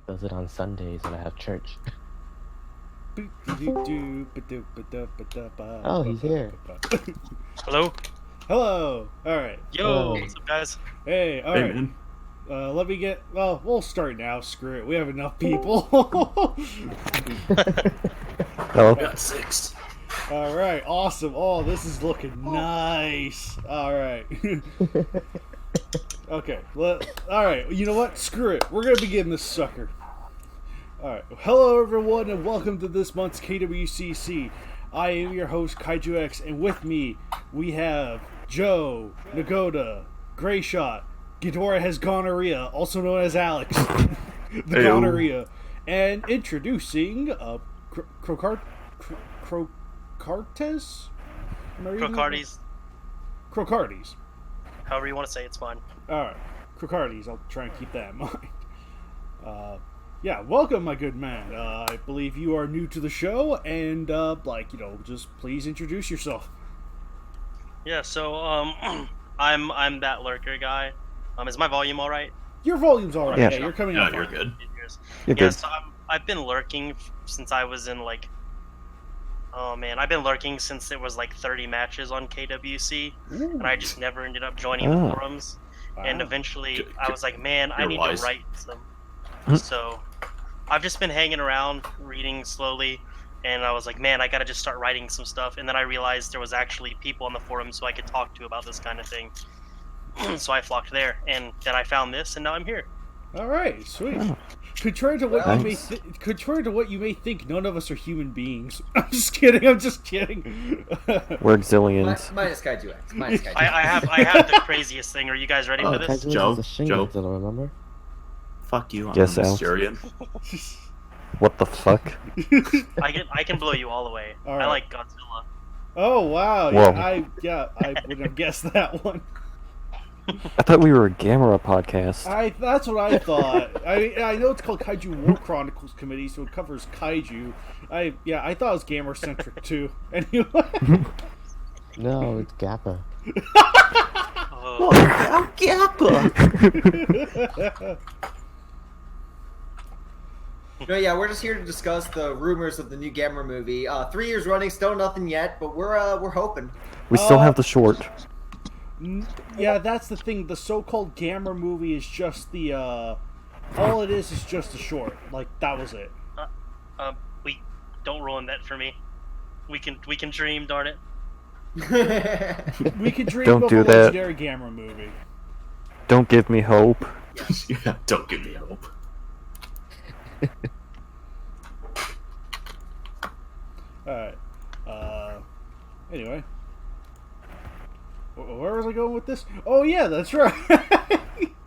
does it on Sundays when I have church. Oh, he's here. Hello? Hello. All right. Yo, what's up, guys? Hey, all right. Man. Let me get... Well, we'll start now. Screw it. We have enough people. Hello. We got 6. All right. Awesome. Oh, this is looking nice. All right. Okay. All right. You know what? Screw it. We're going to begin this sucker. All right. Hello, everyone, and welcome to this month's KWCC. I am your host, Kaiju X, and with me, we have Joe, Nagoda, Grayshot, Ghidorah has gonorrhea, also known as Alex, the Hey-o. gonorrhea, and introducing Crocartes? Crocartes. Crocartes. However you want to say it's fine. Alright, Crocartes, I'll try and keep that in mind. Yeah, welcome, my good man. I believe you are new to the show, and, just please introduce yourself. Yeah, so, I'm that lurker guy. Is my volume alright? Your volume's alright, Yeah. you're coming Yeah, out you're fine. good. You're Yeah, good. so I've been lurking since I was in, I've been lurking since it was, 30 matches on KWC, and I just never ended up joining the forums. And Wow. eventually, I was like, man, I You're need wise. to write some. So, I've just been hanging around, reading slowly, and I was like, man, I gotta just start writing some stuff. And then I realized there was actually people on the forums who I could talk to about this kind of thing. So I flocked there, and then I found this, and now I'm here. Alright, sweet. Oh. Contrary to what you may think, none of us are human beings. I'm just kidding. We're Exilians. Minus Kaiju X. Minus Kaiju. I have the craziest thing. Are you guys ready for this? Kaiju Joe, is a Shin Joe. Godzilla, remember? Fuck you, I'm Yes, a Al. Mysterian. What the fuck? I can blow you all away. All I right. like Godzilla. Oh wow! Whoa. I wouldn't have guessed that one. I thought we were a Gamera podcast. That's what I thought. I know it's called Kaiju War Chronicles Committee, so it covers Kaiju. I thought it was gamer centric too. Anyway. No, it's Gappa. Oh, No, yeah, we're just here to discuss the rumors of the new Gamera movie. 3 years running, still nothing yet, but we're hoping. We still have the short. Yeah, that's the thing. The so-called Gamera movie is just the all it is just a short. Like that was it. we don't ruin that for me. We can dream, darn it. We could dream Don't of do a that. legendary Gamera movie. Don't give me hope. Yeah, don't give me hope. Alright. Anyway. Where was I going with this? Oh, yeah, that's right.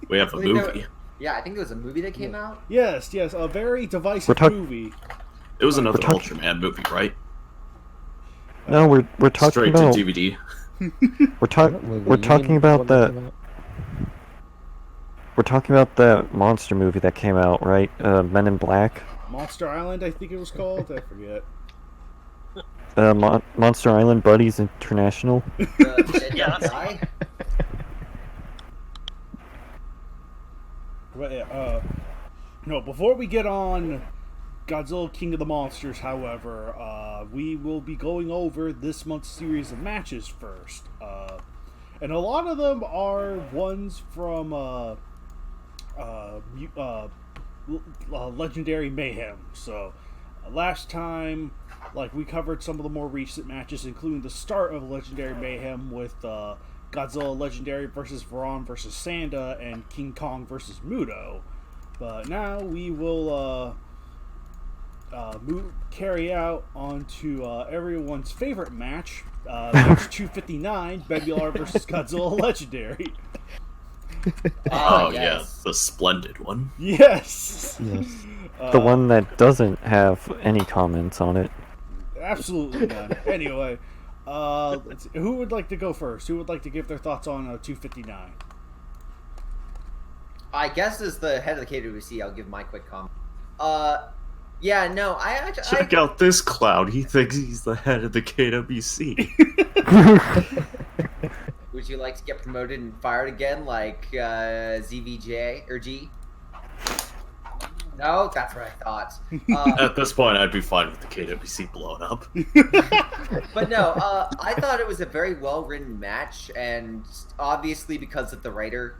We have a I think movie. Yeah, I think there was a movie that came out. yes, a very divisive We're talk- movie. It was another talking- Ultraman movie, right? No, we're talking Straight about to DVD. we're talking about that. We're talking about that monster movie that came out, right? Men in Black. Monster Island, I think it was called. I forget. Monster Island Buddies International. The Yeah, that's- guy. But, no, before we get on Godzilla King of the Monsters, however, we will be going over this month's series of matches first. And a lot of them are ones from Legendary Mayhem. So, last time, we covered some of the more recent matches, including the start of Legendary Mayhem with Godzilla Legendary versus Varan versus Sanda and King Kong versus Muto. But now we will carry out onto everyone's favorite match, match 259, Bebular versus Godzilla Legendary. Oh, yes. yeah, the splendid one. Yes! Yes. The one that doesn't have any comments on it. Absolutely none. Anyway, let's see. Who would like to go first? Who would like to give their thoughts on 259? I guess as the head of the KWC, I'll give my quick comment. Yeah, no, Check out this cloud. He thinks he's the head of the KWC. Would you like to get promoted and fired again like ZVJ or G? No, that's what I thought. At this point, I'd be fine with the KWC blowing up. But no, I thought it was a very well written match, and obviously because of the writer,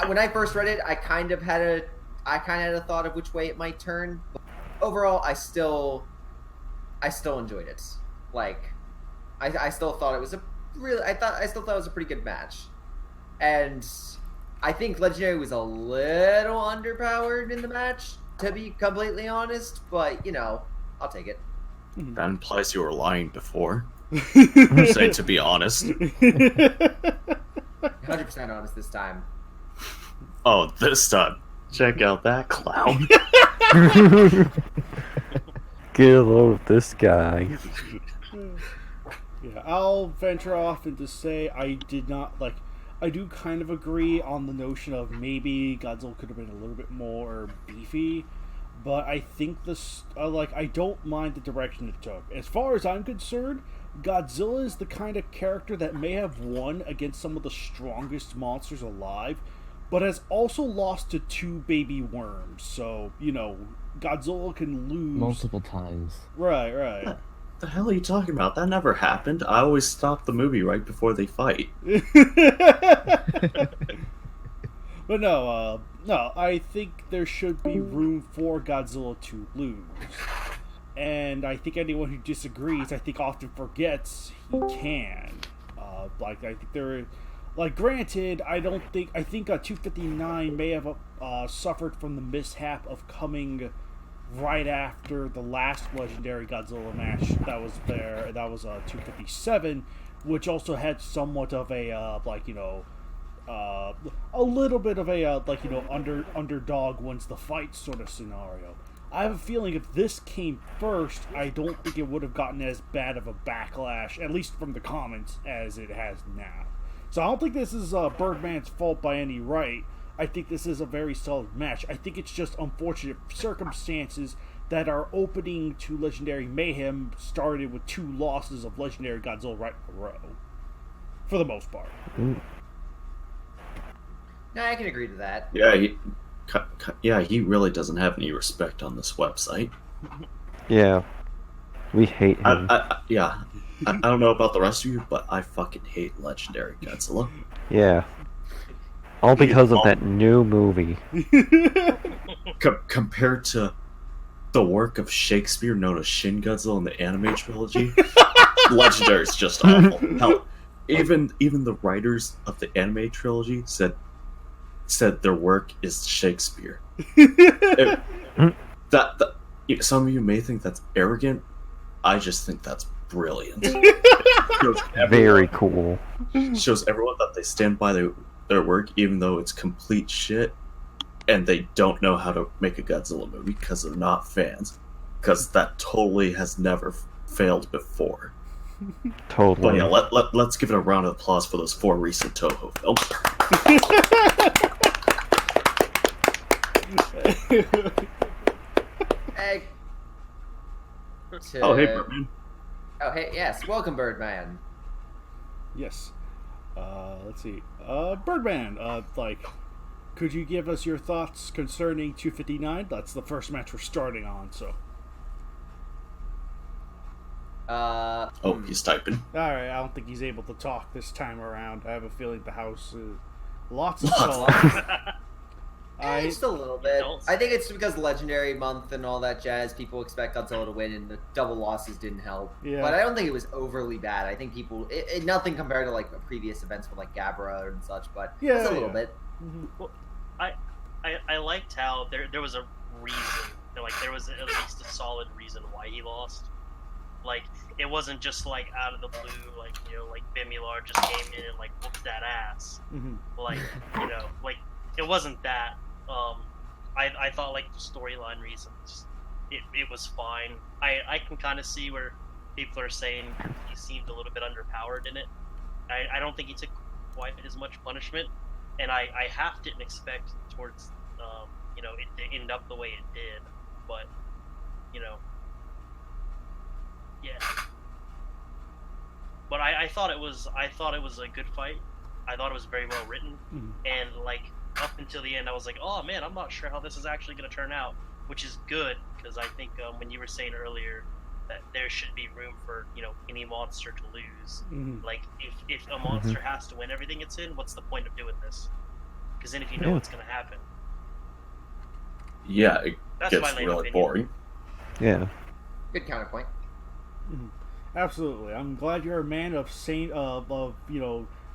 when I first read it, I kind of had a thought of which way it might turn. But overall, I still enjoyed it. Like, I still thought it was I still thought it was a pretty good match, and I think Legendary was a little underpowered in the match, to be completely honest. But I'll take it. That implies you were lying before. Say to be honest. 100% honest this time. Oh, this time. Check out that clown. Get a load of this guy. Yeah, I'll venture off and just say I do kind of agree on the notion of maybe Godzilla could have been a little bit more beefy, but I think I don't mind the direction it took. As far as I'm concerned, Godzilla is the kind of character that may have won against some of the strongest monsters alive, but has also lost to 2 baby worms. So, Godzilla can lose multiple times. Right. What the hell are you talking about? That never happened. I always stop the movie right before they fight. But no, I think there should be room for Godzilla to lose. And I think anyone who disagrees, often forgets he can. Granted, I think 259 may have suffered from the mishap of coming right after the last legendary Godzilla match that was there. That was 257, which also had somewhat of a a little bit of a underdog wins the fight sort of scenario. I have a feeling if this came first, I don't think it would have gotten as bad of a backlash, at least from the comments, as it has now. So I don't think this is Birdman's fault by any right. I think this is a very solid match. I think it's just unfortunate circumstances that our opening to Legendary Mayhem started with 2 losses of Legendary Godzilla right in a row. For the most part. No, I can agree to that. Yeah, he really doesn't have any respect on this website. Yeah. We hate him. I don't know about the rest of you, but I fucking hate Legendary Godzilla. Yeah. All because of that new movie. Compared to the work of Shakespeare known as Shin Godzilla in the anime trilogy, Legendary is just awful. Hell, even the writers of the anime trilogy said their work is Shakespeare. Some of you may think that's arrogant. I just think that's brilliant. Very cool. Shows everyone that they stand by their work, even though it's complete shit, and they don't know how to make a Godzilla movie because they're not fans. Because that totally has never failed before. Totally. But yeah, let's give it a round of applause for those 4 recent Toho films. Hey. Oh, hey, Birdman. Oh, hey, yes. Welcome, Birdman. Yes. Let's see. Birdman, could you give us your thoughts concerning 259? That's the first match we're starting on, so. Oh, he's typing. Alright, I don't think he's able to talk this time around. I have a feeling the house is lots of Lots. stalls. Just a little bit. Don't. I think it's because Legendary Month and all that jazz, people expect Godzilla to win, and the double losses didn't help. Yeah. But I don't think it was overly bad. I think people, nothing compared to previous events with Gabra and such, but Yeah, just a little yeah. bit. Well, I liked how there was a reason. There was at least a solid reason why he lost. It wasn't just out of the blue, Bimilar just came in and whooped that ass. It wasn't that. I thought the storyline reasons, it was fine. I can kind of see where people are saying he seemed a little bit underpowered in it. I don't think he took quite as much punishment, and I half didn't expect towards it to end up the way it did, but yeah. But I thought it was a good fight. I thought it was very well written, and up until the end, I was like, oh man, I'm not sure how this is actually going to turn out, which is good because I think when you were saying earlier that there should be room for any monster to lose. Mhm. Like if a monster has to win everything it's in, what's the point of doing this? Because then if you know what's going to happen, Yeah, it that's my gets lame really opinion. boring. Yeah. Good counterpoint. Absolutely. I'm glad you're a man of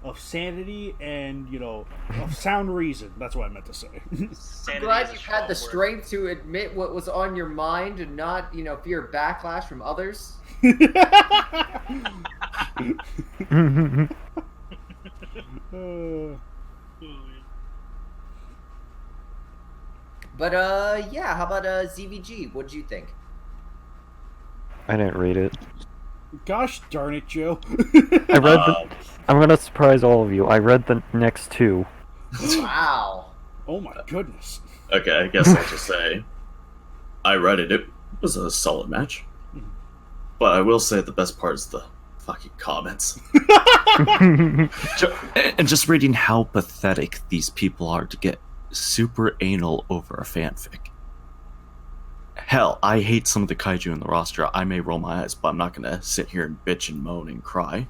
of sanity and of sound reason. That's what I meant to say. I'm Sanity glad is a you've had the strong word. strength to admit what was on your mind and not, fear backlash from others. But yeah, how about ZVG? What'd you think? I didn't read it. Gosh darn it, Joe. I read I'm gonna surprise all of you. I read the next two. Wow. Oh my goodness. Okay, I guess I'll just say I read it. It was a solid match. But I will say the best part is the fucking comments. And just reading how pathetic these people are to get super anal over a fanfic. Hell, I hate some of the kaiju in the roster. I may roll my eyes, but I'm not gonna sit here and bitch and moan and cry.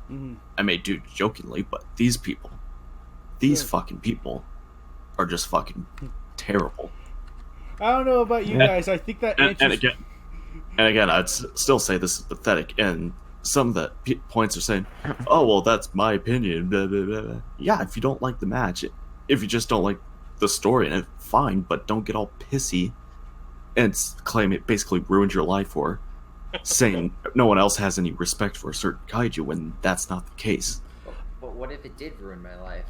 I may do it jokingly, but these people, fucking people, are just fucking terrible. I don't know about you guys. I think that And again, I'd still say this is pathetic. And some of the points are saying, "Oh well, that's my opinion." Blah, blah, blah, blah. Yeah, if you don't like the match, if you just don't like the story in it, fine. But don't get all pissy and claim it basically ruined your life, or saying no one else has any respect for a certain kaiju when that's not the case. But what if it did ruin my life?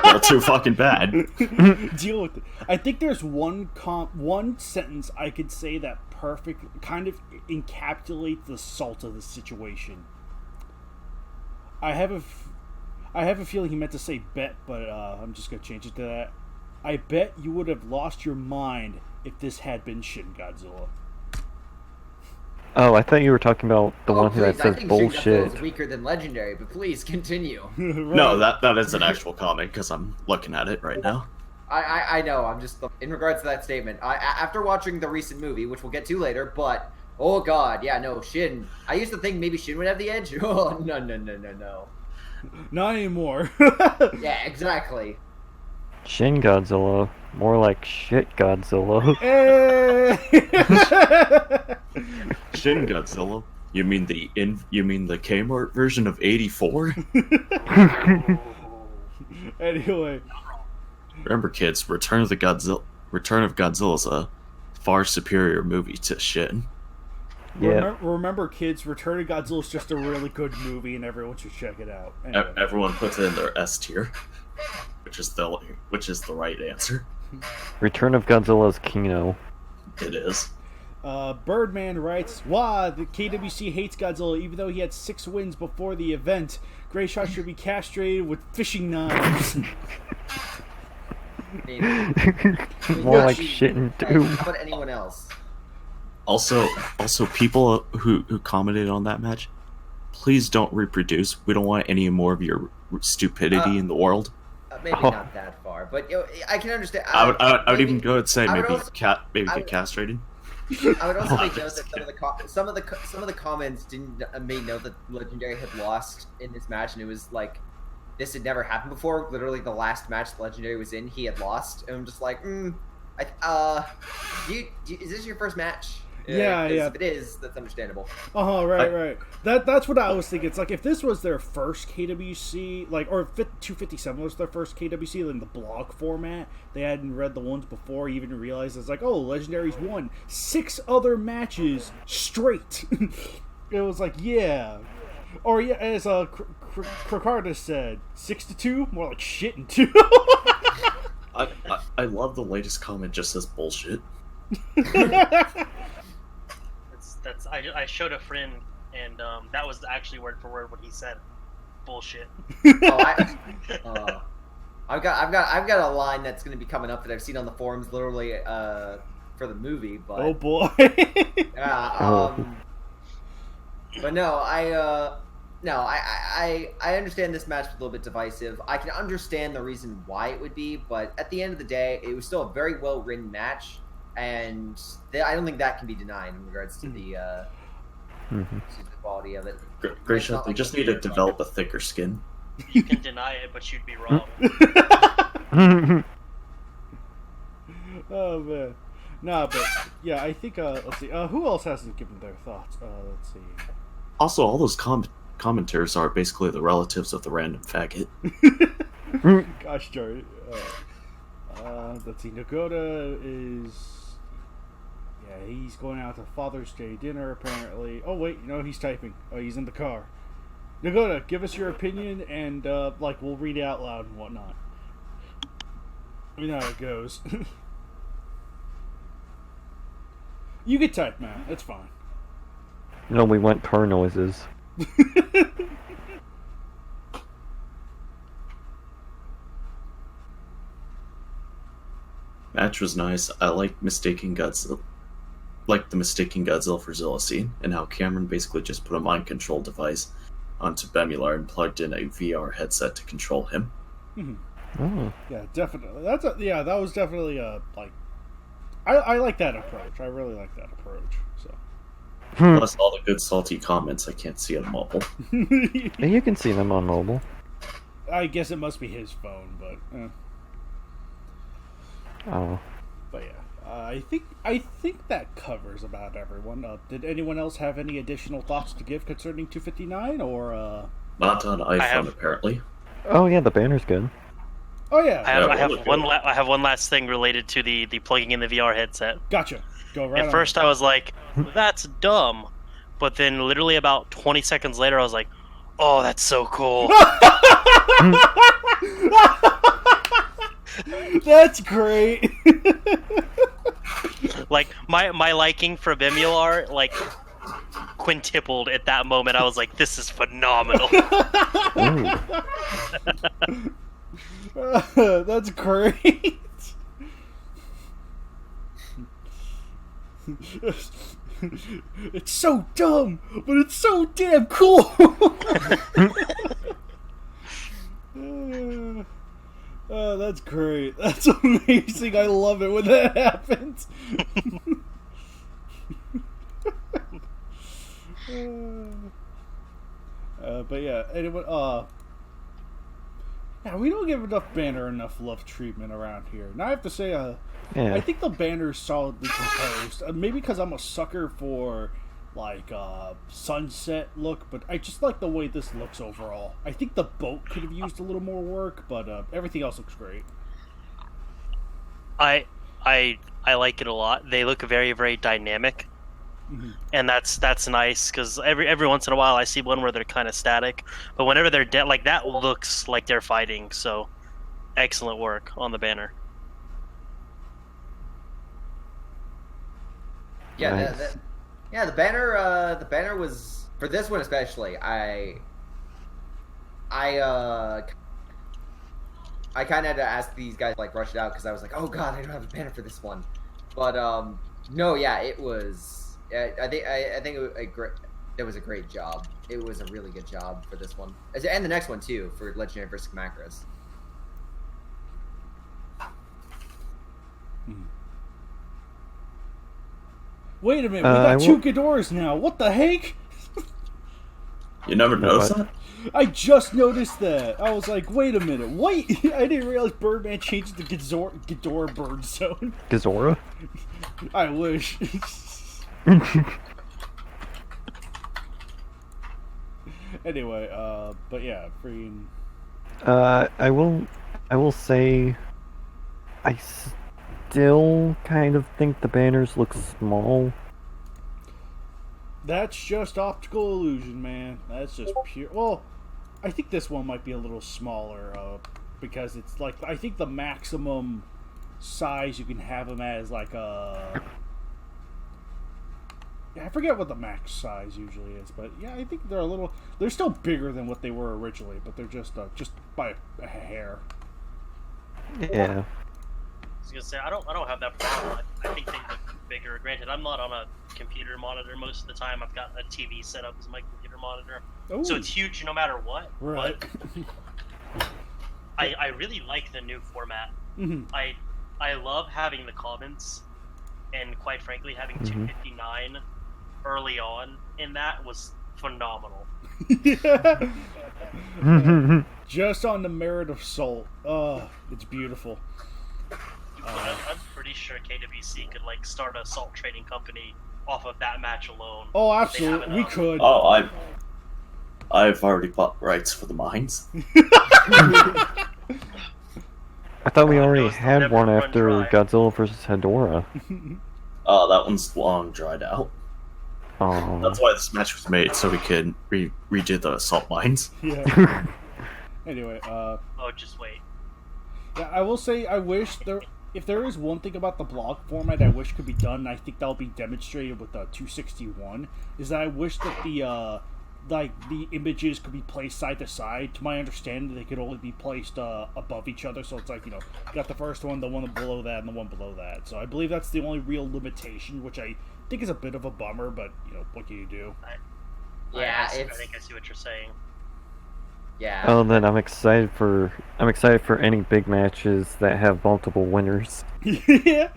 Well, too fucking bad. Deal with it. I think there's one sentence I could say that kind of encapsulates the salt of the situation. I have a feeling he meant to say bet, but I'm just gonna change it to that. I bet you would have lost your mind if this had been Shin Godzilla. Oh, I thought you were talking about the one that please, I says think bullshit. Shin Godzilla is weaker than Legendary, but please continue. Right. No, that is an actual comment because I'm looking at it right now. I know. I'm just in regards to that statement. After watching the recent movie, which we'll get to later, but oh god, yeah, no, Shin. I used to think maybe Shin would have the edge. Oh no. Not anymore. Yeah, exactly. Shin Godzilla, more like shit Godzilla. Shin Godzilla? You mean the Kmart version of '84? Anyway, Remember, kids, Return of Godzilla is a far superior movie to Shin. Yeah. remember, kids, Return of Godzilla is just a really good movie, and everyone should check it out. Anyway. Everyone puts it in their S tier, which is the right answer. Return of Godzilla's Kino. It is. Birdman writes, "Wow, the KWC hates Godzilla even though he had 6 wins before the event. Greyshot should be castrated with fishing knives." More like shit and do. How about anyone else? Also, people who commented on that match, please don't reproduce. We don't want any more of your stupidity in the world. Maybe not that far, but I can understand. I would even go and say I would maybe also- get castrated. I would also make note just that some of the comments didn't made note that Legendary had lost in this match, and it was like this had never happened before. Literally, the last match Legendary was in, he had lost, and I'm just like, is this your first match? Yeah. If it is, that's understandable. Right. That's what I was thinking. It's like if this was their first KWC, or if 257 was their first KWC, then the blog format, they hadn't read the ones before, even realized it's like, oh, Legendary's won 6 other matches straight. It was like, yeah. Or yeah, as Krakarda said, 6-2, more like shit and 2. I love the latest comment just says bullshit. I showed a friend, and that was actually word for word what he said. Bullshit. I've got a line that's going to be coming up that I've seen on the forums, literally for the movie. But oh boy. but no, No, I understand this match was a little bit divisive. I can understand the reason why it would be, but at the end of the day, it was still a very well written match, and I don't think that can be denied in regards to the to the quality of it. Great shot. They just need to develop a thicker skin. You can deny it, but you'd be wrong. Oh man, nah, but yeah, I think let's see, who else hasn't given their thoughts? Let's see. Also, all those commenters are basically the relatives of the random faggot. Gosh darn it. Let's see, Nagoda is... Yeah, he's going out to Father's Day dinner, apparently. Oh, wait, no, he's typing. Oh, he's in the car. Nagoda, give us your opinion, and, we'll read it out loud and whatnot. You know how it goes. You can type, man. It's fine. No, we want car noises. Match was nice. I like mistaking Godzilla, like the mistaking Godzilla for Zilla scene, and how Cameron basically just put a mind control device onto Bemular and plugged in a VR headset to control him. Oh. Yeah, definitely. That was definitely I like that approach. I really like that approach. So. Plus all the good salty comments I can't see on mobile. You can see them on mobile. I guess it must be his phone, but. Oh. But yeah, I think that covers about everyone. Did anyone else have any additional thoughts to give concerning 259, or Not on iPhone, apparently. Oh yeah, the banner's good. Oh yeah, I have one last thing related to the plugging in the VR headset. Gotcha. Go right. At first, I was like, "That's dumb," but then literally about 20 seconds later, I was like, "Oh, that's so cool." That's great. Like my liking for Bemular quintupled at that moment. I was like, "This is phenomenal." That's great. It's so dumb, but it's so damn cool. Oh, that's great. That's amazing. I love it when that happens. But yeah, anyone, yeah, we don't give enough banner enough love treatment around here. Now I have to say, Yeah. I think the banner is solidly composed. Maybe because I'm a sucker for sunset look, but I just like the way this looks overall. I think the boat could have used a little more work, but everything else looks great. I like it a lot. They look very, very dynamic, and that's nice because every once in a while I see one where they're kind of static, but whenever they're dead, like that looks like they're fighting. So, excellent work on the banner. Yeah, Nice. the banner was, for this one especially, I kind of had to ask these guys rush it out because I was like, oh god, I don't have a banner for this one. But no, yeah, it was. I think it was a great job. It was a really good job for this one, and the next one too for Legendary vs. Macros. Wait a minute, we got two Ghidorahs now. What the heck? You never noticed that? I just noticed that. I was like, wait a minute, wait! I didn't realize Birdman changed the Ghidorah bird zone. Gazora? I wish. Anyway, but yeah, freaking. I will say, I still kind of think the banners look small. That's just optical illusion, man. That's just pure. Well, I think this one might be a little smaller, because it's I think the maximum size you can have them at is yeah, I forget what the max size usually is, but yeah, I think they're still bigger than what they were originally, but they're just by a hair. Yeah. I was gonna say I don't have that problem. I think they look bigger. Granted, I'm not on a computer monitor most of the time. I've got a TV set up as my computer monitor, so Ooh. it's huge no matter what. Right. But I really like the new format. Mhm. I love having the comments, and quite frankly, having Mhm. 259 early on in that was phenomenal. Yeah. Just on the merit of Salt. It's beautiful. I'm pretty sure KWC could like start a salt trading company off of that match alone. Oh, They have absolutely. We enough. could. Oh, I've already bought rights for the mines. I thought we God already knows they'll had never one run after dry. Godzilla vs. Hedorah. Oh, that one's long dried out. Oh. That's why this match was made, so we could redo the salt mines. Yeah. Anyway, Oh, just wait. yeah, I will say I wish if there is one thing about the block format I wish could be done, and I think that'll be demonstrated with 261, is that I wish that the images could be placed side to side. To my understanding, they could only be placed above each other, so it's like, you got the first one, the one below that, and the one below that. So I believe that's the only real limitation, which I think is a bit of a bummer, but, what can you do? Yeah, I it's think I see what you're saying. yeah. Oh, then I'm excited for any big matches that have multiple winners. Yeah.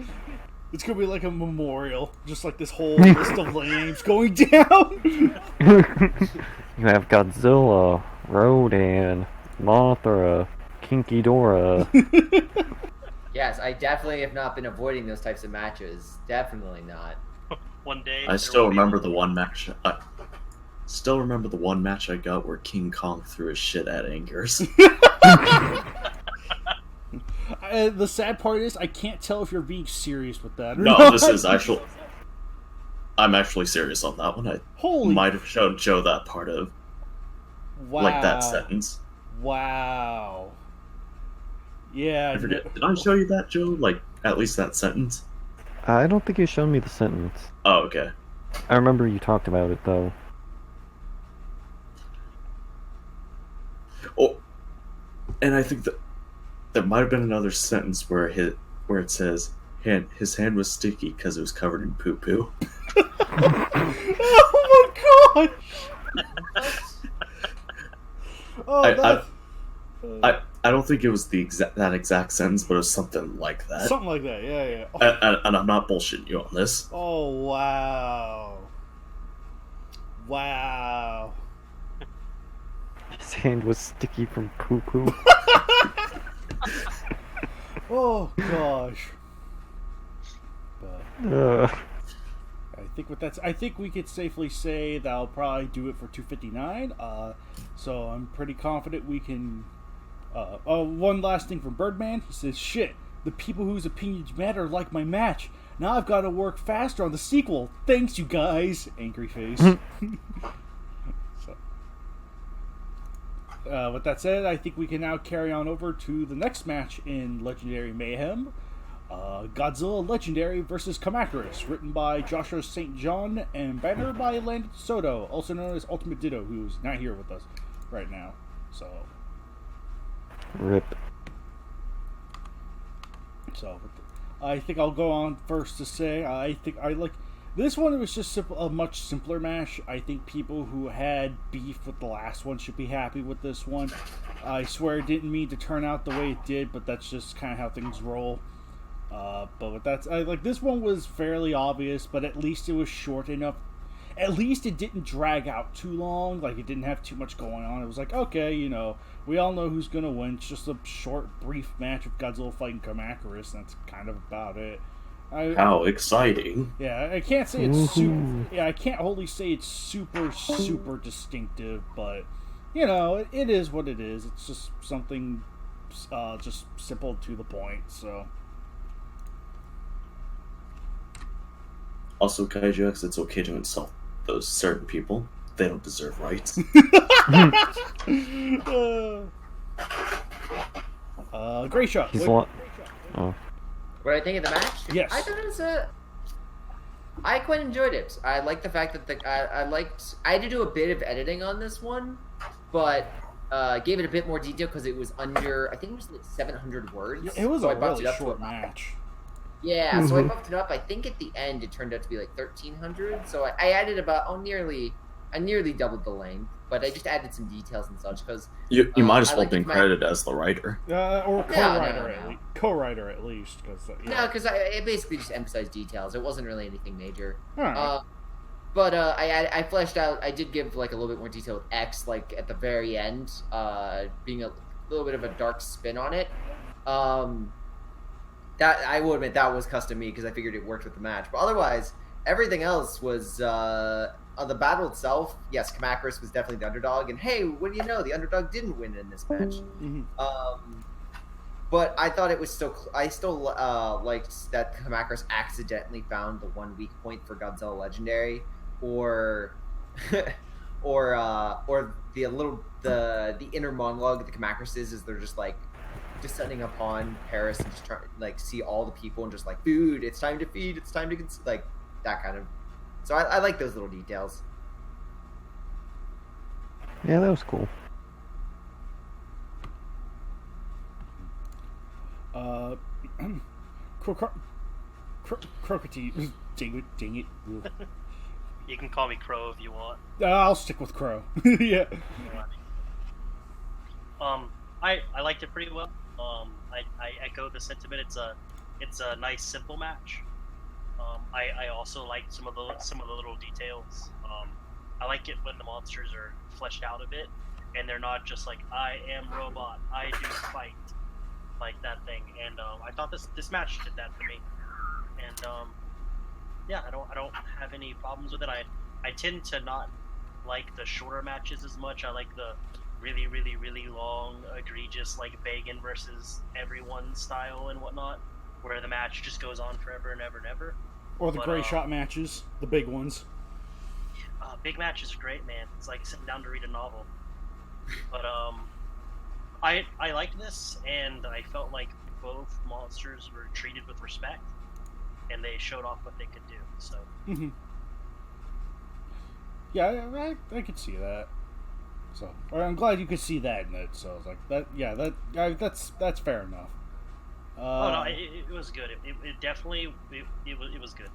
It's gonna be like a memorial, just like this whole list of names going down. You have Godzilla, Rodan, Mothra, Kinky Dora. Yes, I definitely have not been avoiding those types of matches. Definitely not. One day. I still remember the one match. Still remember the one match I got where King Kong threw his shit at Angers. The sad part is I can't tell if you're being serious with that. Or No, not. this is actual. I'm actually serious on that one. I Holy might have shown Joe that part of wow. like that sentence. Wow. Yeah. I forget. Did I show you that, Joe? Like at least that sentence. I don't think you showed me the sentence. Oh, okay. I remember you talked about it though. Oh, and I think that there might have been another sentence where it says his hand was sticky because it was covered in poo poo. Oh my god. Oh, that's I don't think it was that exact sentence, but it was something like that. something like that. Yeah, yeah. Oh, And I'm not bullshitting you on this. oh wow. Wow. His hand was sticky from poo poo. Oh gosh. But I think we could safely say that I'll probably do it for 259. So I'm pretty confident we can. One last thing from Birdman. He says, "Shit, the people whose opinions matter like my match. Now I've got to work faster on the sequel. Thanks, you guys." Angry face. So, with that said, I think we can now carry on over to the next match in Legendary Mayhem. Godzilla Legendary vs. Kamacuras, written by Joshua St. John and banner by Landon Soto, also known as Ultimate Ditto, who's not here with us right now. So, Rip. I think I'll go on first to say I think I like this one. It was just a much simpler match. I think people who had beef with the last one should be happy with this one. I swear it didn't mean to turn out the way it did, but that's just kind of how things roll. But with that, this one was fairly obvious, but at least it was short enough. At least it didn't drag out too long. Like, it didn't have too much going on. It was like, okay, we all know who's gonna win. It's just a short, brief match of Godzilla fighting Kamacuras. That's kind of about it. How exciting! Yeah, I can't say it's super. Yeah, I can't wholly say it's super distinctive, but it is what it is. It's just something, just simple to the point. So. Also, Kaiju X, it's okay to insult those certain people. They don't deserve rights. Great shot. He's What- Oh. What I think of the match? Yes. I thought it was I quite enjoyed it. I like the fact that I had to do a bit of editing on this one, but gave it a bit more detail because it was under. I think it was like 700 words. It was so a I bumped really it up to short match. Yeah, so I Mhm. buffed it up. I think at the end it turned out to be like 1,300. So I added about I nearly doubled the length, but I just added some details and such because You might as I well like been the credited as the writer. Or co-writer at no. least. Co-writer at least, because No, because I basically just emphasized details. It wasn't really anything major. Alright. But I fleshed out. I did give like a little bit more detail with X, like at the very end, being a little bit of a dark spin on it. That I will admit that was custom me because I figured it worked with the match. But otherwise, everything else was on the battle itself. Yes, Kamakris was definitely the underdog, and hey, what do you know? The underdog didn't win in this match. But I thought it was still. I still liked that Kamakris accidentally found the 1 weak point for Godzilla Legendary, or the inner monologue of the Kamakris is they're just like descending upon Paris and just trying to like see all the people and just like food. It's time to feed. It's time to like that kind of. So I like those little details. Yeah, that was cool. Crocodile. Dang it. Ugh. You can call me Crow if you want. I'll stick with Crow. Yeah. I liked it pretty well. I echo the sentiment. It's a nice simple match. I also liked some of the little details. I like it when the monsters are fleshed out a bit, and they're not just like I am robot, I do fight, like that thing. And I thought this match did that for me. And yeah, I don't have any problems with it. I tend to not like the shorter matches as much. I like the really, really, really long, egregious, like Bagan versus everyone style and whatnot, where the match just goes on forever and ever and ever. Or the gray shot matches, the big ones. Big matches are great, man. It's like sitting down to read a novel. But I liked this, and I felt like both monsters were treated with respect, and they showed off what they could do. So. Yeah, I could see that. So, or I'm glad you could see that in it. So I was like, that. Yeah, that's fair enough. Oh no, it was good. It definitely it was good.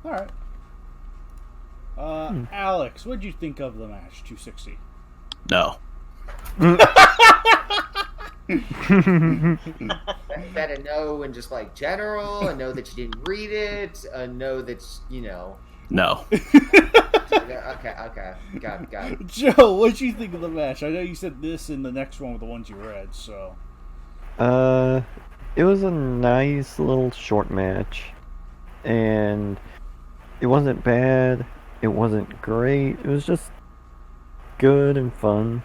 All right. Alex, what did you think of the match 260? No. That a no and just like general, a no that you didn't read it, a no that you know. No. Okay, got it. Joe, what did you think of the match? I know you said this and the next one were the ones you read, so. It was a nice little short match, and it wasn't bad. It wasn't great. It was just good and fun.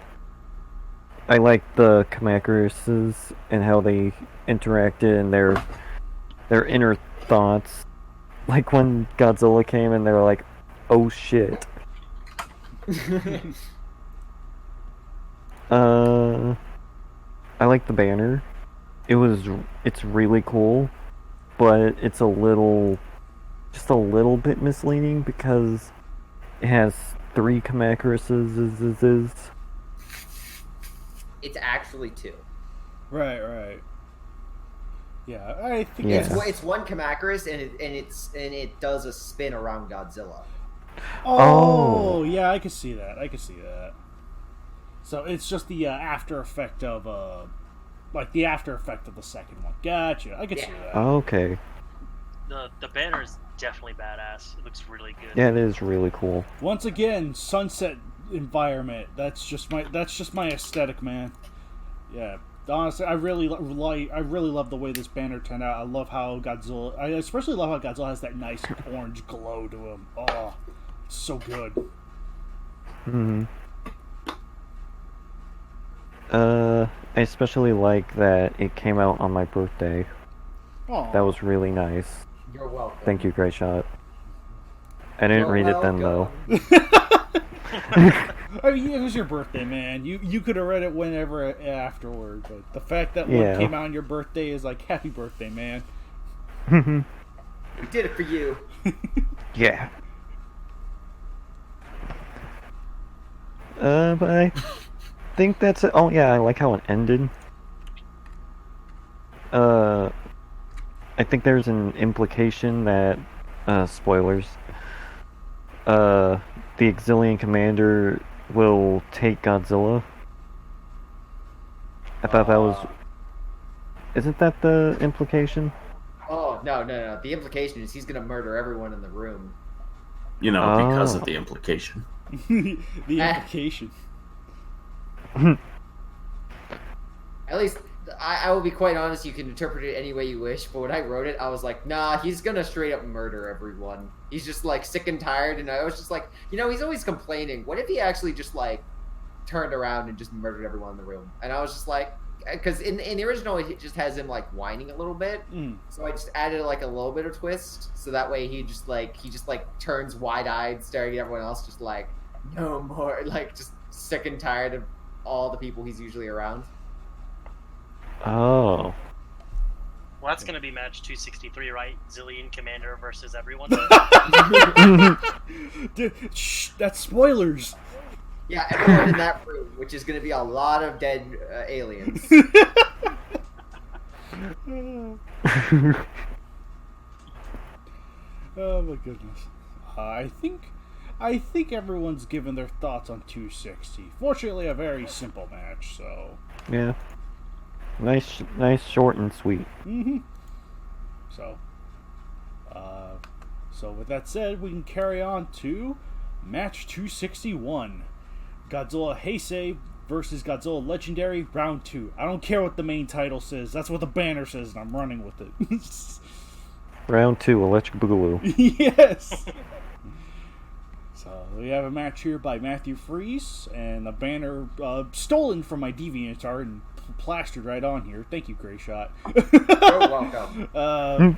I liked the Kamakrises and how they interacted and their inner thoughts. Like when Godzilla came and they were like, "Oh shit." I like the banner. It's really cool, but it's just a little bit misleading because it has 3 Kamakrises. It's actually 2. Right. Yeah, I think Yeah. It's one Kamakris and it does a spin around Godzilla. Oh, yeah, I can see that. So it's just the after effect of the second one. Gotcha. I can see that. Okay. The banner is definitely badass. It looks really good. Yeah, it is really cool. Once again, sunset environment. That's just my aesthetic, man. Yeah. Honestly, I really love the way this banner turned out. I love how I especially love how Godzilla has that nice orange glow to him. Oh, it's so good. I especially like that it came out on my birthday. Oh, That was really nice. You're welcome. Thank you, Great Shot. I didn't read it then, though. I mean, it was your birthday, man. You could have read it whenever afterward, but the fact that one Yeah. came out on your birthday is like, happy birthday, man. We did it for you. Yeah. But I think that's it. Oh yeah, I like how it ended. I think there's an implication that, spoilers, the Exilian commander will take Godzilla. I thought that was... Isn't that the implication? Oh, no. The implication is he's going to murder everyone in the room. You know, because Oh. of the implication. The implication. At least, I will be quite honest, you can interpret it any way you wish, but when I wrote it, I was like, nah, he's gonna straight up murder everyone. He's just, like, sick and tired, and I was just like, you know, he's always complaining. What if he actually just, like, turned around and just murdered everyone in the room? And I was just like, because in the original, it just has him, like, whining a little bit, so I just added, like, a little bit of twist, so that way he just turns wide-eyed, staring at everyone else, just like, no more, like, just sick and tired of all the people he's usually around. Oh. Well, that's gonna be match 263, right? Zillion Commander versus everyone. Dude, shh, that's spoilers. Yeah, everyone in that room, which is going to be a lot of dead aliens. Oh my goodness. I think everyone's given their thoughts on 260. Fortunately, a very simple match, so. Yeah. Nice, short and sweet. So, so with that said, we can carry on to match 261. Godzilla Heisei versus Godzilla Legendary, round 2. I don't care what the main title says. That's what the banner says, and I'm running with it. Round 2, Electric Boogaloo. Yes! So, we have a match here by Matthew Freeze, and a banner stolen from my DeviantArt and plastered right on here. Thank you, Gray Shot. You're welcome.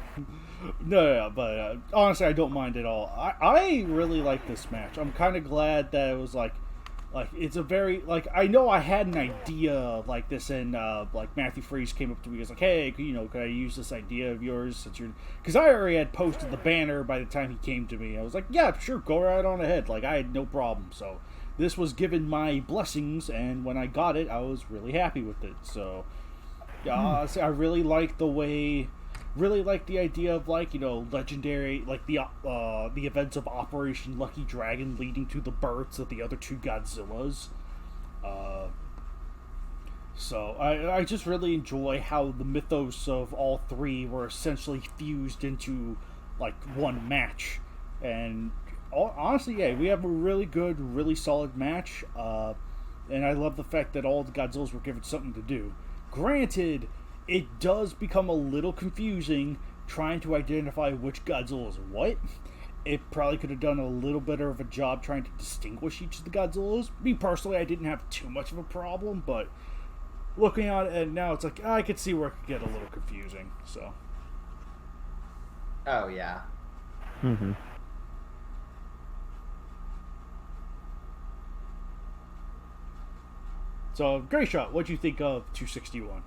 No, but honestly, I don't mind at all. I really like this match. I'm kind of glad that it was like it's a very, like, I know I had an idea like this, and like Matthew Freeze came up to me and was like, hey, could I use this idea of yours since you're, because I already had posted the banner by the time he came to me. I was like, yeah, sure, go right on ahead. Like, I had no problem. So this was given my blessings, and when I got it, I was really happy with it. So honestly, I really like the way. Really like the idea of, like, legendary, like the events of Operation Lucky Dragon leading to the births of the other two Godzillas. So I just really enjoy how the mythos of all three were essentially fused into, like, one match. And honestly, yeah, we have a really good, really solid match. And I love the fact that all the Godzillas were given something to do. Granted, it does become a little confusing trying to identify which Godzilla is what. It probably could have done a little better of a job trying to distinguish each of the Godzillas. Me personally, I didn't have too much of a problem, but looking at it now, it's like, I could see where it could get a little confusing. So. Oh, yeah. Mm-hmm. So, Great Shot, what'd you think of 261?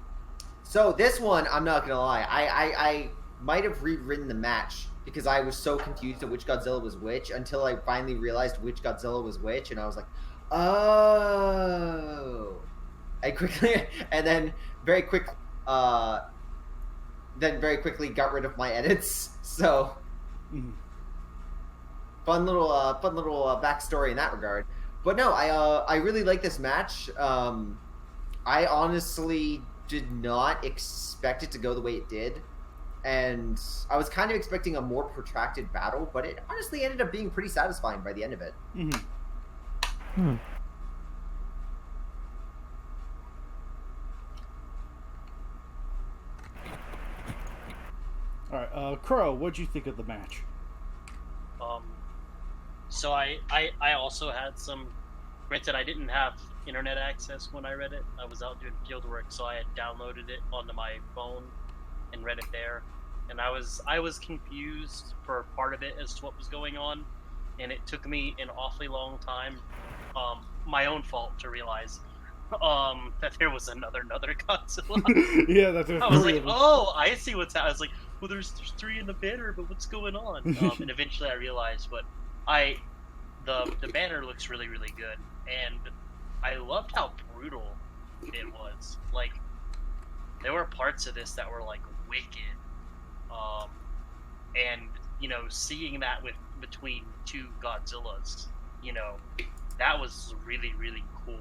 So this one, I'm not gonna lie, I might have rewritten the match because I was so confused at which Godzilla was which until I finally realized which Godzilla was which, and I was like, oh. I quickly, and then very quickly got rid of my edits. So fun little backstory in that regard. But no, I really like this match. I honestly did not expect it to go the way it did, and I was kind of expecting a more protracted battle, but it honestly ended up being pretty satisfying by the end of it. Alright, Crow, what'd you think of the match? So I also had some. Granted, I didn't have internet access when I read it. I was out doing field work, so I had downloaded it onto my phone and read it there. And I was confused for part of it as to what was going on, and it took me an awfully long time, my own fault, to realize that there was another Godzilla. Yeah, that's I was like, oh, I see what's happening. I was like, well, there's three in the banner, but what's going on? And eventually I realized, but the banner looks really, really good, and I loved how brutal it was. Like, there were parts of this that were, like, wicked. And seeing that between two Godzillas, that was really, really cool.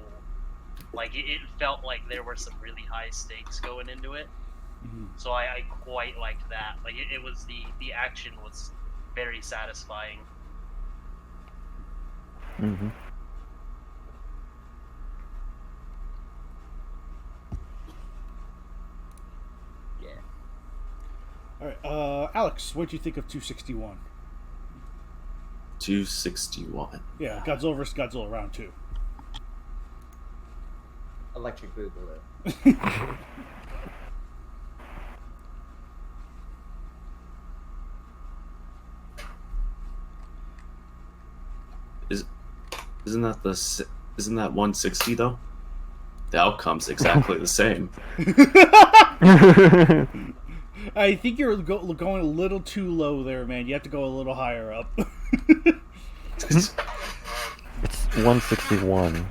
Like it felt like there were some really high stakes going into it. Mhm. So I quite liked that. Like it was the action was very satisfying. Mm-hmm. Yeah. All right, Alex, what do you think of 261? 261. Yeah, Godzilla vs. Godzilla Round 2. Electric Boogaloo. Isn't that 160 though? The outcome's exactly the same. I think you're going a little too low there, man. You have to go a little higher up. It's 161.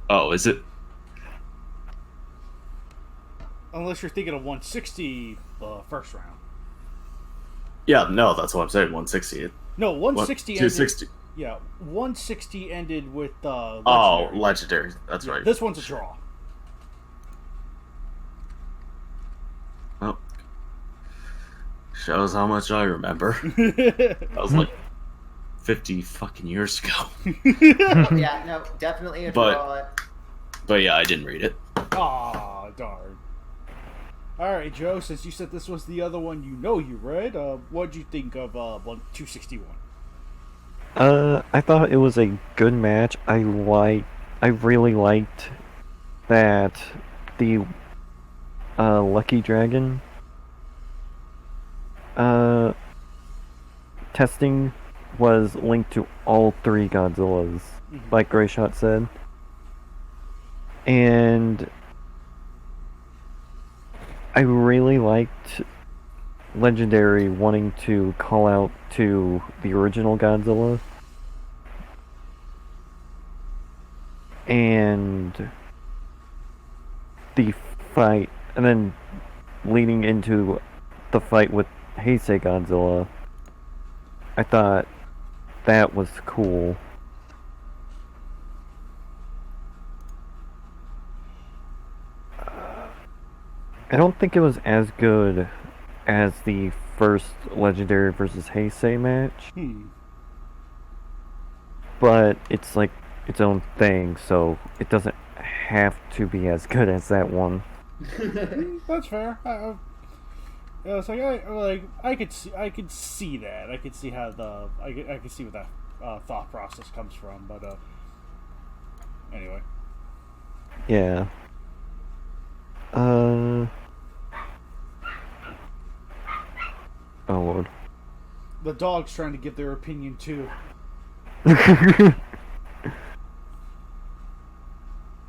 Oh, is it? Unless you're thinking of 160 first round. Yeah, no, that's what I'm saying. 160. No, 160 ended. 260. Yeah, 160 ended with Legendary. Oh, legendary. That's Yeah, right. this one's a draw. Well, shows how much I remember. That was like 50 fucking years ago. Yeah, no, definitely a draw. But yeah, I didn't read it. Aw, darn. Alright, Joe, since you said this was the other one you read, what'd you think of 261? I thought it was a good match. I really liked that the Lucky Dragon testing was linked to all three Godzillas, like Greyshot said. And I really liked Legendary wanting to call out to the original Godzilla. And the fight, and then leading into the fight with Heisei Godzilla, I thought that was cool. I don't think it was as good as the first Legendary versus Heisei match, but it's like its own thing, so it doesn't have to be as good as that one. That's fair. It's like I could see that. I could see how I could see where that thought process comes from. But anyway. Yeah. Oh Lord. The dog's trying to give their opinion too.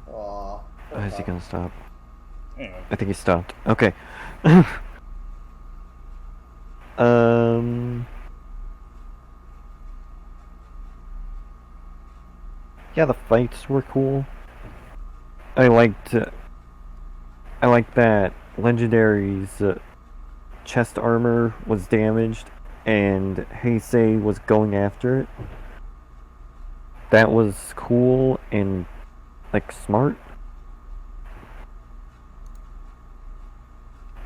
Aw. Is he gonna stop? Anyway. I think he stopped. Okay. Yeah, the fights were cool. I liked that Legendary's chest armor was damaged and Heisei was going after it. That was cool and like smart.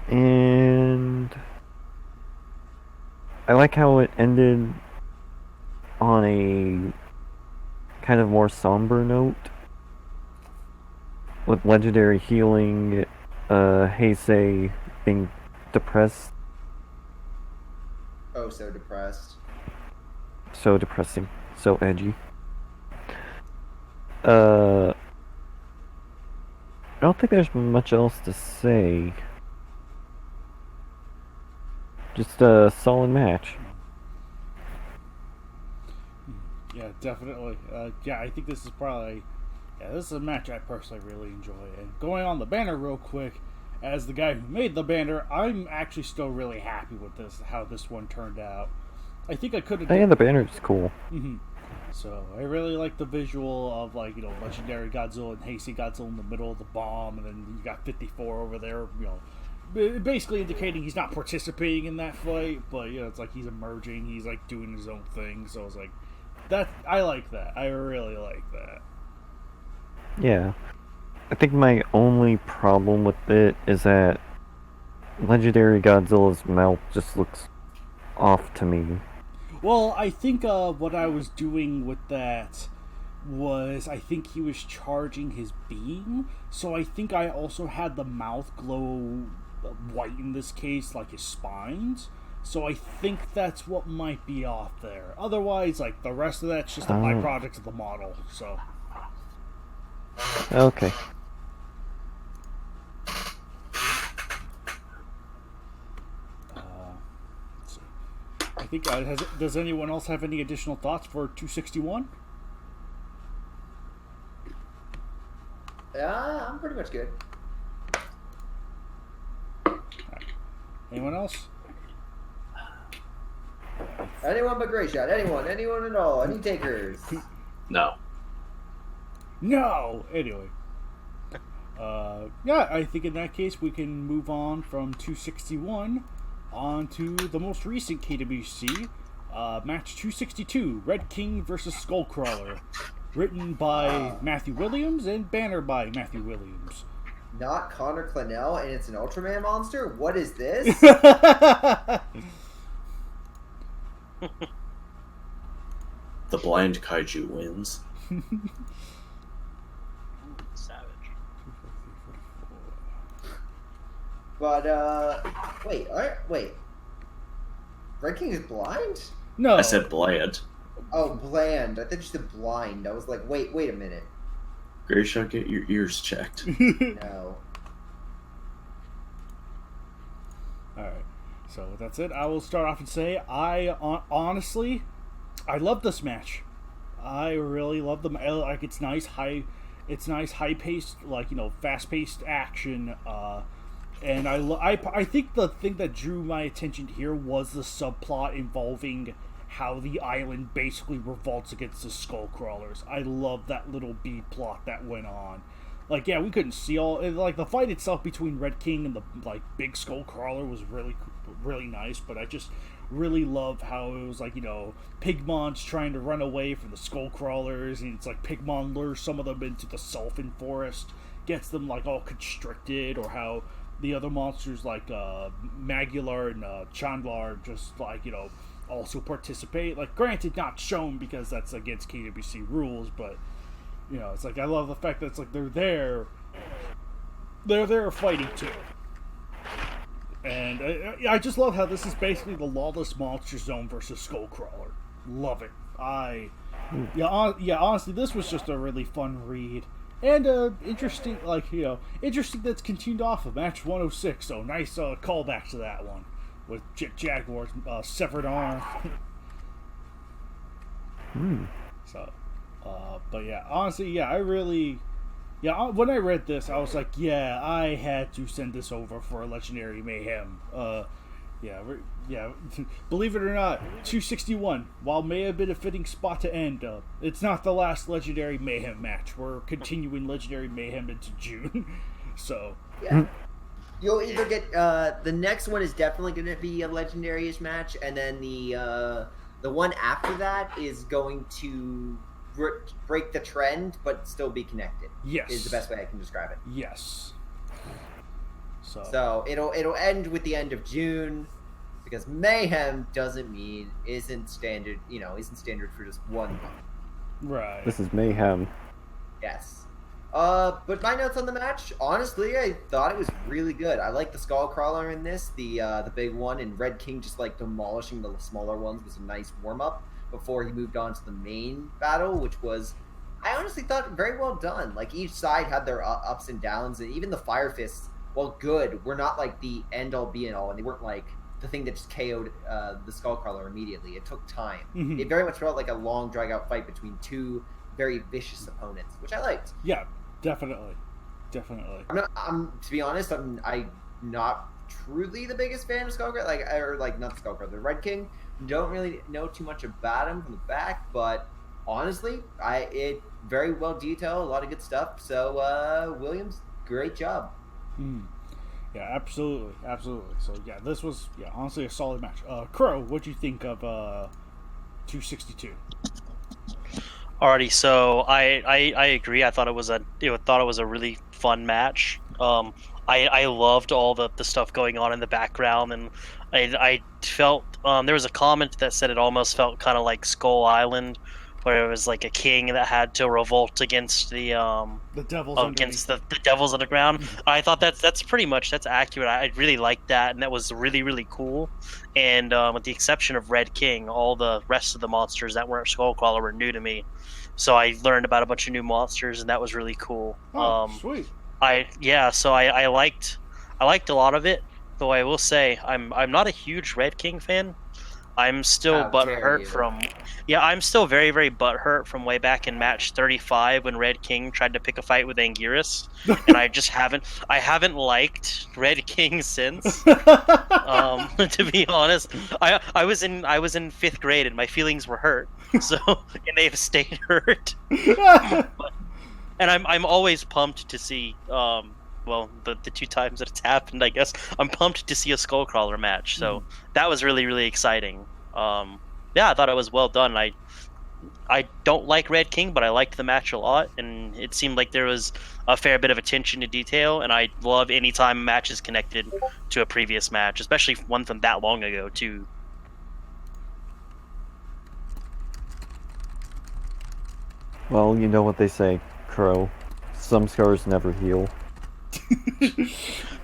And I like how it ended on a kind of more somber note, with Legendary healing Heisei being depressed. Oh, so depressed. So depressing. So edgy. I don't think there's much else to say. Just a solid match. Yeah, definitely. Yeah, I think this is probably... Yeah, this is a match I personally really enjoy. And going on the banner real quick, as the guy who made the banner, I'm actually still really happy with how this one turned out. I think I could have... And the banner's cool. Mm-hmm. So, I really like the visual of, like, Legendary Godzilla and Heisei Godzilla in the middle of the bomb, and then you got 54 over there, basically indicating he's not participating in that fight, but it's like he's emerging, he's like doing his own thing. So it's like that. I like that. I really like that. Yeah. I think my only problem with it is that Legendary Godzilla's mouth just looks off to me. Well, I think what I was doing with that was I think he was charging his beam, so I think I also had the mouth glow white in this case, like his spines. So I think that's what might be off there. Otherwise, like the rest of that's just a byproduct of the model. So okay. I think does anyone else have any additional thoughts for 261? I'm pretty much good. Anyone else? Anyone but Great Shot. Anyone at all. Any takers? No. No! Anyway. Yeah, I think in that case we can move on from 261 on to the most recent KWC, match 262, Red King versus Skullcrawler. Written by Matthew Williams and banner by Matthew Williams. Not Connor Clennell, and it's an Ultraman monster? What is this? The blind kaiju wins. Savage. But, wait. Red King is blind? No. I said bland. Oh, bland. I thought you said blind. I was like, wait a minute. Grayshaw, get your ears checked. No. Alright, so that's it. I will start off and say, honestly, I love this match. I really love them. Like, it's nice, high-paced, like, fast-paced action, and I think the thing that drew my attention here was the subplot involving how the island basically revolts against the Skullcrawlers. I love that little B plot that went on. Like, yeah, we couldn't see all, like, the fight itself between Red King and the, like, big Skullcrawler was really nice, but I just really love how it was, like, Pigmon's trying to run away from the Skullcrawlers, and it's like Pigmon lures some of them into the Sulphun Forest, gets them, like, all constricted, or how the other monsters, like, Magular and Chandlar, just, like, also participate. Like, granted, not shown because that's against KWC rules, but it's like I love the fact that it's like they're there fighting too. And I just love how this is basically the Lawless Monster Zone versus Skullcrawler. Love it. Honestly, this was just a really fun read. And interesting, interesting that's continued off of match 106, so nice callback to that one. With Jaguar's severed arm. So, but yeah, honestly, yeah, when I read this, I was like, yeah, I had to send this over for a Legendary Mayhem. Believe it or not, 261, while may have been a fitting spot to end, it's not the last Legendary Mayhem match. We're continuing Legendary Mayhem into June. So, yeah. You'll either get the next one is definitely going to be a legendary-ish match, and then the one after that is going to break the trend, but still be connected. Yes, is the best way I can describe it. Yes. So it'll end with the end of June, because Mayhem isn't standard for just 1 month. Right. This is Mayhem. Yes. But my notes on the match, honestly, I thought it was really good. I like the Skullcrawler in this, the big one, and Red King just like demolishing the smaller ones was a nice warm-up before he moved on to the main battle, which was, I honestly thought, very well done. Like, each side had their ups and downs, and even the Fire Fists, while good, were not like the end-all be-all, and they weren't like the thing that just KO'd the Skullcrawler immediately. It took time. Mm-hmm. It very much felt like a long, drag-out fight between two very vicious opponents, which I liked. Yeah. Definitely. I'm to be honest, I'm not truly the biggest fan of Skullcrawler, not the Skullcrawler, the Red King. Don't really know too much about him from the back, but honestly, it very well detailed, a lot of good stuff. So Williams, great job. Yeah, absolutely, absolutely. So yeah, this was honestly a solid match. Crow, what'd you think of 262? Alrighty, so I agree. I thought it was a really fun match. I loved all the stuff going on in the background, and I felt there was a comment that said it almost felt kind of like Skull Island, where it was like a king that had to revolt against the devils against the devils underground. I thought that's pretty much that's accurate. I really liked that, and that was really really cool. And with the exception of Red King, all the rest of the monsters that weren't Skullcrawler were new to me. So I learned about a bunch of new monsters, and that was really cool. Oh, sweet. So I liked a lot of it. Though I will say I'm not a huge Red King fan. I'm still butthurt from I'm still very very butthurt from way back in match 35 when Red King tried to pick a fight with Anguirus, and I just haven't liked Red King since. To be honest, I was in 5th grade and my feelings were hurt, so and they've stayed hurt. And I'm always pumped to see the 2 times that it's happened, I guess I'm pumped to see a Skullcrawler match. So that was really really exciting. I thought it was well done. I don't like Red King, but I liked the match a lot, and it seemed like there was a fair bit of attention to detail, and I love any time a match is connected to a previous match, especially one from that long ago too. Well, you know what they say, Crow. Some scars never heal.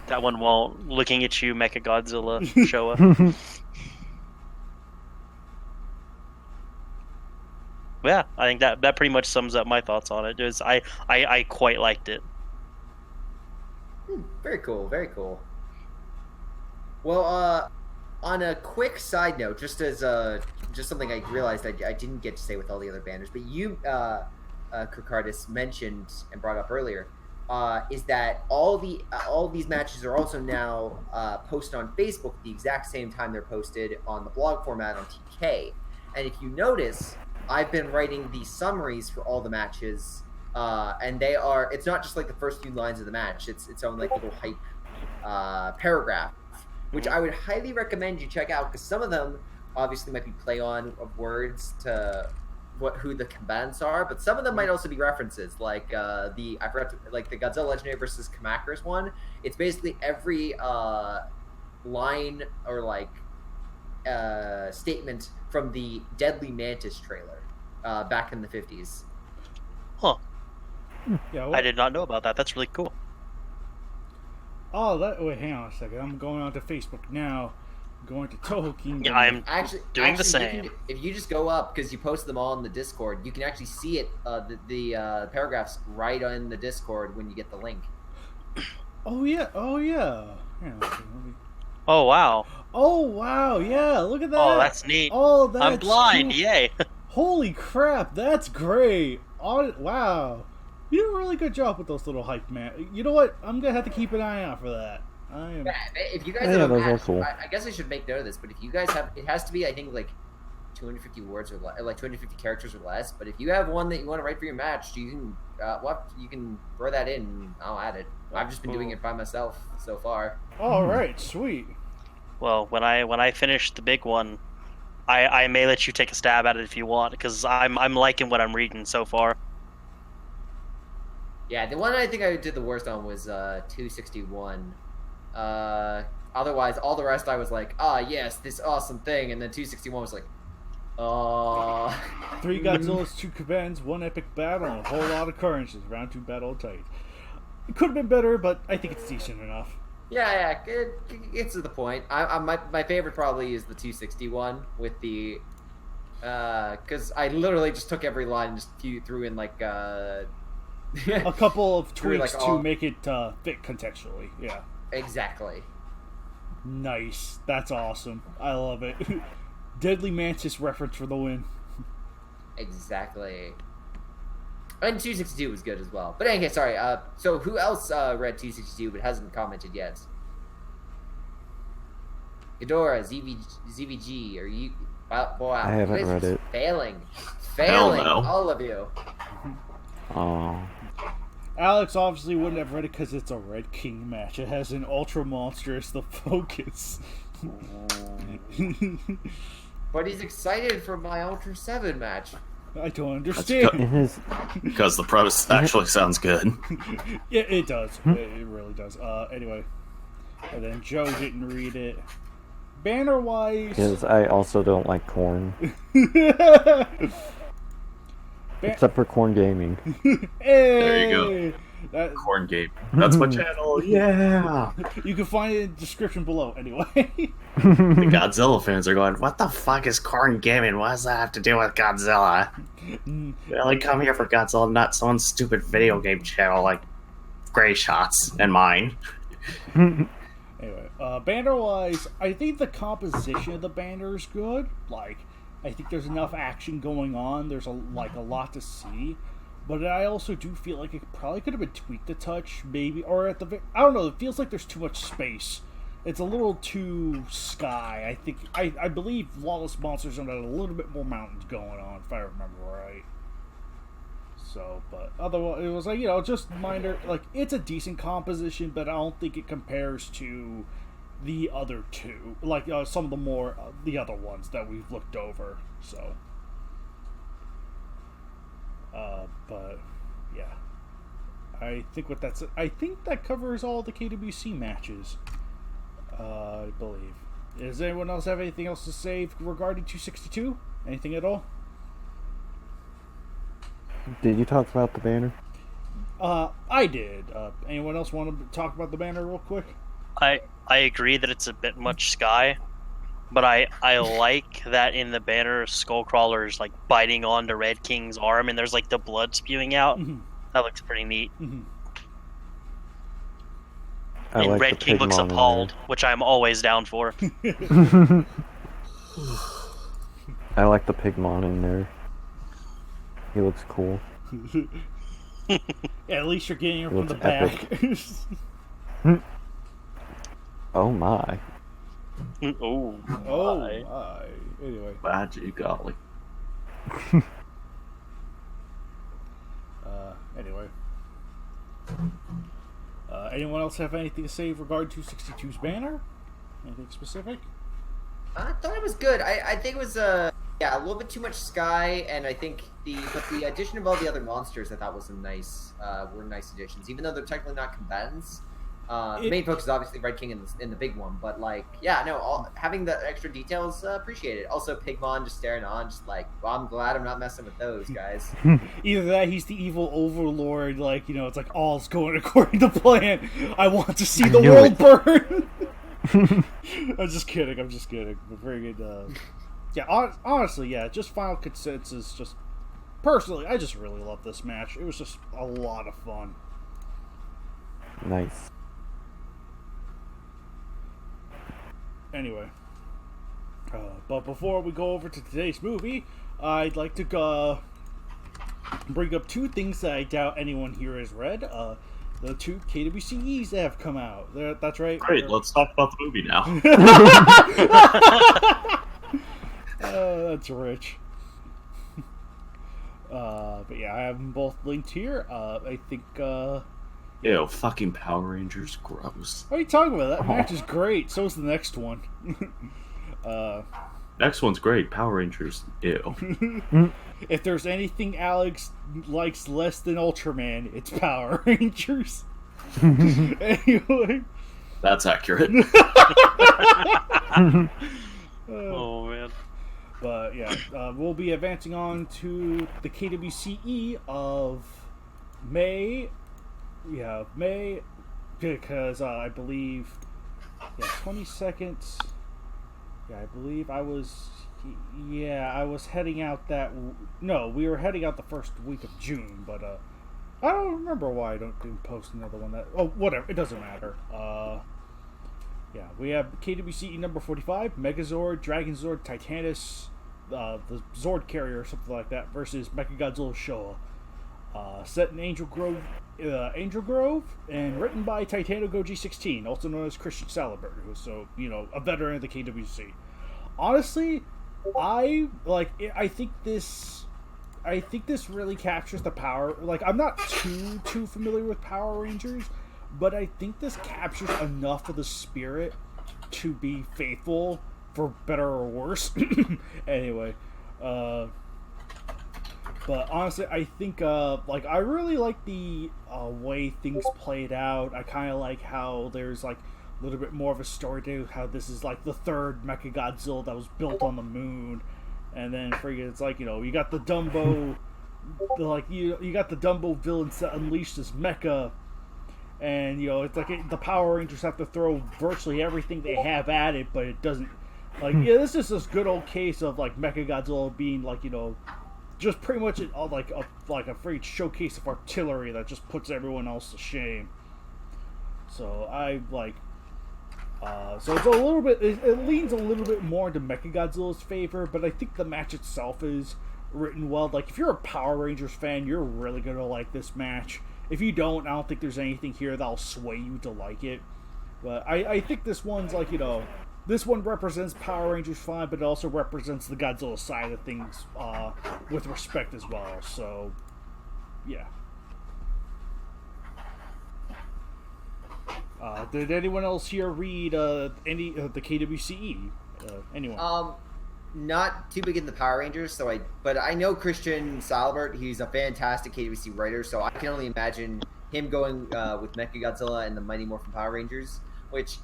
That one won't. Looking at you, Mechagodzilla, Showa. Yeah, I think that pretty much sums up my thoughts on it. I quite liked it. Very cool, very cool. Well, on a quick side note, just as just something I realized I didn't get to say with all the other banners, but you, Kokardis, mentioned and brought up earlier, is that all these matches are also now posted on Facebook at the exact same time they're posted on the blog format on TK. And if you notice, I've been writing the summaries for all the matches, and it's not just like the first few lines of the match, it's its own like little hype paragraph, which I would highly recommend you check out, because some of them obviously might be play on of words to who the combatants are, but some of them might also be references, like the Godzilla Legendary versus Kamakuras one. It's basically every line or like statement from the Deadly Mantis trailer back in the 50s. Huh. Yeah, I did not know about that. That's really cool. Oh, wait, hang on a second. I'm going onto Facebook now. Going to Toho Kingdom. Yeah, I'm doing the actually, same. If you just go up, because you posted them all in the Discord, you can actually see it, the paragraphs right on the Discord when you get the link. Oh yeah. Oh wow. Oh wow, yeah, look at that. Oh, that's neat. Oh, that's I'm blind, cool. yay. Holy crap, that's great. Oh, wow. You did a really good job with those little hype, man. You know what? I'm going to have to keep an eye out for that. Yeah, if you guys have a match, I guess I should make note of this, but if you guys have, it has to be, I think, like 250 words or like 250 characters or less, but if you have one that you want to write for your match, you can throw that in and I'll add it. I've just been doing it by myself so far. All right, sweet. Well, when I finish the big one, I may let you take a stab at it if you want, because I'm liking what I'm reading so far. Yeah, the one I think I did the worst on was 261. Otherwise, all the rest I was like, yes, this awesome thing, and then 261 was like, 3 Godzillas, 2 Kabans, 1 epic battle, and a whole lot of occurrences. Round 2 battle tight. It could have been better, but I think it's decent enough. Yeah, it gets to the point. My favorite probably is the 261 with the, because I literally just took every line and just threw in like a couple of tweaks like to make it fit contextually. Yeah. Exactly. Nice. That's awesome. I love it. Deadly Mantis reference for the win. Exactly. And 262 was good as well. But anyway, sorry. So who else read 262 but hasn't commented yet? Ghidorah, ZVG, are you... Boy, I haven't read it. Failing, Hell no. all of you. Oh. Alex obviously wouldn't have read it because it's a Red King match. It has an Ultra Monster as the focus. But he's excited for my Ultra 7 match. I don't understand. Because the premise actually sounds good. Yeah, it does. It really does. Anyway. And then Joe didn't read it. Banner-wise... Because I also don't like corn. Except for Corn Gaming. Hey! There you go. Corn Game. That's my channel. Yeah. You can find it in the description below, anyway. The Godzilla fans are going, what the fuck is Corn Gaming? What does that have to do with Godzilla? They only come here for Godzilla, not some stupid video game channel like Gray Shots and mine. Anyway, banner-wise, I think the composition of the banner is good. Like, I think there's enough action going on. There's a lot to see. But I also do feel like it probably could have been tweaked a touch, maybe, or at the I don't know. It feels like there's too much space. It's a little too sky. I believe Lawless Monsters had a little bit more mountains going on, if I remember right. So, but otherwise, it was like, just minor. Like, it's a decent composition, but I don't think it compares to the other two. Like, some of the more, the other ones that we've looked over. So, but, yeah. I think that covers all the KWC matches. I believe. Does anyone else have anything else to say regarding 262? Anything at all? Did you talk about the banner? I did. Anyone else want to talk about the banner real quick? I agree that it's a bit much sky, but I like that in the banner Skullcrawler's like biting onto Red King's arm and there's like the blood spewing out. Mm-hmm. That looks pretty neat. Mm-hmm. And like Red King looks appalled, which I'm always down for. I like the Pigmon in there. He looks cool. Yeah, at least you're getting him from the back. Oh my. Oh my. Anyway. Magic golly. Anyway. Anyone else have anything to say regarding 262's banner? Anything specific? I thought it was good. I think it was a little bit too much sky, and I think the addition of all the other monsters I thought was were nice additions, even though they're technically not combatants. The main focus is obviously Red King in the big one, but having the extra details, appreciate it. Also, Pigmon just staring on, just like, well, I'm glad I'm not messing with those guys. Either that, he's the evil overlord, it's like all's going according to plan. I want to see the world burn. I'm just kidding. But very good. Honestly, just final consensus. Just personally, I just really love this match. It was just a lot of fun. Nice. Anyway, but before we go over to today's movie, I'd like to bring up two things that I doubt anyone here has read. The two KWCEs that have come out. That's right. Great, let's talk about the movie now. That's rich. But yeah, I have them both linked here. I think. Ew, fucking Power Rangers, gross. What are you talking about? That match is great. So is the next one. Next one's great. Power Rangers, ew. If there's anything Alex likes less than Ultraman, it's Power Rangers. Anyway. That's accurate. Oh, man. But yeah, we'll be advancing on to the KWCE of May. Yeah, May, because I believe, 22nd. Yeah, I believe I was heading out we were heading out the first week of June, but I don't remember why I didn't post another one whatever, it doesn't matter. We have KWCE number 45, Megazord, Dragonzord, Titanus, the Zord Carrier or something like that, versus Mechagodzilla Showa. Set in Angel Grove, and written by Titano Goji 16, also known as Christian Saliberg, who's a veteran of the KWC. Honestly, I think I think this really captures the power. Like, I'm not too familiar with Power Rangers, but I think this captures enough of the spirit to be faithful, for better or worse. Anyway, but honestly, I think like I really like the way things played out. I kind of like how there's like a little bit more of a story to how this is like the third Mechagodzilla that was built on the moon, and then friggin' it's like, you know, you got the Dumbo, you got the Dumbo villains that unleashed this mecha. And, you know, it's like the Power Rangers have to throw virtually everything they have at it, but it doesn't. Like, yeah, this is this good old case of, like, Mechagodzilla being, like, you know, just pretty much like a freaking showcase of artillery that just puts everyone else to shame. So, I, like. So it's a little bit. It leans a little bit more into Mechagodzilla's favor, but I think the match itself is written well. Like, if you're a Power Rangers fan, you're really gonna like this match. If you don't, I don't think there's anything here that'll sway you to like it. But I think this one's like, you know, this one represents Power Rangers fine, but it also represents the Godzilla side of things with respect as well. So, yeah. Did anyone else here read any of the KWCE? Anyone? Not too big in the Power Rangers, but I know Christian Salbert. He's a fantastic KWC writer, so I can only imagine him going with Mechagodzilla and the Mighty Morphin Power Rangers. Which,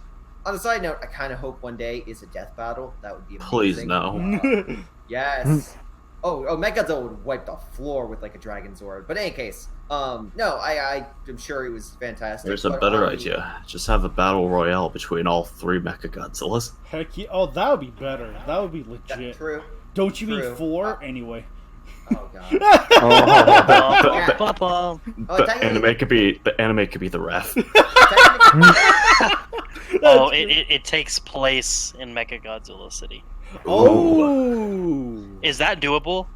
on a side note, I kind of hope one day is a death battle. That would be amazing. Please no. Yes. Oh, Mechagodzilla would wipe the floor with like a Dragon Zord. But in any case, no, I'm sure it was fantastic. There's a better idea. Just have a battle royale between all three Mechagodzillas. Heck yeah! Oh, that would be better. That would be legit. That's true. Don't you mean 4? Anyway. Oh god. The anime could be the ref. Oh, it takes place in Mechagodzilla City. Oh, is that doable?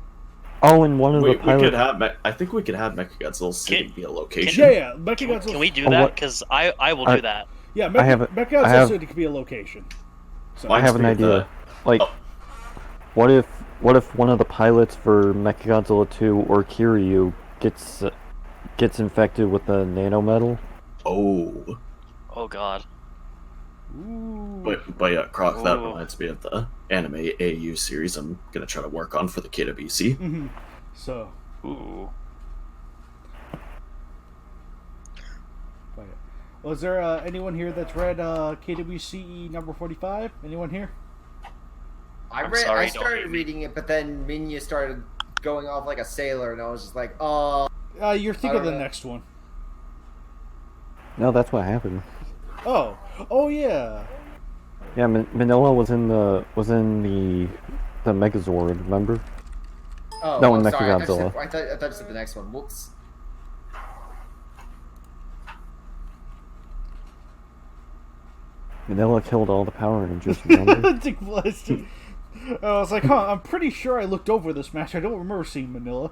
Oh, and one of the pilots. I think we could have Mechagodzilla City be a location. Yeah, Mechagodzilla. Can we do that? Because I will do that. Yeah, Mechagodzilla City could be a location. So I have an idea. Like, what if one of the pilots for Mechagodzilla 2 or Kiryu gets infected with the nanometal? Oh. Oh god. Ooh. But yeah, Croc, that reminds me of the anime AU series I'm gonna try to work on for the KWC. Mm-hmm. So. Ooh. Was there anyone here that's read KWCE number 45? Anyone here? I started reading it, but then Minya started going off like a sailor, and I was just like, oh. You're thinking of the next one. No, that's what happened. Oh yeah. Yeah, Manila was in the Megazord, remember? Oh, no, in sorry. Mechagodzilla. I thought you said the next one. Whoops. Manila killed all the Power Rangers, remember? Dick blessed. I was like, I'm pretty sure I looked over this match. I don't remember seeing Manila.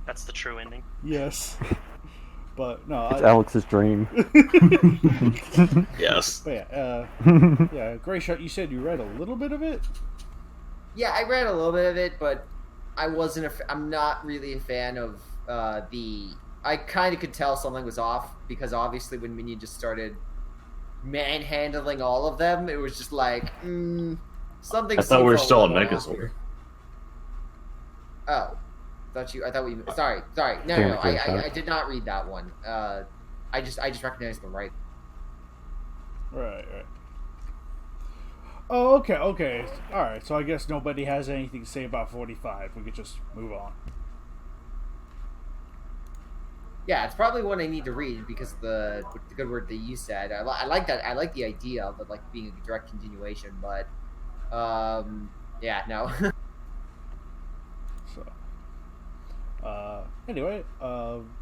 That's the true ending. Yes. But no, it's Alex's dream. Yes. But yeah, Gray Shot, you said you read a little bit of it? Yeah, I read a little bit of it, but I'm not really a fan of I kind of could tell something was off, because obviously when Minion just started manhandling all of them, it was just like, something. I thought we were still on Megazord. Oh. I thought we. Sorry. No. I did not read that one. I just recognized the right. Right. Oh, okay. All right. So I guess nobody has anything to say about 45. We could just move on. Yeah, it's probably one I need to read because the good word that you said. I like that. I like the idea of it like being a direct continuation, but yeah, no. So. Anyway,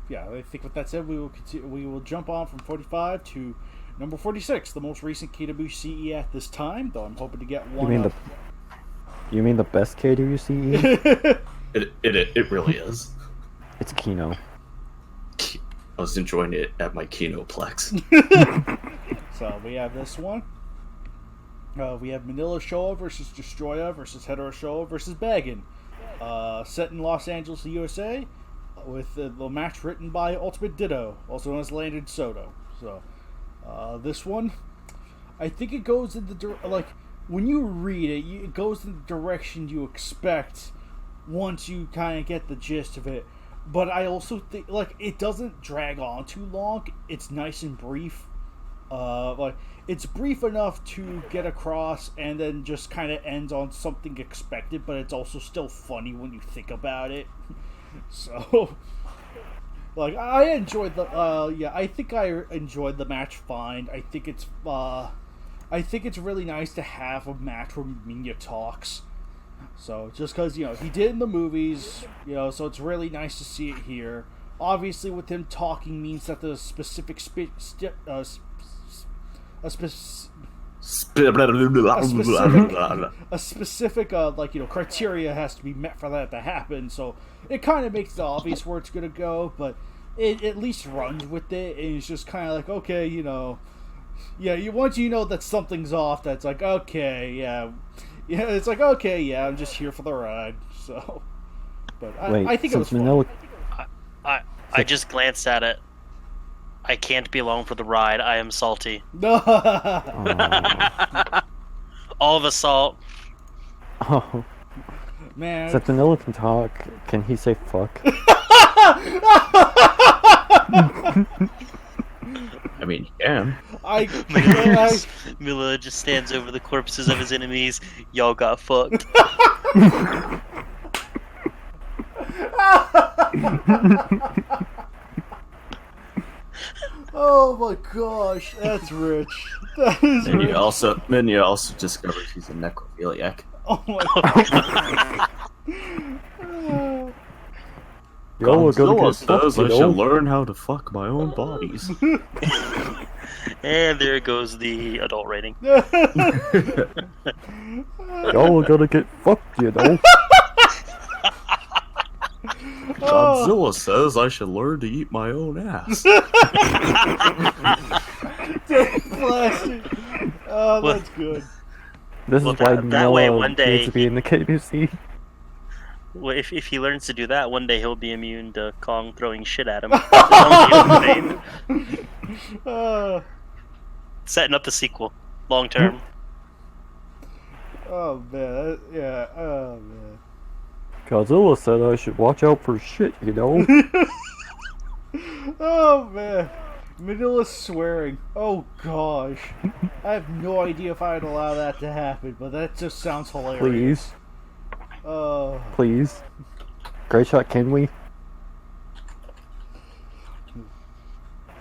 yeah, I think with that said, we will jump on from 45 to number 46, the most recent KWCE at this time, though I'm hoping to get one. You mean the best KWCE? It really is. It's Kino. I was enjoying it at my Kinoplex. So we have this one. We have Manila Showa versus Destroya versus Hetero Showa versus Baggin. Set in Los Angeles, USA, with the match written by Ultimate Ditto, also known as Landon Soto. So, this one, I think it goes in the when you read it, it goes in the direction you expect once you kind of get the gist of it. But I also think it doesn't drag on too long. It's nice and brief. It's brief enough to get across and then just kind of ends on something expected, but it's also still funny when you think about it. So, I enjoyed I think I enjoyed the match fine. I think it's really nice to have a match where Minya talks. So, just because, he did it in the movies, so it's really nice to see it here. Obviously, with him talking means that the specific criteria has to be met for that to happen, so it kind of makes it obvious where it's going to go, but it at least runs with it, and it's just kind of okay, once you know that something's off, that's okay, it's okay, I'm just here for the ride, so, but I think it was fun. I just glanced at it. I can't be along for the ride. I am salty. All the salt. Oh. Man. Since Manila can talk, can he say fuck? I mean, he can. Mila just stands over the corpses of his enemies. Y'all got fucked. Oh my gosh, that's rich. That is And rich. you also discovered he's a necrophiliac. Oh my god. Godzilla says I should learn how to fuck my own bodies. And there goes the adult rating. Y'all are gonna get fucked, Godzilla says I should learn to eat my own ass. Oh, that's good. This is why that way Manila one day needs to be in the KWC. Well, if he learns to do that, one day he'll be immune to Kong throwing shit at him. Setting up the sequel, long term. Oh man, yeah. Oh man. Godzilla said I should watch out for shit, Oh man, Manila's swearing. Oh gosh, I have no idea if I'd allow that to happen, but that just sounds hilarious. Please. Please. Great shot, can we?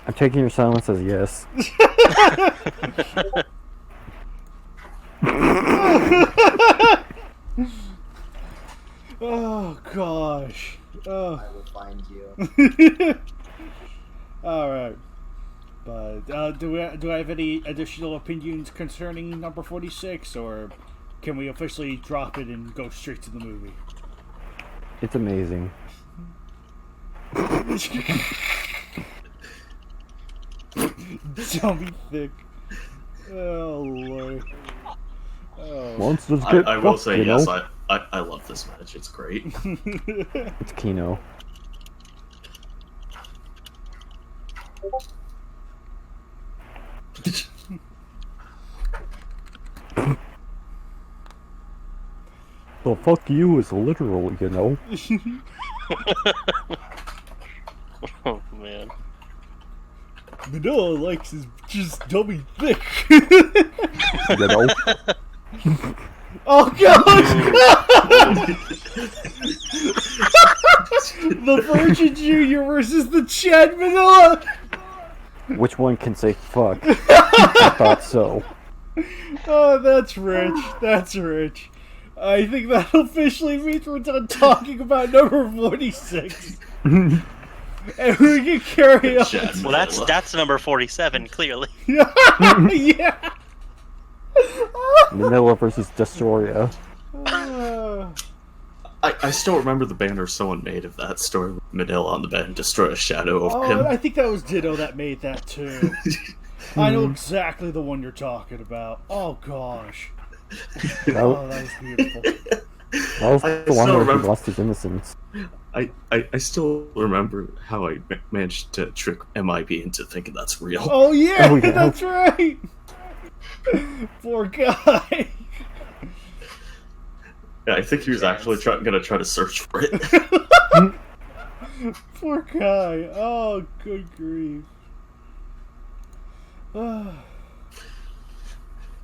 I'm taking your silence as yes. Oh gosh. Oh. I will find you. All right. But do I have any additional opinions concerning number 46, or can we officially drop it and go straight to the movie? It's amazing. Dummy thick. Oh lord. Oh. Monsters get I will fucked, say yes. I love this match. It's great. It's Kino. Well, fuck you is literal, Oh man. Manila likes his just dummy thick. Oh gosh! The Virgin Junior versus the Chad Manila. Which one can say fuck? I thought so. Oh, that's rich. That's rich. I think that officially means we're done talking about number 46. And we can carry on. Well, that's number 47, clearly. Yeah. Manila versus Destroya. I still remember the banner someone made of that story with Manila on the bed and destroy a shadow of him. I think that was Ditto that made that too. I know exactly the one you're talking about. Oh gosh. That Oh, that was beautiful. was I the one still where he remember- lost his innocence. I still remember how I managed to trick MIB into thinking that's real. Oh yeah, Oh, yeah. that's right. Poor guy. Yeah, I think he was actually gonna try to search for it. Poor guy. Oh, good grief. Ah.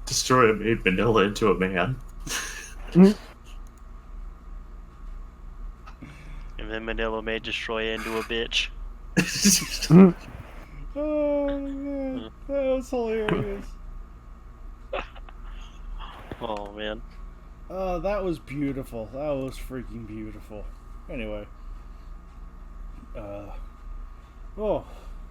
Destroyer made Manila into a man. And then Manila made Destroyer into a bitch. Oh man, that was hilarious. Oh man. Oh, that was beautiful. That was freaking beautiful. Anyway, oh,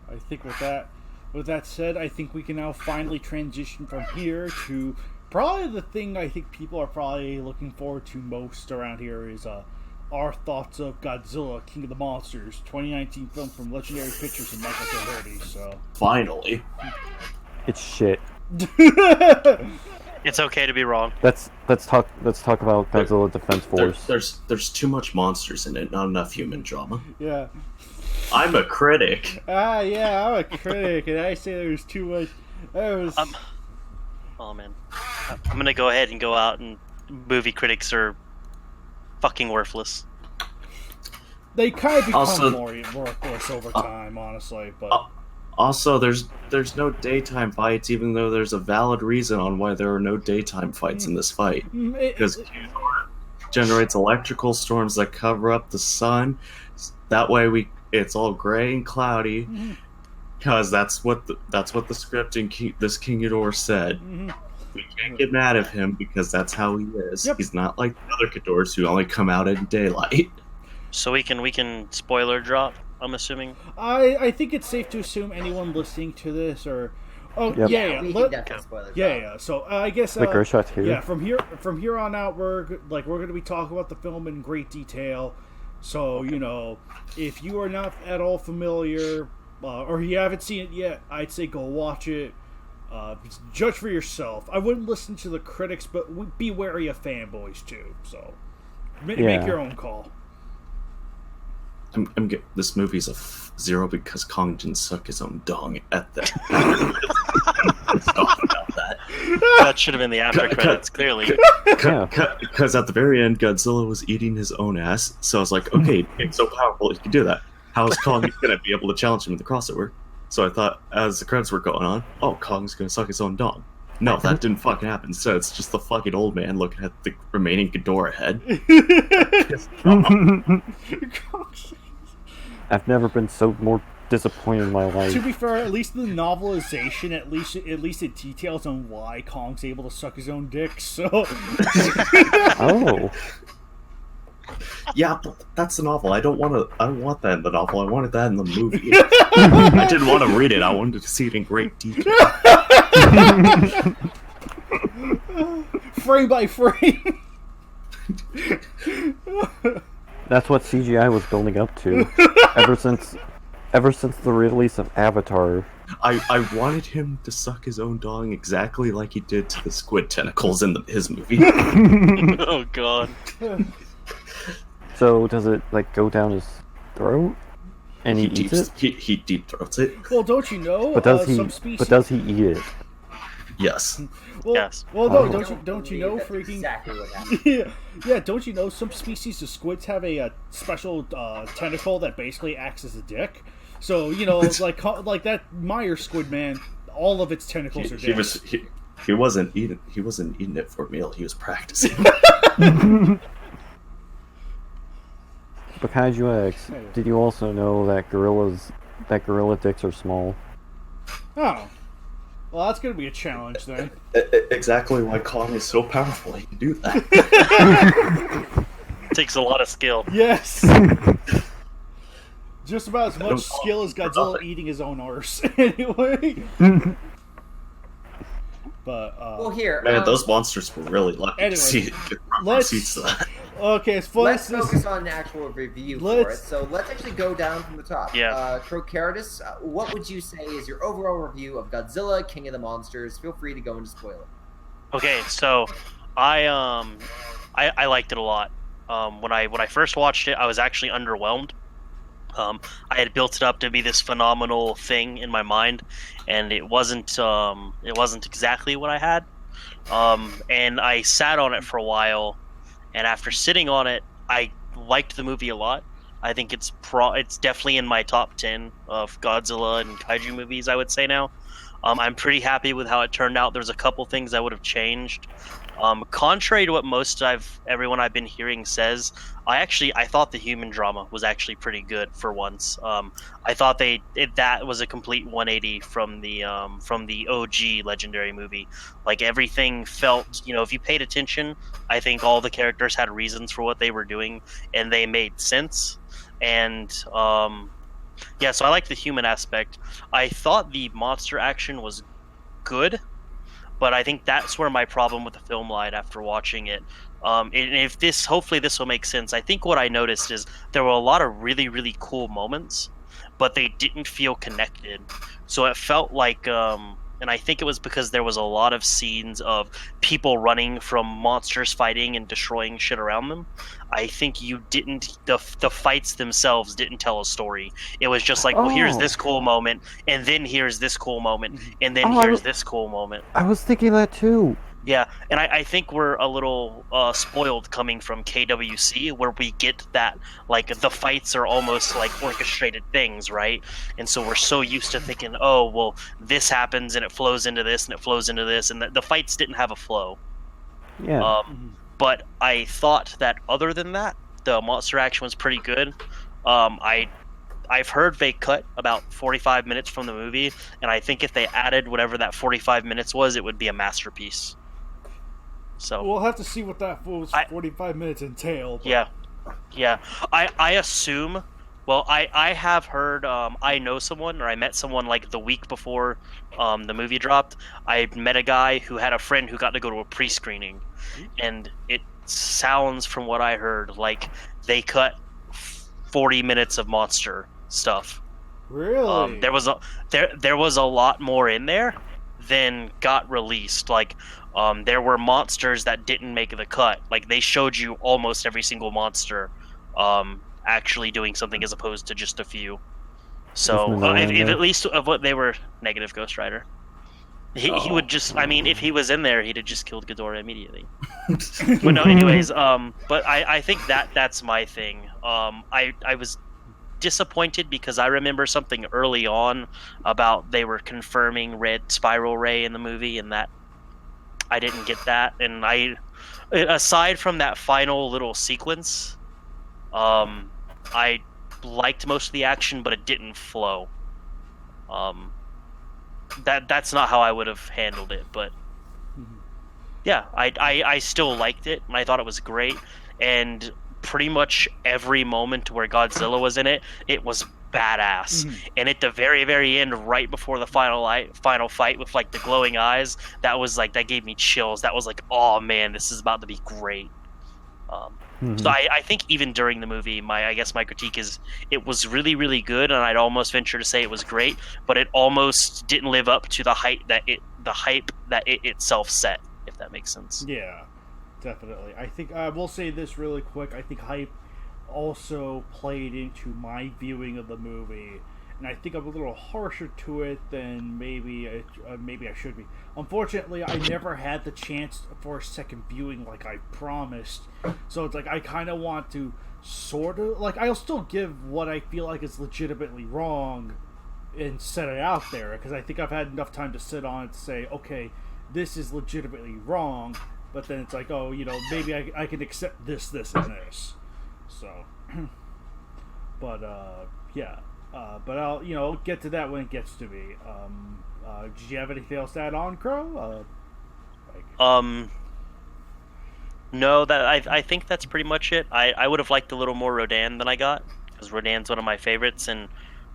I think with that said, I think we can now finally transition from here to probably the thing I think people are probably looking forward to most around here is our thoughts of Godzilla, King of the Monsters, 2019 film from Legendary Pictures and Michael Dougherty. So Finally. It's shit. It's okay to be wrong. Let's talk about Godzilla Defense Force. There's too much monsters in it, not enough human drama. yeah. I'm a critic. Yeah, I'm a critic, and I say there's too much. Oh man. I'm gonna go ahead and go out and movie critics are fucking worthless. They kind of become Also- more worthless over time, honestly. But Also, there's no daytime fights, even though there's a valid reason on why there are no daytime fights in this fight. Because Q generates electrical storms that cover up the sun. That way it's all gray and cloudy. Because that's what the script in this King Ghidorah said. We can't get mad at him because that's how he is. Yep. He's not like the other Ghidorahs who only come out in daylight. So we can spoiler drop, I'm assuming. I think it's safe to assume anyone listening to this or Yep. yeah. We let- can definitely spoil it. Yeah. So I guess Licorice too. yeah. From here on out, we're going to be talking about the film in great detail. So if you are not at all familiar or you haven't seen it yet, I'd say go watch it. Judge for yourself. I wouldn't listen to the critics, but be wary of fanboys too. So make your own call. This movie's a 0 because Kong didn't suck his own dong at the. Let's talk about that. That should have been the after credits, clearly. Because at the very end, Godzilla was eating his own ass. So I was like, okay, it's so powerful, he can do that. How is Kong gonna be able to challenge him in the crossover? So I thought, as the credits were going on, oh, Kong's gonna suck his own dong. No, that didn't fucking happen. So it's just the fucking old man looking at the remaining Ghidorah head. I've never been so more disappointed in my life. To be fair, at least in the novelization, at least it details on why Kong's able to suck his own dick. So, Oh, Yeah, but that's the novel. I don't want that in the novel. I wanted that in the movie. I didn't want to read it. I wanted to see it in great detail. frame by frame. that's what CGI was building up to. Ever since the release of Avatar. I wanted him to suck his own dong exactly like he did to the squid tentacles in his movie. Oh god. So does it go down his throat, and he eats it? He deep throats it. Well, don't you know? But does some species. But does he eat it? Yes. Well, Yes. Well, no, Oh. don't you know? That's Freaking. exactly what happened. Yeah. Don't you know? Some species of squids have a special tentacle that basically acts as a dick. So like that Meyer squid man, all of its tentacles are dicks. He wasn't eating it for a meal. He was practicing. But Kaiju X, did you also know that gorilla dicks are small? Oh. Well, that's gonna be a challenge then. Exactly why Kong is so powerful. He can do that. Takes a lot of skill. Yes. Just about as much don't skill as call it Godzilla nothing. eating his own arse. Anyway. But Well, here. Man, those monsters were really lucky Anyway, to see get front let's- seats to that. Okay, it's fun. Let's focus on an actual review for it. So let's actually go down from the top. Yeah. Crocaritus, what would you say is your overall review of Godzilla, King of the Monsters? Feel free to go into spoiler. Okay, so I liked it a lot. When I first watched it, I was actually underwhelmed. I had built it up to be this phenomenal thing in my mind, and it wasn't exactly what I had. And I sat on it for a while, and after sitting on it, I liked the movie a lot. I think it's definitely in my top 10 of Godzilla and Kaiju movies, I would say now. I'm pretty happy with how it turned out. There's a couple things I would have changed. Contrary to what everyone I've been hearing says, I thought the human drama was actually pretty good for once. I thought that was a complete 180 from the OG Legendary movie. Like, everything felt, if you paid attention, I think all the characters had reasons for what they were doing, and they made sense. And yeah, so I liked the human aspect. I thought the monster action was good, but I think that's where my problem with the film lied after watching it. And hopefully this will make sense. I think what I noticed is there were a lot of really, really cool moments, but they didn't feel connected. So it felt like, and I think it was because there was a lot of scenes of people running from monsters fighting and destroying shit around them. I think the fights themselves didn't tell a story. It was just like, well, here's this cool moment, and then here's this cool moment, and then here's this cool moment. I was thinking that too. Yeah, and I think we're a little spoiled coming from KWC, where we get that, like, the fights are almost like orchestrated things, right? And so we're so used to thinking, oh, well, this happens, and it flows into this, and it flows into this, and the fights didn't have a flow. Yeah. But I thought that other than that, the monster action was pretty good. I've heard they cut about 45 minutes from the movie, and I think if they added whatever that 45 minutes was, it would be a masterpiece. So we'll have to see what that 45 minutes entail. But... Yeah. I assume. Well, I have heard. I know someone, or I met someone like the week before the movie dropped. I met a guy who had a friend who got to go to a pre-screening, and it sounds, from what I heard, like they cut 40 minutes of monster stuff. Really? There was a lot more in there than got released. Like, there were monsters that didn't make the cut. Like, they showed you almost every single monster actually doing something as opposed to just a few. So, if at least of what they were, negative Ghost Rider. He would just, I mean, if he was in there, he'd have just killed Ghidorah immediately. But no, anyways, but I think that's my thing. I was disappointed because I remember something early on about they were confirming Red Spiral Ray in the movie, and that I didn't get that. And aside from that final little sequence, I liked most of the action, but it didn't flow. That's not how I would have handled it, but yeah, I still liked it, and I thought it was great, and pretty much every moment where Godzilla was in it, it was badass. And at the very, very end, right before the final fight with like the glowing eyes, that gave me chills. That was like, oh man, this is about to be great. So I think even during the movie, I guess my critique is it was really, really good, and I'd almost venture to say it was great, but it almost didn't live up to the hype that it itself set, if that makes sense. Yeah, definitely. I think I will say this really quick. I think hype also played into my viewing of the movie, and I think I'm a little harsher to it than maybe I should be. Unfortunately, I never had the chance for a second viewing like I promised, so it's like I kind of want to sort of, like, I'll still give what I feel like is legitimately wrong and set it out there, because I think I've had enough time to sit on it to say, okay, this is legitimately wrong, but then it's like, oh, maybe I can accept this, and this. So, but, yeah. But I'll get to that when it gets to me. Did you have anything else to add on, Crow? No, I think that's pretty much it. I would have liked a little more Rodan than I got, because Rodan's one of my favorites, and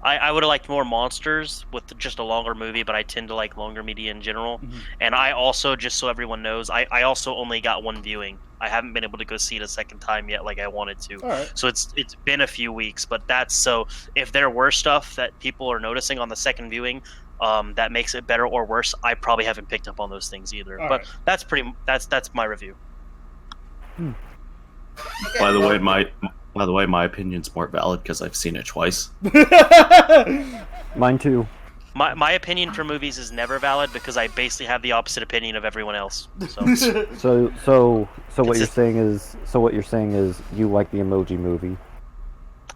I would have liked more monsters with just a longer movie, but I tend to like longer media in general. Mhm. And I also, just so everyone knows, I also only got one viewing. I haven't been able to go see it a second time yet, like I wanted to. All right. So it's been a few weeks, but that's so. If there were stuff that people are noticing on the second viewing, that makes it better or worse, I probably haven't picked up on those things either. All But right. that's my review. Okay, By the well, way, my opinion's more valid because I've seen it twice. Mine too. My opinion for movies is never valid because I basically have the opposite opinion of everyone else. So So what It's you're saying is you like the Emoji Movie.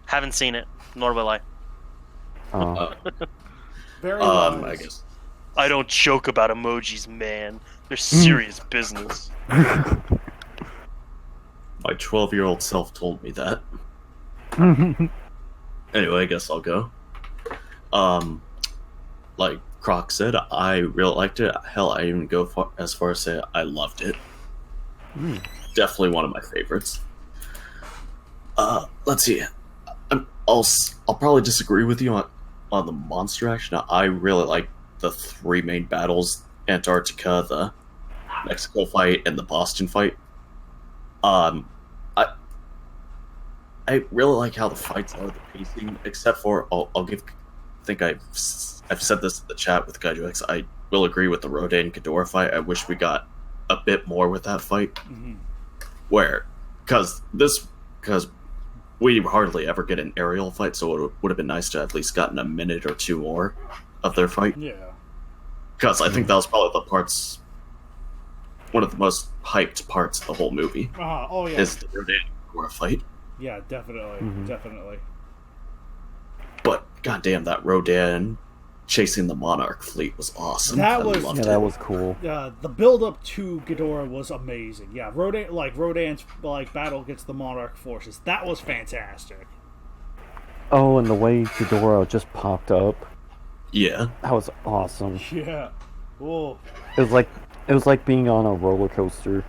haven't seen it, nor will I. Oh. Very wise. I guess. I don't joke about emojis, man. They're serious business. My 12-year-old self told me that. Anyway, I guess I'll go. Like Croc said, I really liked it. Hell, I even go as far as say I loved it. Definitely one of my favorites. Let's see. I'll probably disagree with you on the monster action. I really like the three main battles: Antarctica, the Mexico fight, and the Boston fight. I really like how the fights are, the pacing, except for I've said this in the chat with Kaiju X. I will agree with the Rodan Ghidorah fight. I wish we got a bit more with that fight, Mhm. because we hardly ever get an aerial fight, so it would have been nice to at least gotten a minute or two more of their fight. Yeah. Because I think that was probably one of the most hyped parts of the whole movie Oh yeah. is the Rodan Ghidorah fight. Yeah, definitely, Mhm. definitely. But goddamn, that Rodan chasing the Monarch fleet was awesome. That I was- loved Yeah, it. that was cool. The build up to Ghidorah was amazing. Yeah, Rodan's battle against the Monarch forces. That was fantastic. Oh, and the way Ghidorah just popped up, Yeah. that was awesome. Yeah. Oh. It was like being on a roller coaster.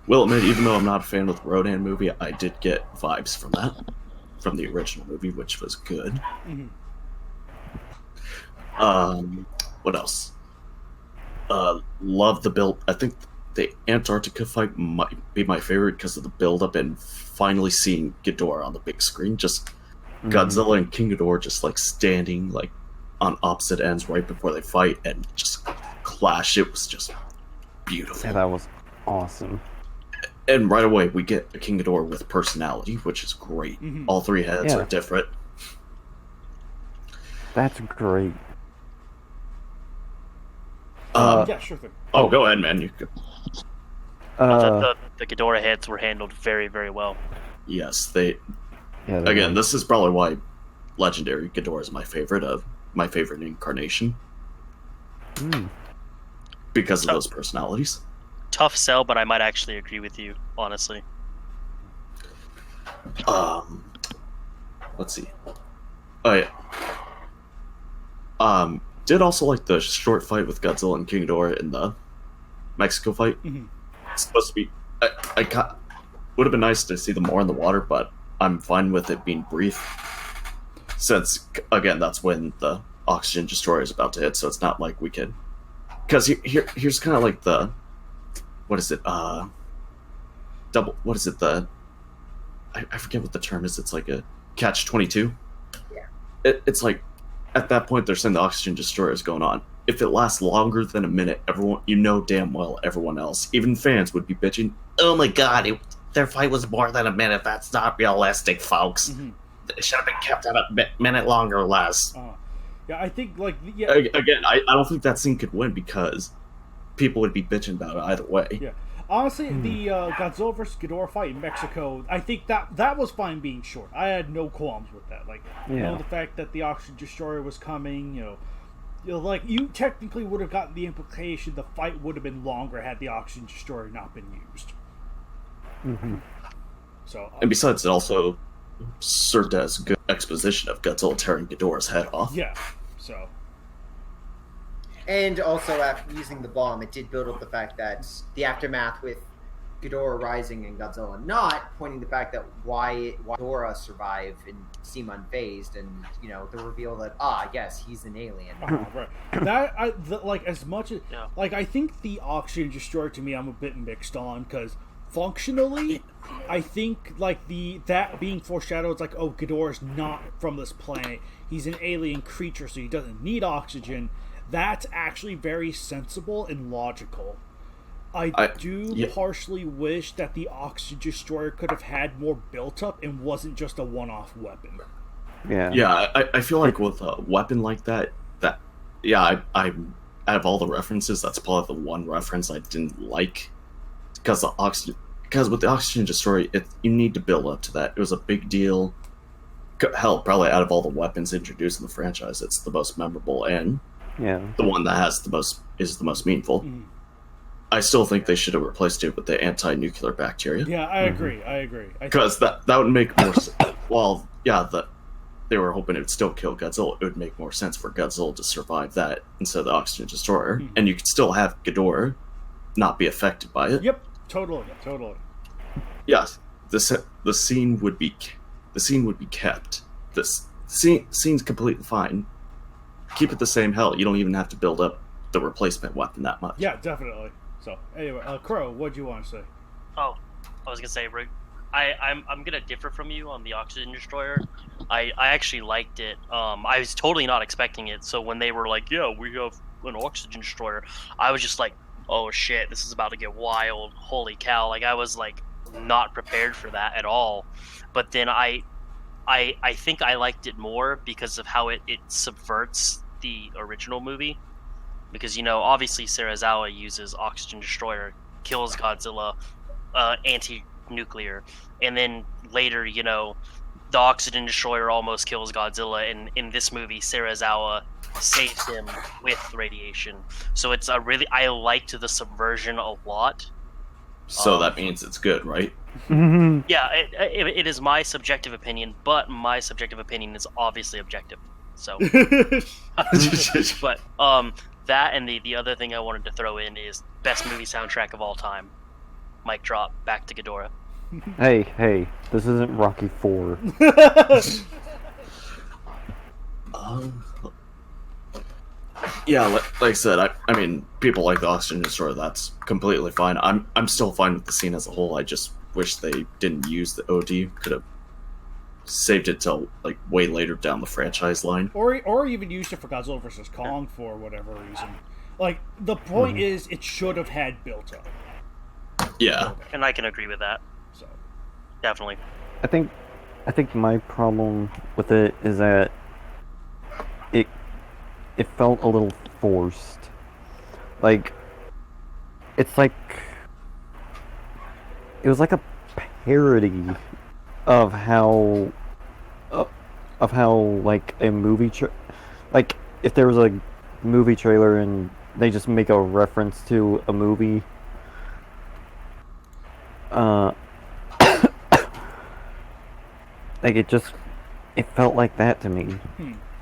Will admit, even though I'm not a fan of the Rodan movie, I did get vibes from from the original movie, which was good. Mhm. What else? Love the build. I think the Antarctica fight might be my favorite because of the build up and finally seeing Ghidorah on the big screen. Just Godzilla and King Ghidorah just like standing like on opposite ends right before they fight and just clash. It was just beautiful. Yeah, that was awesome. And right away, we get a King Ghidorah with personality, which is great. Mhm. All three heads Yeah. are different. That's great. Yeah, sure thing. Oh, go ahead, man. You could, The Ghidorah heads were handled very, very well. yes, they. Yeah, they Again, were- this is probably why Legendary Ghidorah is my favorite incarnation because of those personalities. Tough sell, but I might actually agree with you, honestly. Let's see. Oh yeah. Did also like the short fight with Godzilla and King Ghidorah in the Mexico fight. Mhm. It's supposed to be. Would have been nice to see them more in the water, but I'm fine with it being brief. Since again, that's when the oxygen destroyer is about to hit, so it's not like we could. Because here's kind of like the. What is it? Double. What is it? I forget what the term is. It's like a catch-22. Yeah. It's like at that point they're saying the oxygen destroyer is going on. If it lasts longer than a minute, everyone damn well everyone else, even fans, would be bitching. Oh my god, their fight was more than a minute. That's not realistic, folks. Mhm. It should have been kept at a minute longer or less. Yeah, I think yeah. Again, I don't think that scene could win because people would be bitching about it either way. Yeah. Honestly, the Godzilla vs. Ghidorah fight in Mexico, I think that was fine being short. I had no qualms with that. Like, Yeah. the fact that the oxygen destroyer was coming, like you technically would have gotten the implication the fight would have been longer had the oxygen destroyer not been used. So, And besides, it also served as good exposition of Godzilla tearing Ghidorah's head off. yeah. So, And also, after using the bomb, it did build up the fact that the aftermath with Ghidorah rising and Godzilla not, pointing the fact that why Ghidorah survive and seem unfazed, and the reveal that yes, he's an alien. Right. That like as much as Yeah. like I think the Oxygen Destroyer to me I'm a bit mixed on because functionally I think like that being foreshadowed, it's like, oh, Ghidorah's not from this planet, he's an alien creature, so he doesn't need oxygen. That's actually very sensible and logical. I do partially wish that the Oxygen Destroyer could have had more built up and wasn't just a one-off weapon. Yeah, I feel like with a weapon like that I out of all the references, that's probably the one reference I didn't like, because with the Oxygen Destroyer, you need to build up to that. It was a big deal. Hell, probably out of all the weapons introduced in the franchise, it's the most memorable and the one that is the most meaningful. Mm. I still think they should have replaced it with the anti-nuclear bacteria. Yeah, I agree. Because that would make more sense. Well, they were hoping it would still kill Godzilla. It would make more sense for Godzilla to survive that instead of the Oxygen Destroyer. Mm-hmm. And you could still have Ghidorah not be affected by it. Yep, totally. Yes, the scene would be kept. The scene's completely fine. Keep it the same. Hell, you don't even have to build up the replacement weapon that much. Yeah, definitely. So anyway, Crow, what do you want to say? Oh, I was gonna say, Rick, I'm gonna differ from you on the Oxygen Destroyer. I actually liked it. I was totally not expecting it. So when they were like, "Yeah, we have an Oxygen Destroyer," I was just like, "Oh shit, this is about to get wild! Holy cow!" Like I was like not prepared for that at all. But then I think I liked it more because of how it subverts the original movie. Because, obviously Serizawa uses Oxygen Destroyer, kills Godzilla, anti-nuclear. And then later, the Oxygen Destroyer almost kills Godzilla. And in this movie, Serizawa saves him with radiation. So it's I liked the subversion a lot. So that means it's good, right? Yeah, it is my subjective opinion, but my subjective opinion is obviously objective. So, but that and the other thing I wanted to throw in is best movie soundtrack of all time. Mic drop. Back to Ghidorah. Hey, this isn't Rocky 4. Yeah, like I said, I mean, people like the Oxygen Destroyer. That's completely fine. I'm still fine with the scene as a whole. I just wish they didn't use the OD. Could have saved it till like way later down the franchise line, or even used it for Godzilla vs. Kong for whatever reason. Like the point is, it should have had built up. Yeah, and I can agree with that. So definitely, I think my problem with it is that it felt a little forced. Like it's like it was like a parody of how like a movie like if there was a movie trailer and they just make a reference to a movie, like it felt like that to me.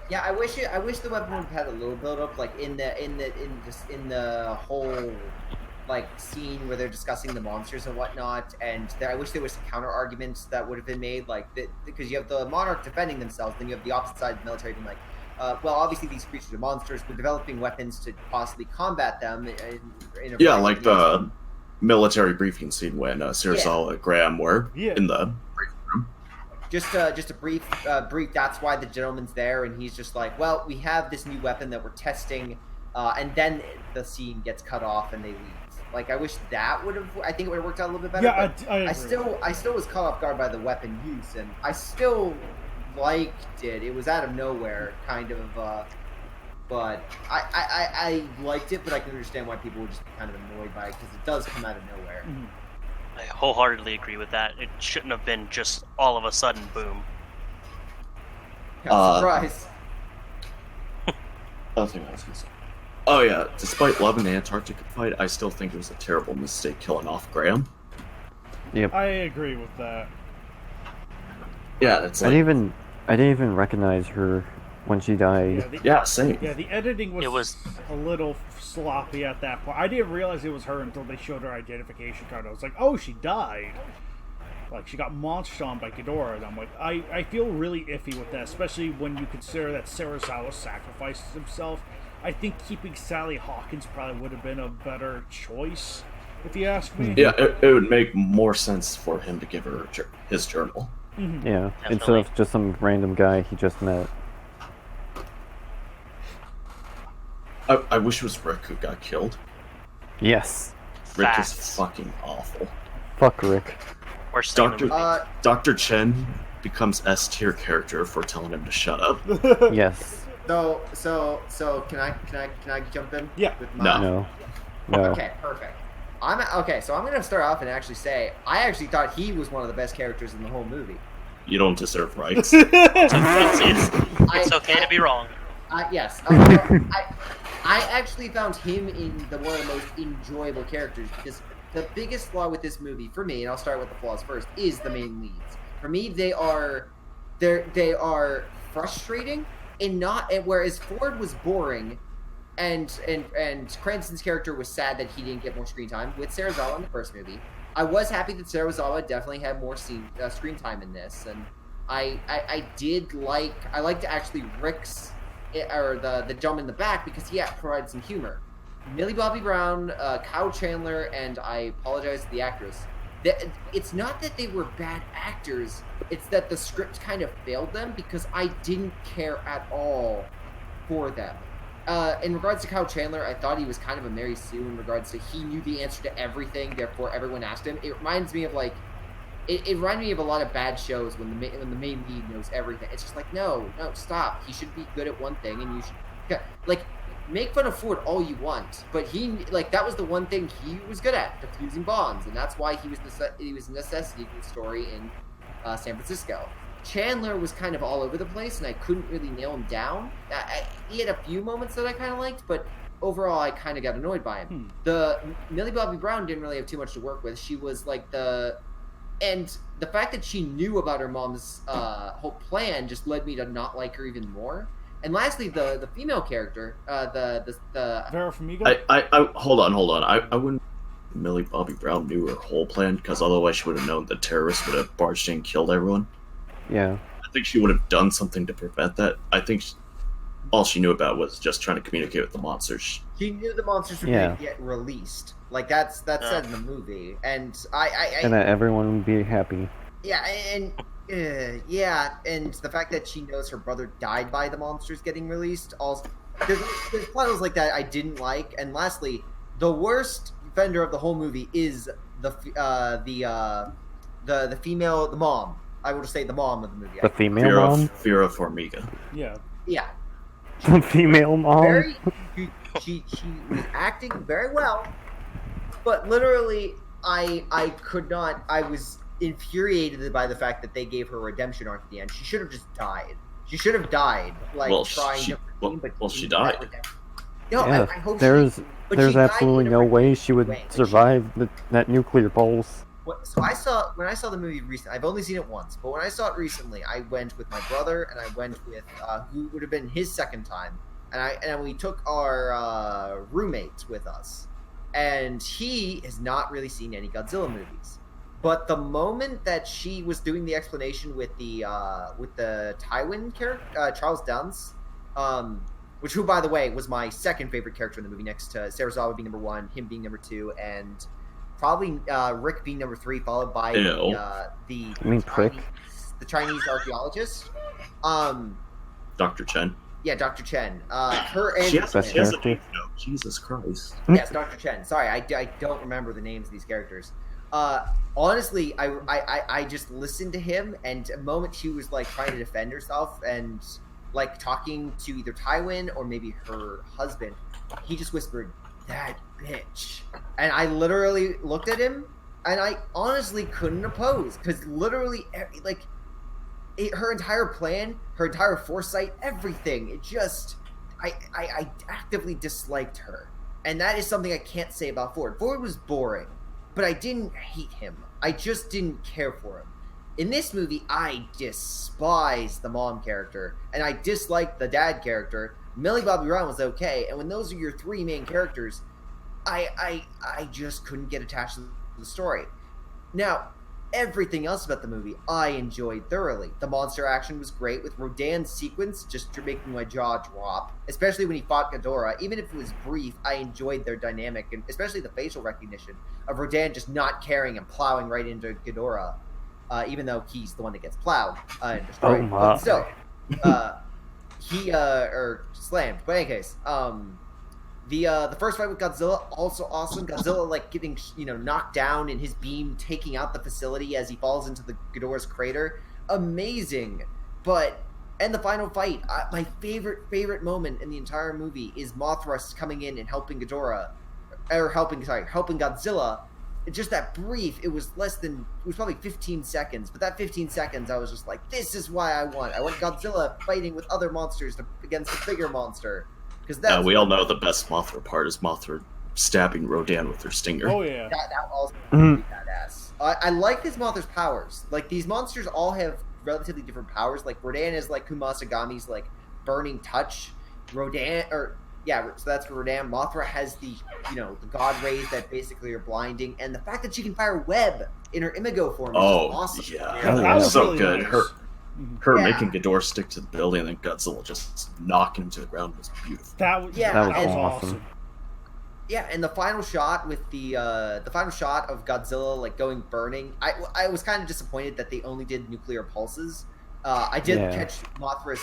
Yeah, I wish the weapon would have had a little build up, like in the whole like scene where they're discussing the monsters and whatnot. And I wish there was some counter arguments that would have been made, like because you have the Monarch defending themselves, then you have the opposite side of the military being like, well, obviously these creatures are monsters. We're developing weapons to possibly combat them. In a like the military briefing scene when Serizawa and Graham were in the briefing room. Just a brief. That's why the gentleman's there, and he's just like, "Well, we have this new weapon that we're testing," and then the scene gets cut off and they leave. Like, I wish that would have. I think it would have worked out a little bit better. Yeah, but I agree. I still was caught off guard by the weapon use, and I still liked it. It was out of nowhere, kind of. But I liked it, but I can understand why people would just be kind of annoyed by it because it does come out of nowhere. Mm-hmm. I wholeheartedly agree with that. It shouldn't have been just all of a sudden boom. Surprise. Oh yeah, despite loving the Antarctica fight, I still think it was a terrible mistake killing off Graham. Yep. I agree with that. Yeah, it's I like... didn't even recognize her when she died. Yeah, same. Yeah, the editing It was- a little sloppy at that point. I didn't realize it was her until they showed her identification card. I was like, oh, she died. Like, she got monstered on by Ghidorah, and I'm like, I feel really iffy with that, especially when you consider that Serizawa sacrificed himself. I think keeping Sally Hawkins probably would have been a better choice, if you ask me. Yeah, it would make more sense for him to give her his journal. Mm-hmm. Yeah, instead Definitely. of just some random guy he just met. I wish it was Rick who got killed. Yes. Rick Facts. is fucking awful. Fuck Rick. We're still in the Doctor- movie. Dr. Chen becomes S tier character for telling him to shut up. Yes. So can I jump in? Yeah. With No. No. No. Okay, perfect. So I'm gonna start off and actually say I actually thought he was one of the best characters in the whole movie. You don't deserve rights. It's okay to be wrong. Yes. I actually found him in one of the most enjoyable characters because the biggest flaw with this movie for me, and I'll start with the flaws first, is the main leads. For me, they are frustrating and not. And whereas Ford was boring, and Cranston's character was sad that he didn't get more screen time with Serizawa in the first movie. I was happy that Serizawa definitely had more screen time in this, and I liked actually Rick's or the jump in the back because he provided some humor. Millie Bobby Brown, Kyle Chandler, and I apologize to the actress. It's not that they were bad actors, it's that the script kind of failed them because I didn't care at all for them. In regards to Kyle Chandler, I thought he was kind of a Mary Sue in regards to he knew the answer to everything, therefore everyone asked him. It reminds me of like, it reminded me of a lot of bad shows when the main lead knows everything. It's just like, no, stop. He should be good at one thing, and you should like make fun of Ford all you want, but that was the one thing he was good at, defusing bombs, and that's why he was a necessity to the story in San Francisco. Chandler was kind of all over the place, and I couldn't really nail him down. He had a few moments that I kind of liked, but overall, I kind of got annoyed by him. The Millie Bobby Brown didn't really have too much to work with. She was like and the fact that she knew about her mom's whole plan just led me to not like her even more. And lastly, the female character, the Vera Farmiga? I hold on. I wouldn't. Millie Bobby Brown knew her whole plan because otherwise she would have known the terrorists would have barged in and killed everyone. Yeah. I think she would have done something to prevent that. I think all she knew about was just trying to communicate with the monsters. She knew the monsters were going to get released. Like that's said in the movie, and and that everyone would be happy. Yeah, and the fact that she knows her brother died by the monsters getting released. Also, there's plot like that I didn't like. And lastly, the worst offender of the whole movie is the female, the mom. I will just say the mom of the movie. The female mom? Vera Farmiga. Yeah. Yeah. The female mom? She was acting very well, but literally, I could not. I was infuriated by the fact that they gave her a redemption arc at the end. She should have just died. She should have died, she died. No, Yeah, I hope there's died absolutely in a no way ridiculous she would way. survive that nuclear pulse. So when I saw the movie recently, I've only seen it once, but when I saw it recently, I went with my brother and I went with who would have been his second time, and we took our roommate with us, and he has not really seen any Godzilla movies. But the moment that she was doing the explanation with the Tywin character, Charles Dance, which who by the way was my second favorite character in the movie, next to Serizawa being number 1, him being number 2, and probably Rick being number 3, followed by the Chinese archeologist, Dr. Chen. Yeah, Dr. Chen. Her and She has a character. name, though. Jesus Christ. Yes, Dr. Chen. Sorry, I don't remember the names of these characters. Honestly, I just listened to him, and the moment she was like trying to defend herself and like talking to either Tywin or maybe her husband, he just whispered, "That bitch," and I literally looked at him, and I honestly couldn't oppose because literally, her entire plan, her entire foresight, everything, it just, I actively disliked her, and that is something I can't say about Ford. Ford was boring, but I didn't hate him. I just didn't care for him. In this movie, I despise the mom character, and I dislike the dad character. Millie Bobby Brown was okay, and when those are your three main characters, I just couldn't get attached to the story. Now, everything else about the movie I enjoyed thoroughly. The monster action was great, with Rodan's sequence just making my jaw drop, especially when he fought Ghidorah. Even if it was brief, I enjoyed their dynamic, and especially the facial recognition of Rodan just not caring and plowing right into Ghidorah, even though he's the one that gets plowed and destroyed. Oh my. But still, he slammed. But in any case, the first fight with Godzilla, also awesome. Godzilla like getting knocked down in his beam, taking out the facility as he falls into the Ghidorah's crater, amazing. And the final fight, my favorite moment in the entire movie is Mothra coming in and helping Ghidorah, helping Godzilla. Just that brief, it was probably 15 seconds, but that 15 seconds I was just like, this is why I want Godzilla fighting with other monsters against a bigger monster. Because we all know the best Mothra part is Mothra stabbing Rodan with her stinger. Oh yeah, that also pretty badass. I like this Mothra's powers. Like, these monsters all have relatively different powers. Like, Rodan is like Kumasagami's like burning touch. So that's for Rodan. Mothra has the god rays that basically are blinding, and the fact that she can fire web in her Imago form is awesome. Yeah, that was so really good. nice. Her making Ghidorah stick to the building and then Godzilla just knocking him to the ground was beautiful. That was awesome. Yeah, and the final shot with the final shot of Godzilla like going burning. I was kind of disappointed that they only did nuclear pulses. I did catch Mothra's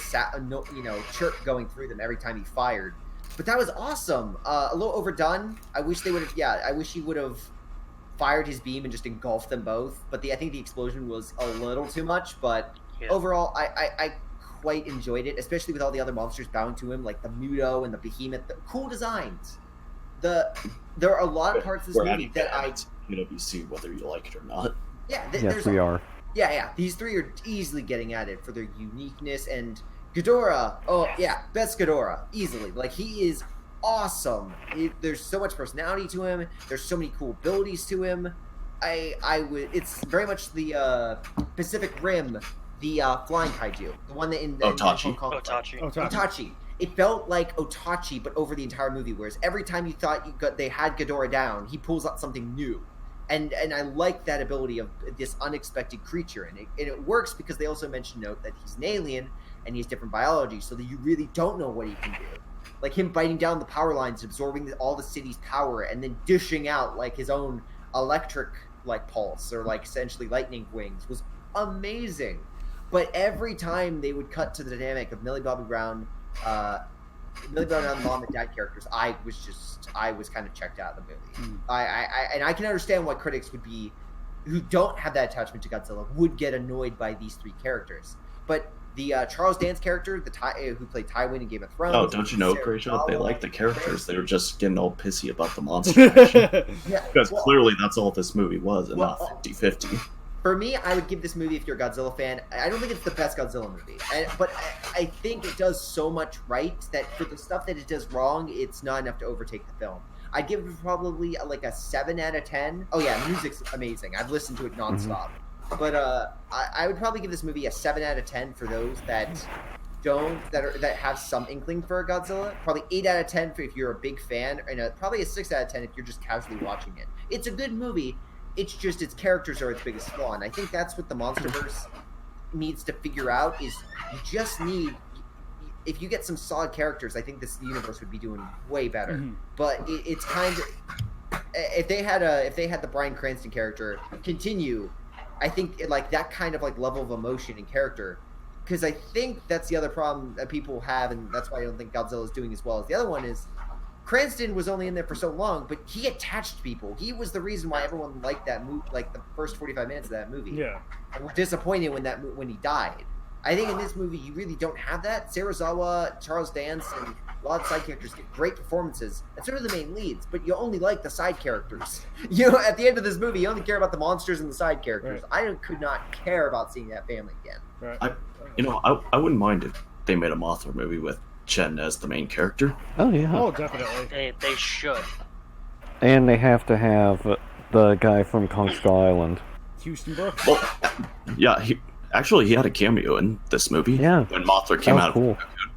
chirp going through them every time he fired. But that was awesome. A little overdone. I wish they would have. Yeah, I wish he would have fired his beam and just engulfed them both. But I think the explosion was a little too much. But overall, I quite enjoyed it, especially with all the other monsters bowing to him, like the Muto and the Behemoth. Cool designs. There are a lot of parts of this movie that KWC, whether you like it or not. Yeah, yes, we are. Yeah. These three are easily getting at it for their uniqueness. And Ghidorah, best Ghidorah, easily. Like, he is awesome. There's so much personality to him. There's so many cool abilities to him. It's very much the Pacific Rim, the flying kaiju, the one that in Otachi. Otachi. It felt like Otachi, but over the entire movie. Whereas every time you thought they had Ghidorah down, he pulls out something new. And I like that ability of this unexpected creature, and it works because they also note that he's an alien and he has different biology, so that you really don't know what he can do. Like him biting down the power lines, absorbing all the city's power, and then dishing out like his own electric like pulse or like essentially lightning wings was amazing. But every time they would cut to the dynamic of Millie Bobby Brown and the mom and dad characters, I was kind of checked out of the movie. I can understand why critics who don't have that attachment to Godzilla would get annoyed by these three characters. But the Charles Dance character, who played Tywin in Game of Thrones. Oh, don't you know, Gracia? They like the characters. They were just getting all pissy about the monster action. Because clearly that's all this movie was, and not 50-50. For me, I would give this movie, if you're a Godzilla fan, I don't think it's the best Godzilla movie. But I think it does so much right that for the stuff that it does wrong, it's not enough to overtake the film. I'd give it probably like a 7 out of 10. Oh yeah, music's amazing. I've listened to it nonstop. But I would probably give this movie a 7 out of 10 for those that that have some inkling for Godzilla. Probably 8 out of 10 if you're a big fan, and probably a 6 out of 10 if you're just casually watching it. It's a good movie. It's just its characters are its biggest flaw, and I think that's what the MonsterVerse needs to figure out. Is you just need, if you get some solid characters, I think this universe would be doing way better. But it's kind of, if they had the Bryan Cranston character continue, I think like that kind of like level of emotion and character, because I think that's the other problem that people have, and that's why I don't think Godzilla is doing as well as the other one is. Cranston was only in there for so long, but he attached people. He was the reason why everyone liked that movie, like the first 45 minutes of that movie. Yeah, and were disappointed when he died. I think in this movie you really don't have that. Serizawa, Charles Dance, and a lot of side characters get great performances, and so do the main leads. But you only like the side characters. At the end of this movie, you only care about the monsters and the side characters. Right. I could not care about seeing that family again. Right. I wouldn't mind if they made a Mothra movie with Chen as the main character. Oh yeah. Oh, definitely. They should. And they have to have the guy from Kong Skull Island. Houston Brooks. Well, yeah, he had a cameo in this movie. Yeah. When Mothra came was out cool. of the cocoon.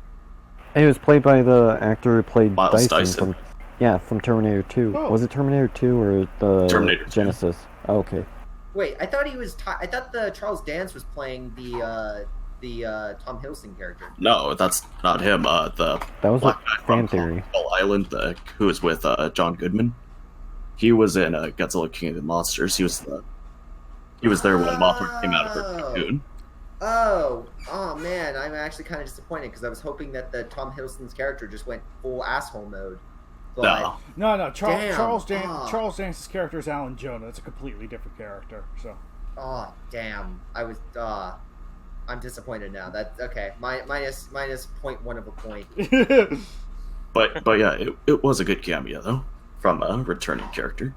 It was played by the actor who played Miles Dyson, Dyson. from Terminator 2. Oh. Was it Terminator 2 or the Terminator 2. Genesis? Oh, okay. Wait, I thought he was. I thought the Charles Dance was playing the Tom Hiddleston character. No, that's not him. The That was black a guy fan from theory. Skull Island, who was with John Goodman. He was in Godzilla King of the Monsters. He was there when Mothra came out of her cocoon. Oh man, I'm actually kind of disappointed because I was hoping that the Tom Hiddleston's character just went full asshole mode. But No. No. Charles Damn. Dance's character is Alan Jonah. It's a completely different character. So. oh damn, I'm disappointed now. That's okay. Minus 0.1 of a point. But yeah, it was a good cameo though from a returning character.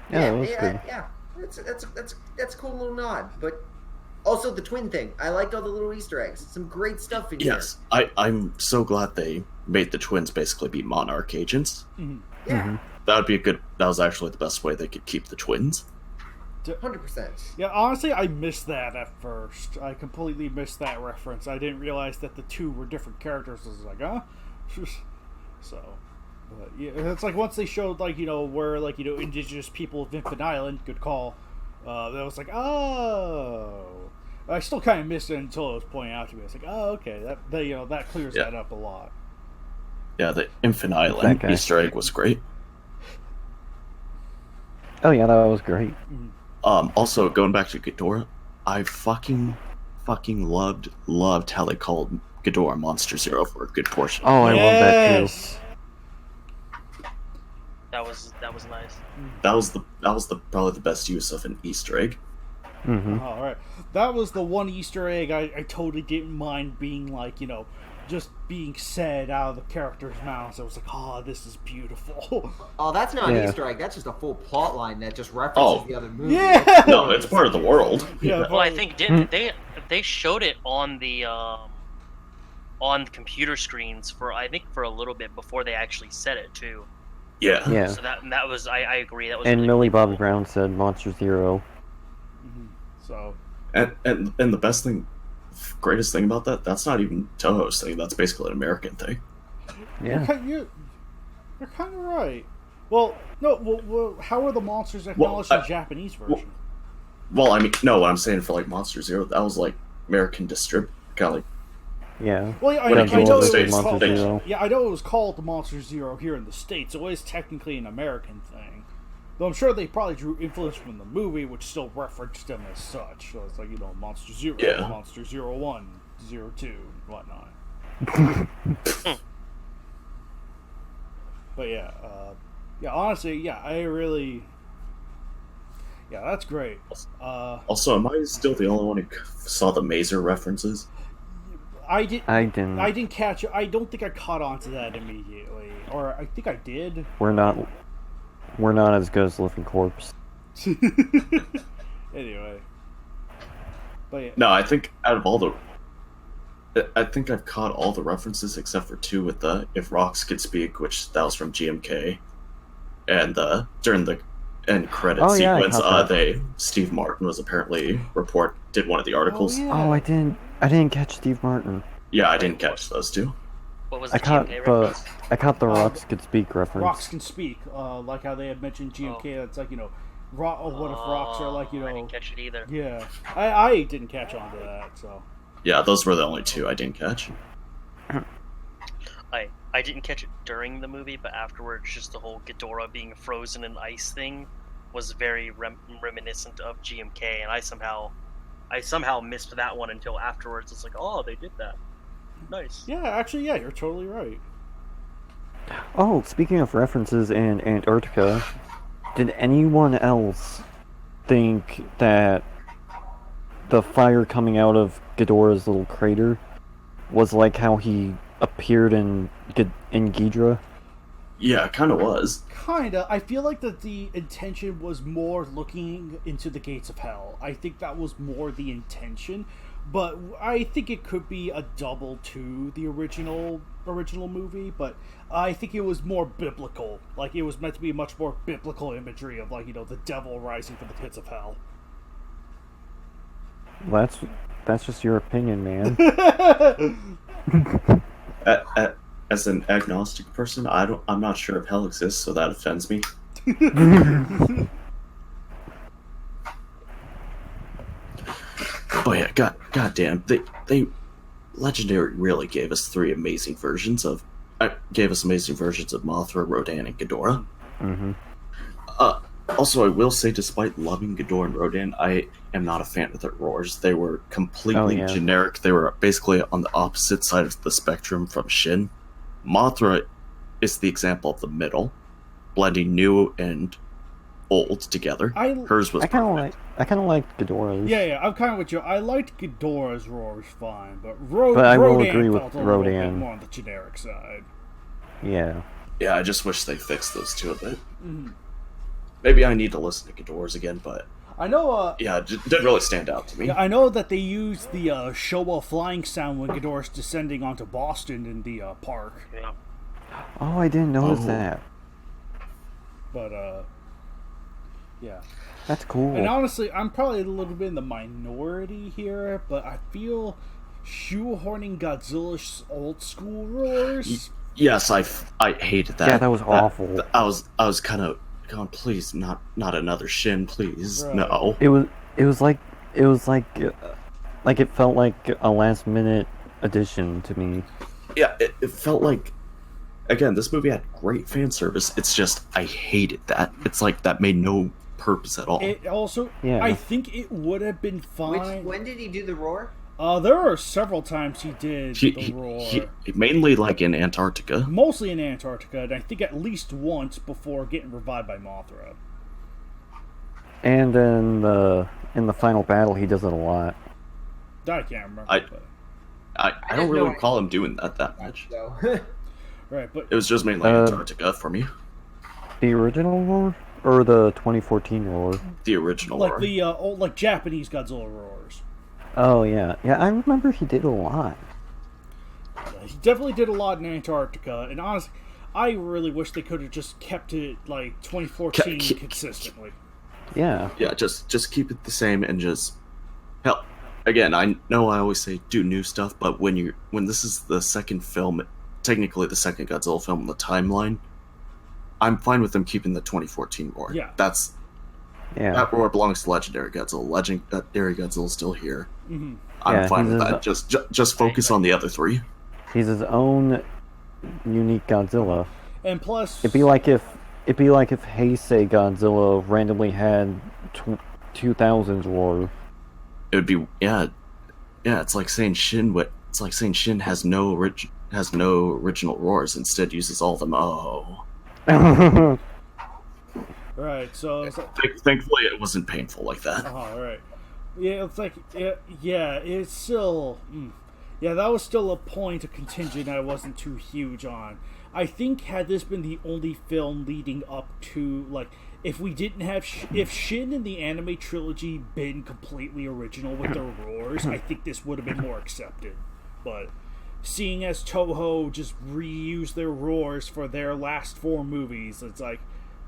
Yeah, it was good. Yeah. That's a cool little nod. But also the twin thing. I liked all the little Easter eggs. Some great stuff in Yes, I'm so glad they made the twins basically be Monarch agents. Mhm. here. Yeah, That was actually the best way they could keep the twins. 100%. Yeah, honestly, I missed that at first. I completely missed that reference. I didn't realize that the two were different characters. I was like, huh? So, but yeah, it's like once they showed, like, where, indigenous people of Infant Island, good call, that was like, oh. I still kind of missed it until it was pointed out to me. I was like, oh, okay, that clears that up a lot. Yeah, the Infant Island guy. Easter egg was great. Oh yeah, that was great. Also, going back to Ghidorah, I fucking loved how they called Ghidorah Monster Zero for a good portion. Oh, I love that too. Yes! That was nice. That was probably the best use of an Easter egg. Mm-hmm. All right, that was the one Easter egg I totally didn't mind being like, just being said out of the characters' mouths. I was like, oh, this is beautiful. Oh, that's not an Yeah. Easter egg. That's just a full plot line that just references the other movie. Yeah. No, it's part of the world. Yeah. Well, I think didn't they showed it on the computer screens for a little bit before they actually said it too. Yeah. Yeah. So that was I agree that was And really Millie cool. Bobby Brown said Monster Zero. So And the best thing, greatest thing about that's not even Toho's thing. That's basically an American thing. Yeah. you're kind of right. Well, no. Well, how are the monsters acknowledged in the Japanese version? Well, I mean, no, what I'm saying for like Monster Zero, that was like American kind of like Yeah. Well, yeah, I When know it came to it the was States, called. Monster Zero. Yeah, I know it was called the Monster Zero here in the States. It was technically an American thing, though I'm sure they probably drew influence from the movie, which still referenced them as such. So it's like Monster Zero, Yeah. Monster 01, 02, and whatnot. But yeah, honestly, yeah, that's great. Also, am I still the only one who saw the Mazer references? I didn't. didn't catch it. I don't think I caught on to that immediately, or I think I did. We're not as good as Living Corpse. Anyway, but yeah. No, I think out of I think I've caught all the references except for two with the If Rocks Could Speak, which that was from GMK, and during the end credit Oh, yeah, I sequence, caught that. Steve Martin was apparently did one of the articles. Oh, yeah. Oh, I didn't catch Steve Martin. Yeah, I didn't catch those two. What was I the caught GMK the reference? Rocks Could Speak reference. Rocks can speak, like how they had mentioned GMK. It's like what if rocks are like I didn't catch it either. Yeah, I didn't catch on to that. So Yeah, those were the only two I didn't catch. I didn't catch it during the movie, but afterwards, just the whole Ghidorah being frozen in ice thing was very reminiscent of GMK, and I somehow missed that one until afterwards. It's like, oh, they did that. Nice. yeah, actually, yeah, you're totally right. Oh, speaking of references in Antarctica, did anyone else think that the fire coming out of Ghidorah's little crater was like how he appeared in Ghidra? Yeah, it kind of was. Kinda. I feel like that the intention was more looking into the gates of hell. I think that was more the intention, but I think it could be a double to the original movie. But I think it was more biblical. Like it was meant to be much more biblical imagery of the devil rising from the pits of hell. That's just your opinion, man. As an agnostic person, I'm not sure if hell exists, so that offends me. But yeah, goddamn, they Legendary really gave us amazing versions of Mothra, Rodan, and Ghidorah. Mm-hmm. Also, I will say, despite loving Ghidorah and Rodan, I am not a fan of their roars. They were completely generic. They were basically on the opposite side of the spectrum from Shin. Mothra is the example of the middle, blending new and old together. Hers was. I kind of liked Ghidorah's. Yeah, I'm kind of with you. I liked Ghidorah's roars fine, but I will Rodan agree with felt a little bit Rodan. more on the generic side. Yeah. Yeah, I just wish they fixed those two a bit. Mm-hmm. Maybe I need to listen to Ghidorah's again, but I know. Yeah, it didn't really stand out to me. Yeah, I know that they used the Showa flying sound when Ghidorah's descending onto Boston in the park. Yeah. Oh, I didn't notice that. But yeah. That's cool. And honestly, I'm probably a little bit in the minority here, but I feel shoehorning Godzilla's old school roars. Yes, I hated that. Yeah, that was awful. I was kind of going, please, not another Shin, please, right. no. It was like it felt like a last minute addition to me. Yeah, it felt like, again, this movie had great fan service. It's just I hated that. It's like that made no purpose at all. It also, I think it would have been fine. When did he do the roar? There are several times he did the roar. He mainly like in Antarctica. Mostly in Antarctica, and I think at least once before getting revived by Mothra. And in the final battle, he does it a lot. I can't remember. I don't really recall him doing that much. Right, but it was just mainly Antarctica for me. The original roar or the 2014 roar? The original like roar. the old, like Japanese Godzilla roars. Oh yeah, I remember he did a lot. He definitely did a lot in Antarctica, and honestly, I really wish they could have just kept it like 2014 consistently. Yeah. Yeah, just keep it the same and just hell. Again, I know I always say do new stuff, but when this is the second film, technically the second Godzilla film in the timeline, I'm fine with them keeping the 2014 roar. Yeah. That roar belongs to Legendary Godzilla. Legendary Godzilla's still here. Mm-hmm. I'm fine with that. Just focus on the other three. He's his own unique Godzilla. And plus, it'd be like if Heisei Godzilla randomly had 2000s roar. It would be yeah. It's like saying Shin. It's like saying Shin has no original roars. Instead, uses all of them. Oh. Right, so it's like, thankfully it wasn't painful like that. Oh, right. Yeah, it's like, it's still, that was still a point of contention I wasn't too huge on. I think had this been the only film leading up to, like, if we didn't have, if Shin in the anime trilogy been completely original with their roars, I think this would have been more accepted. But seeing as Toho just reused their roars for their last 4 movies, it's like,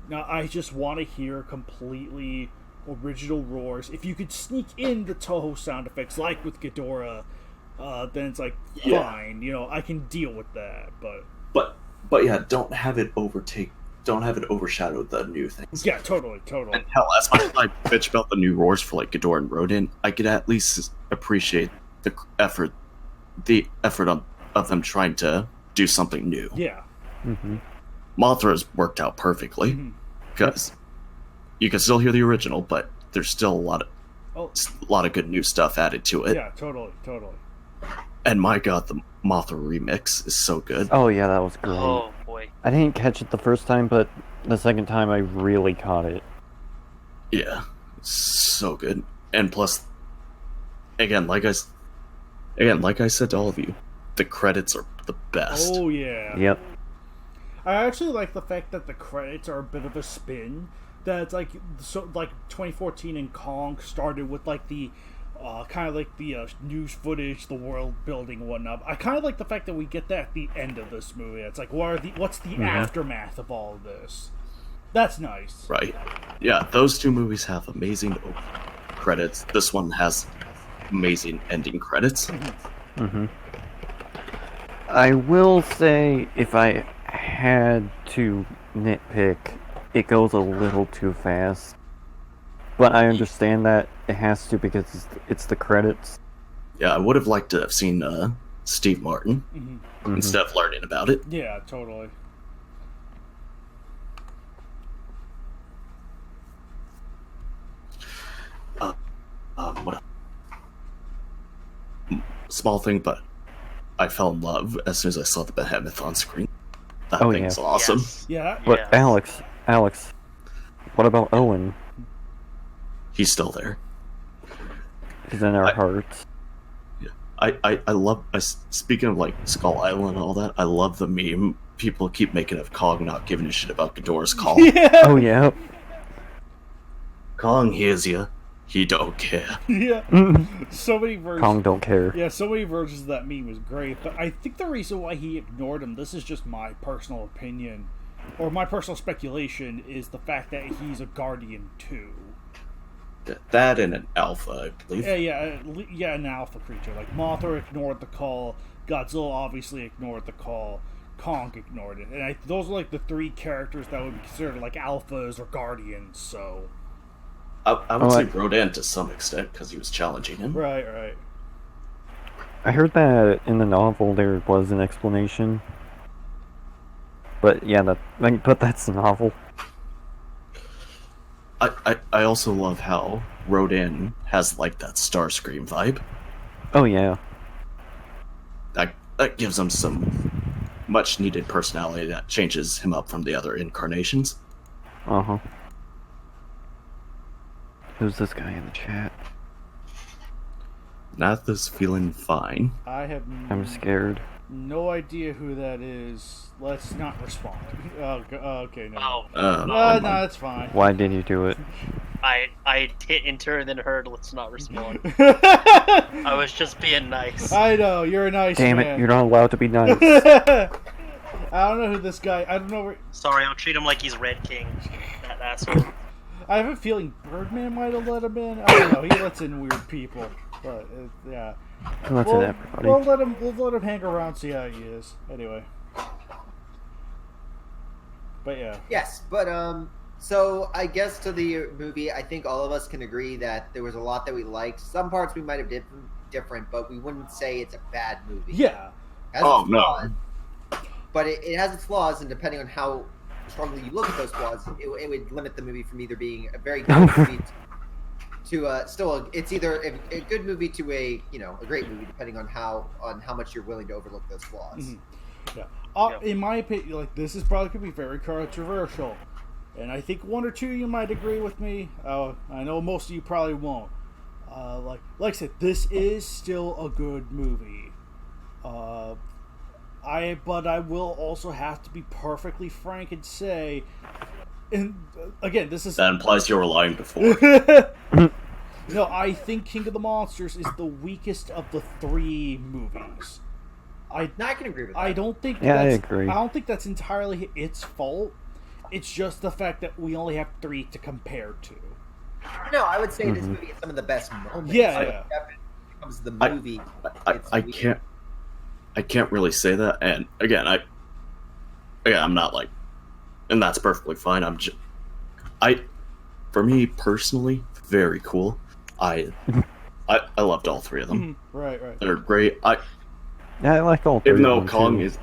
now, I just want to hear completely original roars. If you could sneak in the Toho sound effects, like with Ghidorah, then it's like, fine, I can deal with that. But yeah, don't have it overshadow the new things. Yeah, totally. And hell, as much as I bitch about the new roars for like Ghidorah and Rodan, I could at least appreciate the effort of them trying to do something new. Yeah. Mm-hmm. Mothra's worked out perfectly because you can still hear the original, but there's still a lot of good new stuff added to it. Yeah, totally. And my god, the Mothra remix is so good. Oh yeah, that was great. Oh boy. I didn't catch it the first time, but the second time I really caught it. Yeah, so good. And plus, again, like I said to all of you, the credits are the best. Oh yeah. Yep. I actually like the fact that the credits are a bit of a spin. That it's like 2014 in Kong started with like the kind of like the news footage, the world building, and whatnot. I kind of like the fact that we get that at the end of this movie. It's like, what's the aftermath of all of this? That's nice. Right. Yeah, those two movies have amazing credits. This one has amazing ending credits. Mm-hmm. I will say, if I had to nitpick, it goes a little too fast. But I understand that it has to because it's the credits. Yeah, I would have liked to have seen Steve Martin Mm-hmm. instead of learning about it. Yeah, totally. What small thing, but I fell in love as soon as I saw the behemoth on screen. That Oh, thing's yeah. awesome. Yes. Yeah. But Yes. Alex, what about Owen? He's still there. He's in our I- hearts. I love. Speaking of like Skull Island and all that, I love the meme. People keep making of Kong not giving a shit about Ghidorah's call. Yeah. Oh yeah. Kong hears you. He don't care. Yeah. So many versions. Kong don't care. Yeah, so many versions of that meme was great, but I think the reason why he ignored him, this is just my personal opinion, or my personal speculation, is the fact that he's a Guardian too. That and an alpha, I believe. Yeah, an alpha creature. Like, Mothra ignored the call, Godzilla obviously ignored the call, Kong ignored it. And those are like the three characters that would be considered like alphas or guardians, so... I would say Rodan to some extent because he was challenging him. Right. I heard that in the novel there was an explanation. But yeah, that's the novel. I also love how Rodan has like that Starscream vibe. Oh yeah. That gives him some much needed personality that changes him up from the other incarnations. Uh-huh. Who's this guy in the chat? Nath is feeling fine. I have I'm scared. no idea who that is. Let's not respond. Okay, no. Oh, No, that's fine. Why did you do it? I hit enter and then heard let's not respond. I was just being nice. I know, you're a nice Damn man. it, you're not allowed to be nice. I don't know who this guy... I don't know where... Sorry, I'll treat him like he's Red King. That asshole. I have a feeling Birdman might have let him in. I don't know. He lets in weird people. But, yeah. That's it, everybody. We'll let him hang around, see how he is. Anyway. But, yeah. Yes, but so I guess to the movie, I think all of us can agree that there was a lot that we liked. Some parts we might have different, but we wouldn't say it's a bad movie. Yeah. It has its flaws, but it has its flaws, and depending on how strongly you look at those flaws, it would limit the movie from either being a very good movie to it's either a good movie to a great movie, depending on how much you're willing to overlook those flaws. Mm-hmm. Yeah. In my opinion, like, this is probably going to be very controversial, and I think one or two of you might agree with me. I know most of you probably won't. Like I said, this is still a good movie. But I will also have to be perfectly frank and say, and again, this is... That implies you were lying before. No, I think King of the Monsters is the weakest of the three movies. I can agree with that. I don't think Yeah, I that's, agree. I don't think that's entirely its fault. It's just the fact that we only have three to compare to. No, I would say this movie has some of the best moments. Yeah, But yeah. definitely when it comes to the movie, I can't really say that. And again, I'm not like, and that's perfectly fine. For me personally, very cool. I loved all three of them. Right. They're great. Yeah, I like all three Even of though them, Kong too. is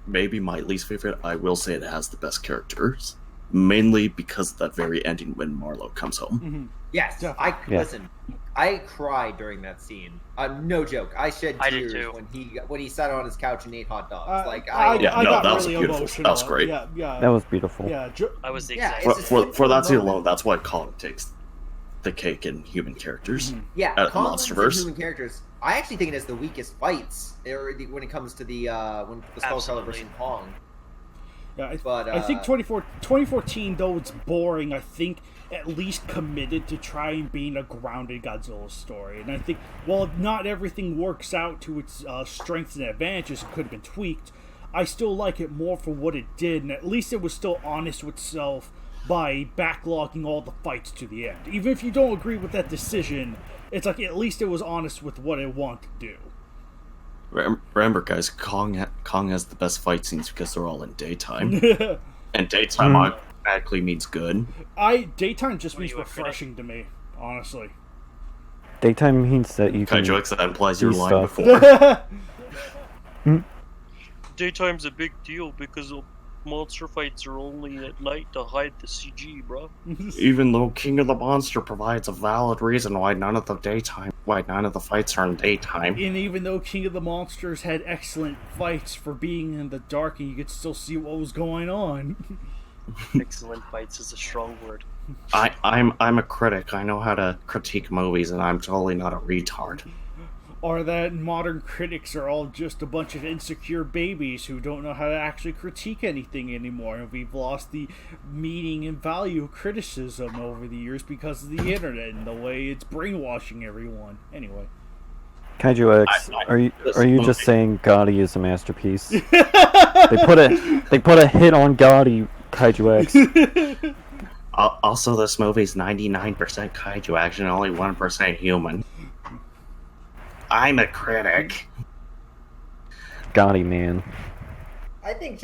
maybe my least favorite, I will say it has the best characters. Mainly because of that very ending when Marlowe comes home. Mm-hmm. yes, Definitely. Listen. I cried during that scene. No joke. I shed I did tears too. when he sat on his couch and ate hot dogs. I got that was really beautiful. emotional. That was great. Yeah. That was beautiful. Yeah. I was the Yeah, exact it's same. a For that scene moment. alone, that's why Kong takes the cake in human characters. Mhm. Yeah, Out of the Kong's and Monsterverse. human characters. I actually think it has the weakest fights when it comes to the Skull Color versus Absolutely. Kong. Yeah, But, I think 2014, though it's boring, I think at least committed to trying being a grounded Godzilla story. And I think, while not everything works out to its strengths and advantages, it could have been tweaked, I still like it more for what it did, and at least it was still honest with itself by backlogging all the fights to the end. Even if you don't agree with that decision, it's like at least it was honest with what it wanted to do. Remember, guys, Kong has the best fight scenes because they're all in daytime. And daytime automatically means good. Daytime just means refreshing to me, honestly. Daytime means that you can Kaiju, that implies your do line stuff. before. Daytime's a big deal because monster fights are only at night to hide the CG, bro. Even though King of the Monster provides a valid reason why none of the fights are in daytime. And even though King of the Monsters had excellent fights for being in the dark, and you could still see what was going on. Excellent fights is a strong word. I'm a critic. I know how to critique movies, and I'm totally not a retard. Or that modern critics are all just a bunch of insecure babies who don't know how to actually critique anything anymore, and we've lost the meaning and value of criticism over the years because of the internet and the way it's brainwashing everyone. Anyway. Kaiju X, are you just saying Gotti is a masterpiece? They put a hit on Gotti, Kaiju X. Also, this movie's 99% kaiju action and only 1% human. I'm a critic. Gotti, man. I think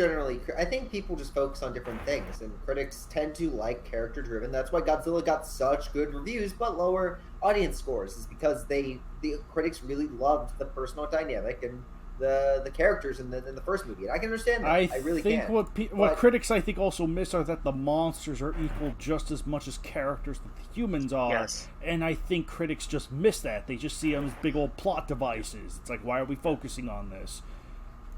people just focus on different things, and critics tend to like character-driven. That's why Godzilla got such good reviews but lower audience scores, is because the critics really loved the personal dynamic and the characters in the first movie. And I can understand that. I really think can. What critics I think also miss are that the monsters are equal just as much as characters that the humans are. Yes. And I think critics just miss that. They just see them as big old plot devices. It's like, why are we focusing on this?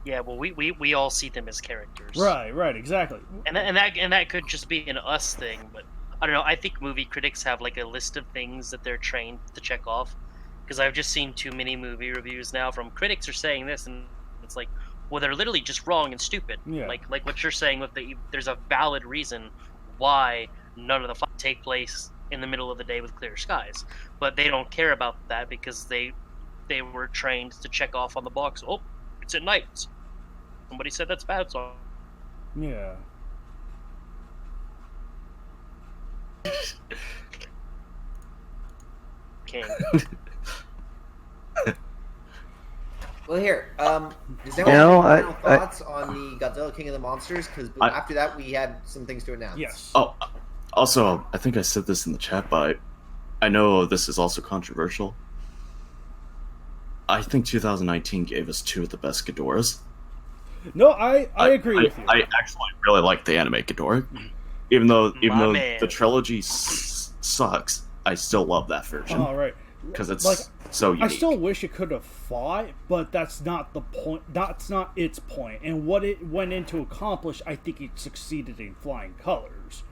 Yeah, well, we all see them as characters. Right, exactly. And that could just be an us thing, but I don't know. I think movie critics have like a list of things that they're trained to check off. Because I've just seen too many movie reviews now from critics are saying this, and it's like, well, they're literally just wrong and stupid. Yeah. Like what you're saying with there's a valid reason why none of the fights take place in the middle of the day with clear skies, but they don't care about that because they were trained to check off on the box. Oh, it's at night. Somebody said that's bad, so Yeah. King. Well, here, does anyone have any final thoughts on the Godzilla King of the Monsters? Because after that, we had some things to announce. Yes. Oh, also, I think I said this in the chat, but I know this is also controversial. I think 2019 gave us two of the best Ghidorahs. No, I agree with you. I actually really like the anime Ghidorah. Even though man. the trilogy sucks, I still love that version. Oh, right. Because it's Like, so unique. I still wish it could have fought, but that's not the point. That's not its point. And what it went in to accomplish, I think it succeeded in flying colors.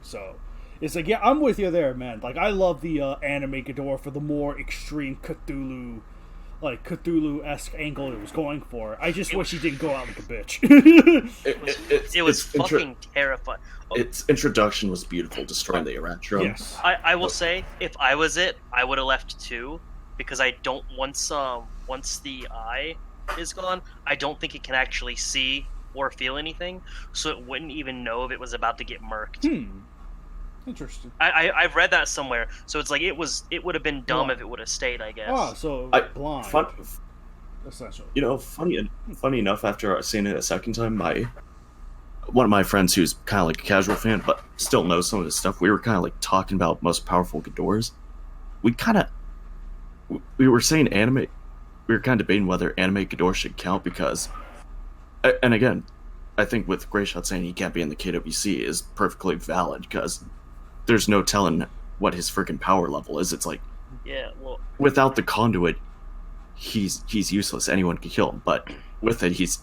So, it's like, yeah, I'm with you there, man. Like, I love the anime Ghidorah for the more extreme Cthulhu, like Cthulhu-esque angle it was going for. I just wish he didn't go out like a bitch. It was fucking terrifying. Its introduction was beautiful, destroying the Eratro. Yes. I will say, if I was it, I would have left too, because I don't once the eye is gone, I don't think it can actually see or feel anything, so it wouldn't even know if it was about to get murked. Interesting. I've read that somewhere, so it's like it would have been dumb if it would have stayed, I guess. Oh, so blind. Essentially. You know, funny enough, after seeing it a second time, one of my friends who's kind of like a casual fan, but still knows some of this stuff, we were kind of like talking about most powerful Ghidorahs. We were saying we were kind of debating whether anime Ghidorah should count because, and again, I think with Greyshot saying he can't be in the KWC is perfectly valid because there's no telling what his freaking power level is. It's like, yeah, well, without the conduit, he's useless. Anyone can kill him, but with it, he's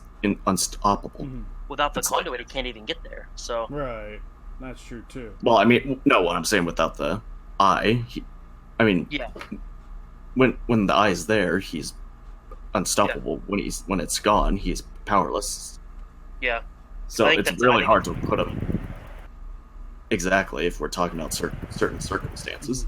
unstoppable. Mm-hmm. Without the conduit, he can't even get there. So Right. That's true, too. Well, I mean, no, what I'm saying without the eye, yeah, when the eye is there, he's unstoppable. Yeah. When it's gone, he's powerless. Yeah. So it's really hard to put him exactly if we're talking about certain circumstances.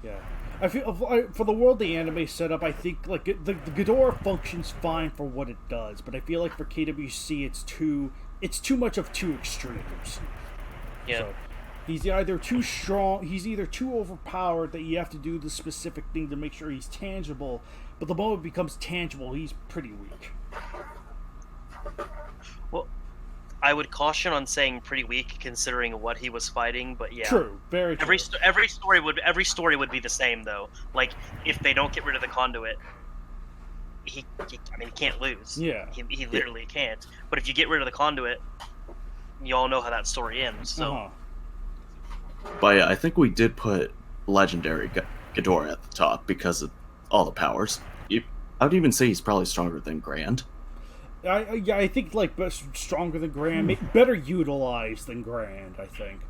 Yeah. I feel for the world the anime set up, I think like the Ghidorah functions fine for what it does, but I feel like for KWC it's too it's too much of two extremes. Yeah. So, he's either too strong, he's either too overpowered that you have to do the specific thing to make sure he's tangible, but the moment it becomes tangible, he's pretty weak. Well, I would caution on saying pretty weak considering what he was fighting, but yeah. True, very true. Every story would be the same though. Like if they don't get rid of the conduit, he can't lose. Yeah. He literally can't. But if you get rid of the conduit, you all know how that story ends. So. Uh-huh. But yeah, I think we did put legendary Ghidorah at the top because of all the powers. I would even say he's probably stronger than Grand. I think like stronger than Grand, better utilized than Grand. I think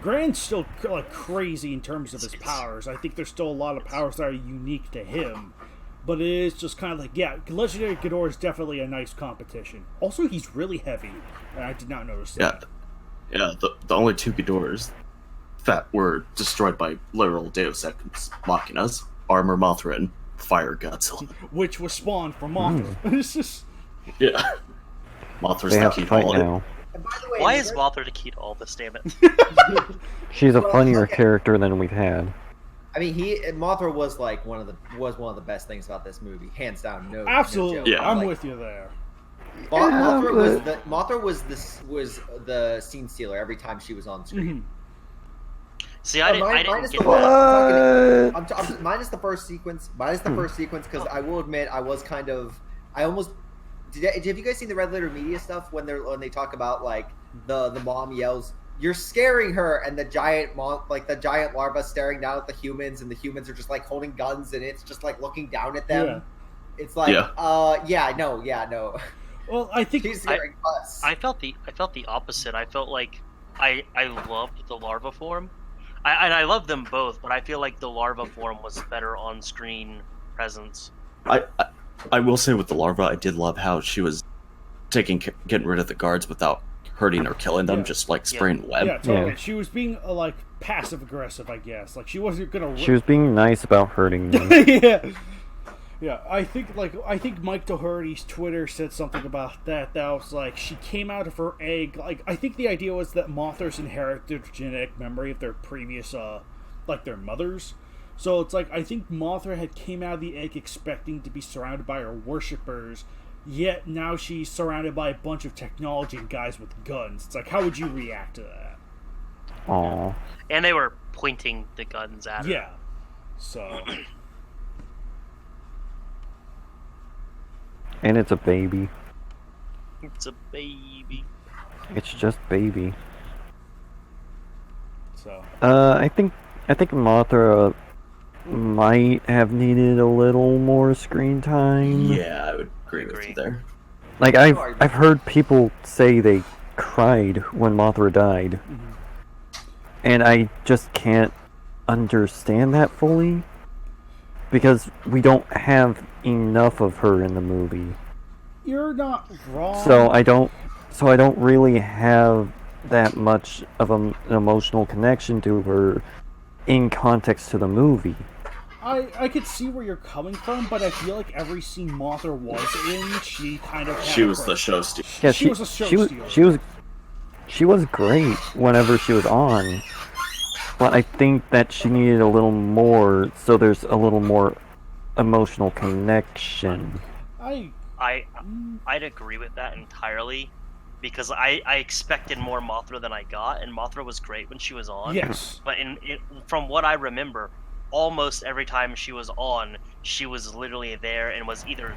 Grand's still like crazy in terms of his powers. I think there's still a lot of powers that are unique to him, but it is just kind of like Legendary Ghidorah is definitely a nice competition. Also, he's really heavy, and I did not notice that. Yeah. The only two Ghidorahs that were destroyed by literal Deus Ex Machinas, Armor Mothra and Fire Godzilla, which was spawned from Mothra. It's just. Yeah. Mothra's They the have key to fight to now. And by the way, Why is Mothra the key to all this? Damn it! She's a Well, funnier okay. character than we've had. I mean, Mothra was like one of the best things about this movie, hands down. No, Absolutely, no joke. Yeah. I'm Like, with you there. Mothra was the scene stealer every time she was on screen. See, I didn't Minus get the that. What? minus the first sequence. Minus the first sequence, because I will admit I was kind of. I almost. Have you guys seen the Red Letter Media stuff when they talk about like the mom yells, "You're scaring her," and the giant larva staring down at the humans, and the humans are just like holding guns, and it's just like looking down at them. Yeah. It's like, Yeah. no. Well, I think She's scaring us. I felt the opposite. I felt like I loved the larva form. I love them both, but I feel like the larva form was better on screen presence. I will say with the larva, I did love how she was getting rid of the guards without hurting or killing them, Yeah. just like spraying web. yeah, totally. Yeah. She was being like passive aggressive, I guess. Like she wasn't gonna. She was being nice about hurting them. Yeah. I think Mike Dougherty's Twitter said something about that. That was like she came out of her egg. Like I think the idea was that mothers inherited genetic memory of their previous, like their mothers. So it's like I think Mothra had came out of the egg expecting to be surrounded by her worshippers, yet now she's surrounded by a bunch of technology and guys with guns. It's like, how would you react to that? Aw. And they were pointing the guns at her. Yeah. So. And it's a baby. It's a baby. It's just baby. So. I think Mothra might have needed a little more screen time. Yeah, I would agree with you there. Like I've heard people say they cried when Mothra died. And I just can't understand that fully because we don't have enough of her in the movie. You're not wrong. So I don't really have that much of an emotional connection to her in context to the movie. I could see where you're coming from, but I feel like every scene Mothra was in, she kind of had She was a the show stealer. Yeah, She was a show stealer. she was great whenever she was on. But I think that she needed a little more, so there's a little more emotional connection. I'd agree with that entirely, because I expected more Mothra than I got, and Mothra was great when she was on. Yes. But from what I remember, almost every time she was on, she was literally there and was either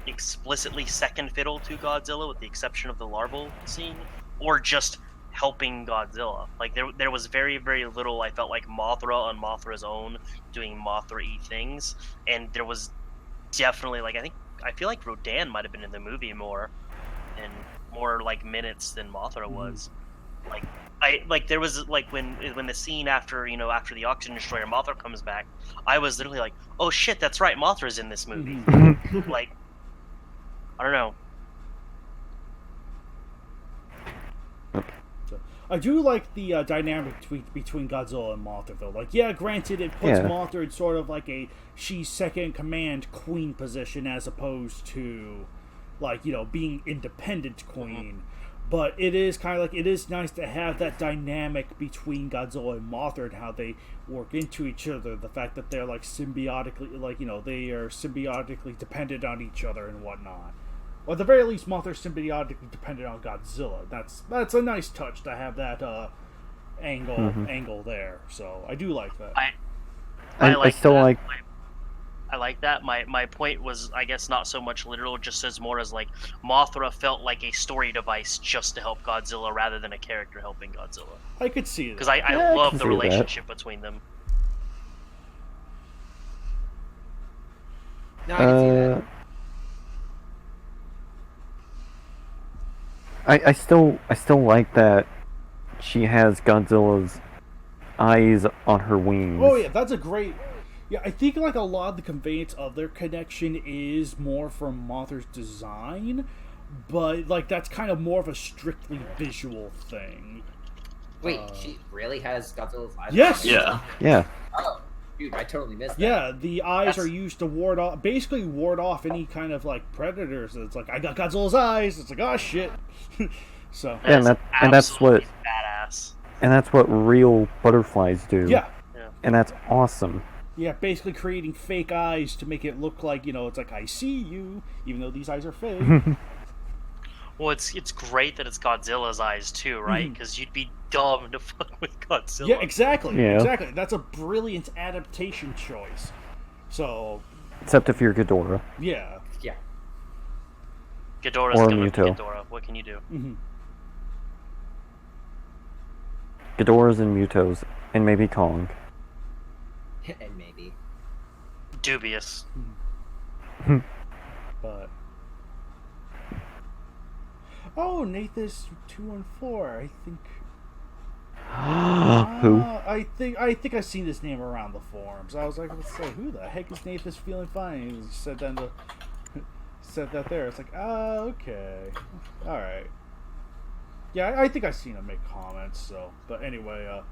explicitly second fiddle to Godzilla, with the exception of the larval scene, or just helping Godzilla. Like there was very, very little, I felt like, Mothra on Mothra's own doing Mothra-y things, and there was definitely, like, I feel like Rodan might have been in the movie more, and more like minutes than Mothra was. There was like when the scene after the oxygen destroyer, Mothra comes back, I was literally like, oh shit, that's right, Mothra's in this movie. Like, I don't know. I do like the dynamic between Godzilla and Mothra, though. Like, yeah, granted, it puts Mothra in sort of like she's second in command queen position as opposed to, like, being independent queen. But it is kind of like, it is nice to have that dynamic between Godzilla and Mothra and how they work into each other. The fact that they're like symbiotically, like, you know, they are symbiotically dependent on each other and whatnot. Or at the very least, Mothra's symbiotically dependent on Godzilla. That's a nice touch to have that angle there. So I do like that. I still like. I like that. My point was, I guess, not so much literal, just as more as like Mothra felt like a story device just to help Godzilla rather than a character helping Godzilla. I could see that. Because I love the relationship between them. No, I can see that. I still like that she has Godzilla's eyes on her wings. Oh yeah, that's a great. Yeah, I think like a lot of the conveyance of their connection is more from Mothra's design, but like that's kind of more of a strictly visual thing. Wait, she really has Godzilla's eyes? Yes. Yeah. Oh, dude, I totally missed that. Yeah, the eyes are used to ward off any kind of like predators. It's like, I got Godzilla's eyes. It's like, oh shit. So Yeah, and that's what badass. And that's what real butterflies do. Yeah. And that's awesome. Yeah, basically creating fake eyes to make it look like, you know, it's like, I see you, even though these eyes are fake. Well, it's great that it's Godzilla's eyes too, right? Because you'd be dumb to fuck with Godzilla. Yeah, exactly. Yeah. Exactly. That's a brilliant adaptation choice. So, Except if you're Ghidorah. yeah. Yeah. Ghidorah's Or gonna be Muto. Ghidorah. What can you do? Mm-hmm. Ghidorahs and Mutos. And maybe Kong. And maybe. Dubious. But oh, Nathan's 214. I think. Who? I think I've seen this name around the forums. I was like, let's say, who the heck is Nathan's feeling fine? He said that there. It's like, okay, all right. Yeah, I think I've seen him make comments. So, but anyway,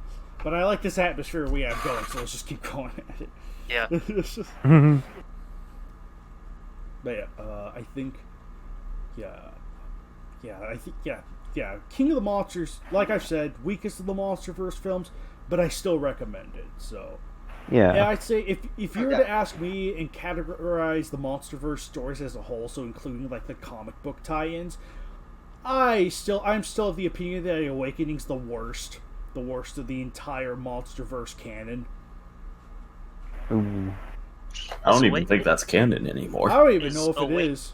but I like this atmosphere we have going. So let's just keep going at it. Yeah. But yeah, I think, King of the Monsters, like I've said, weakest of the MonsterVerse films, but I still recommend it. So, Yeah. I'd say if you were to ask me and categorize the MonsterVerse stories as a whole, so including like the comic book tie-ins, I'm still of the opinion that Awakening's the worst of the entire MonsterVerse canon. Ooh. I don't even think that's canon anymore. I don't even Is know if it is.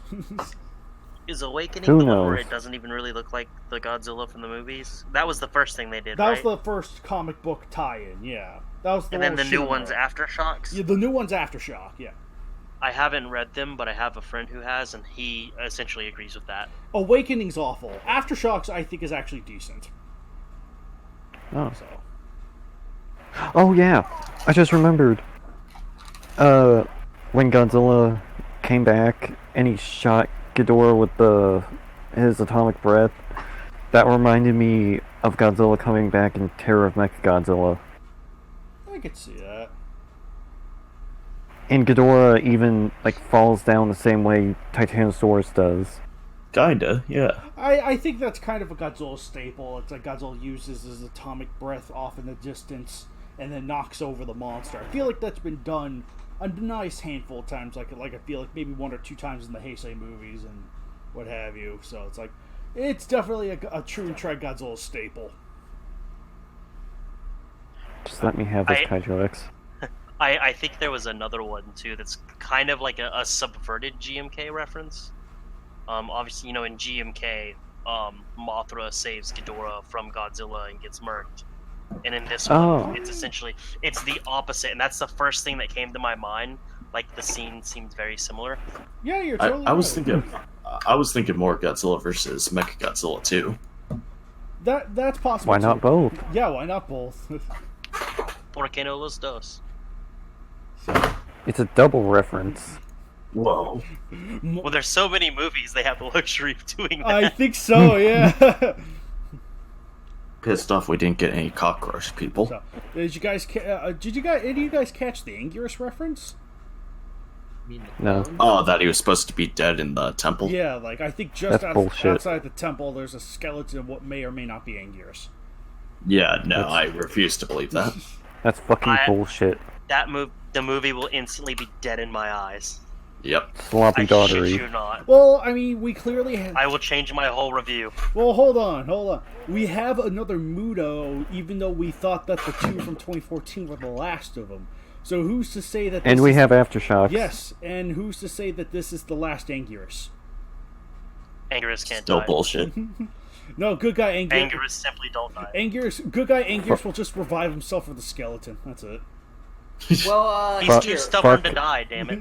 Is Awakening Who the one where knows? it doesn't even really look like the Godzilla from the movies? That was the first thing they did, That right? was the first comic book tie-in, yeah. That was the And one then the with new Shimura. one's Aftershocks? Yeah, the new one's Aftershock, yeah. I haven't read them, but I have a friend who has, and he essentially agrees with that. Awakening's awful. Aftershocks, I think, is actually decent. Oh. So, Oh yeah, I just remembered. When Godzilla came back and he shot Ghidorah with his atomic breath, that reminded me of Godzilla coming back in Terror of Mechagodzilla. I could see that. And Ghidorah even like falls down the same way Titanosaurus does. Kinda, yeah. I think that's kind of a Godzilla staple. It's like Godzilla uses his atomic breath off in the distance and then knocks over the monster. I feel like that's been done a nice handful of times. Like I feel like maybe 1 or 2 times in the Heisei movies and what have you. So it's like, it's definitely a true and tried Godzilla staple. Just let me have this Kaiju X. I think there was another one, too, that's kind of like a subverted GMK reference. Obviously, you know, in GMK, Mothra saves Ghidorah from Godzilla and gets murked. And in this one, it's the opposite, and that's the first thing that came to my mind. Like, the scene seemed very similar. Yeah, you're totally I was right. thinking more Godzilla versus Mechagodzilla too. That's possible. Why not too. both? Yeah, why not both? Porque no los dos. It's a double reference. Whoa. Well, there's so many movies they have the luxury of doing that. I think so. Yeah. Pissed off we didn't get any cockroach people. So, did any of you guys catch the Anguirus reference? You mean the No. clones? Oh, that he was supposed to be dead in the temple? Yeah, like I think just That's bullshit. outside the temple, there's a skeleton of what may or may not be Anguirus. Yeah, no, I refuse to believe that. That's fucking bullshit. The movie will instantly be dead in my eyes. Yep. Sloppy I shit dottery. you not. Well, I mean, we clearly have. I will change my whole review. Well, hold on. We have another Mudo, even though we thought that the two from 2014 were the last of them. So who's to say that? And this we is... have Aftershocks. Yes, and who's to say that this is the last Anguirus? Anguirus can't Still die. bullshit. No, good guy Anguirus. Anguirus simply don't die. Good guy Anguirus will just revive himself with a skeleton. That's it. Well, He's too here. stubborn fuck. to die, damn it.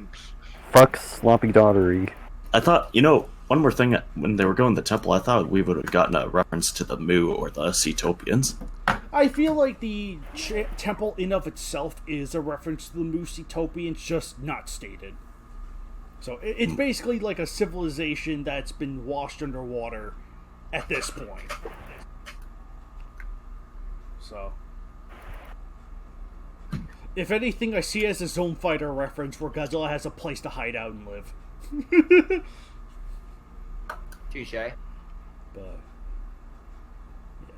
Fuck sloppy dottery. I thought, one more thing, when they were going to the temple, I thought we would have gotten a reference to the Mu or the Ceetopians. I feel like the temple in of itself is a reference to the Moosetopians, just not stated. So it's basically like a civilization that's been washed underwater at this point. So, if anything, I see it as a Zone Fighter reference where Godzilla has a place to hide out and live. Touche. But yeah.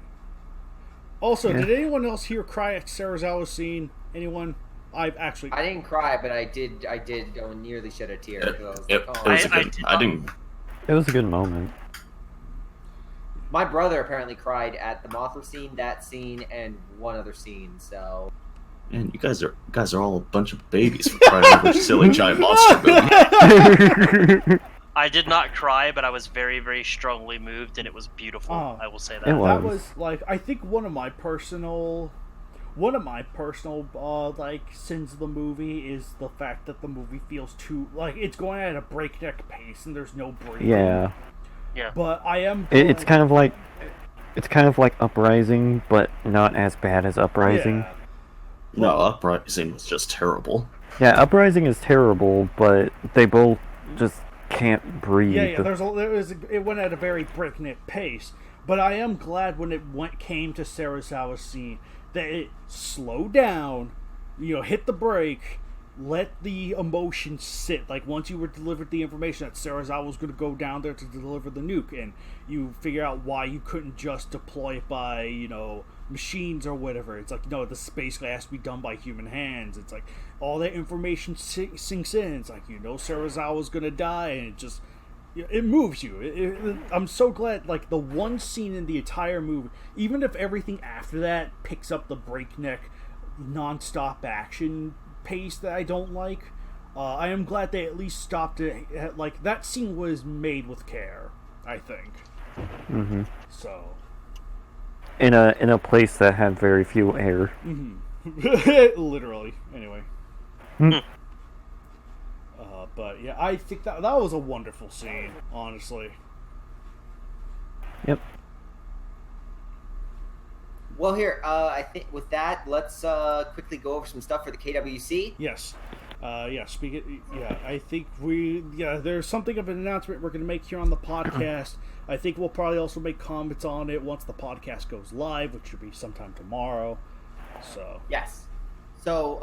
Also, Yeah. did anyone else here cry at Sarazawa's scene? Anyone? I've actually. I didn't cry, but I did go and nearly shed a tear. 'Cause I was It like, was oh. a good. I didn't. It was a good moment. My brother apparently cried at the Mothra scene, that scene, and one other scene. So Man, you guys are all a bunch of babies for crying over a silly giant monster movie. I did not cry, but I was very, very strongly moved, and it was beautiful. Oh. I will say that. It was. That was like I think one of my personal like sins of the movie is the fact that the movie feels too like it's going at a breakneck pace and there's no break. Yeah. Yeah. But I am. It's kind of like Uprising, but not as bad as Uprising. Yeah. No, Uprising was just terrible. Yeah, Uprising is terrible, but they both just can't breathe. Yeah. It went at a very breakneck pace. But I am glad when it came to Sarazawa's scene that it slowed down, hit the brake, let the emotion sit. Like, once you were delivered the information that Sarazawa was going to go down there to deliver the nuke, and you figure out why you couldn't just deploy it by, machines or whatever. It's like, no, this basically has to be done by human hands. It's like, all that information sinks in. It's like, Sarazawa's going to die, and it just... It moves you. I'm so glad, like, the one scene in the entire movie, even if everything after that picks up the breakneck, non-stop action pace that I don't like, I am glad they at least stopped it. Like, that scene was made with care, I think. Mm-hmm. So. In a place that had very few air. Mm-hmm. Literally. Anyway. But yeah, I think that was a wonderful scene, honestly. Yep. well, here I think with that, let's quickly go over some stuff for the KWC. Yes. I think there's something of an announcement we're going to make here on the podcast. I think we'll probably also make comments on it once the podcast goes live, which should be sometime tomorrow. So. Yes. So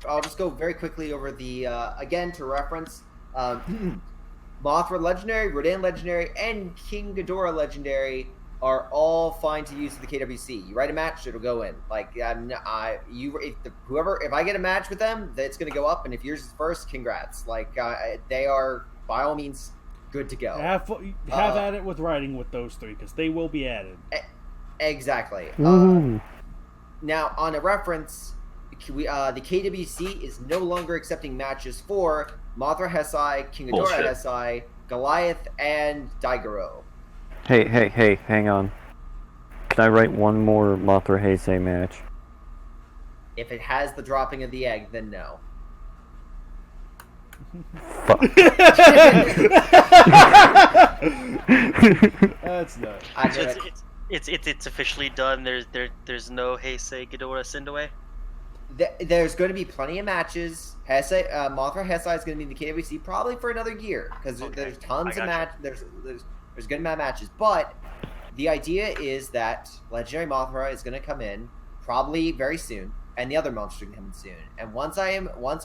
I'll just go very quickly over the again to reference Mothra Legendary, Rodan Legendary, and King Ghidorah Legendary are all fine to use for the KWC. You write a match, it'll go in. Like if I get a match with them, it's going to go up, and if yours is first, congrats. Like they are by all means good to go. Have at it with writing with those three because they will be added. Exactly. Now on a reference. The KWC is no longer accepting matches for Mothra Hesai, King Ghidorah Hesai, Goliath, and Daigoro. Hey, hang on. Can I write one more Mothra Heisei match? If it has the dropping of the egg, then no. Fuck. That's nuts. It's officially done. There's no Heisei Ghidorah Sindaway. There's going to be plenty of matches. Mothra Hesai is going to be in the KWC probably for another year because there's tons of matches. There's good amount of matches, but the idea is that Legendary Mothra is going to come in probably very soon, and the other monster coming soon. And once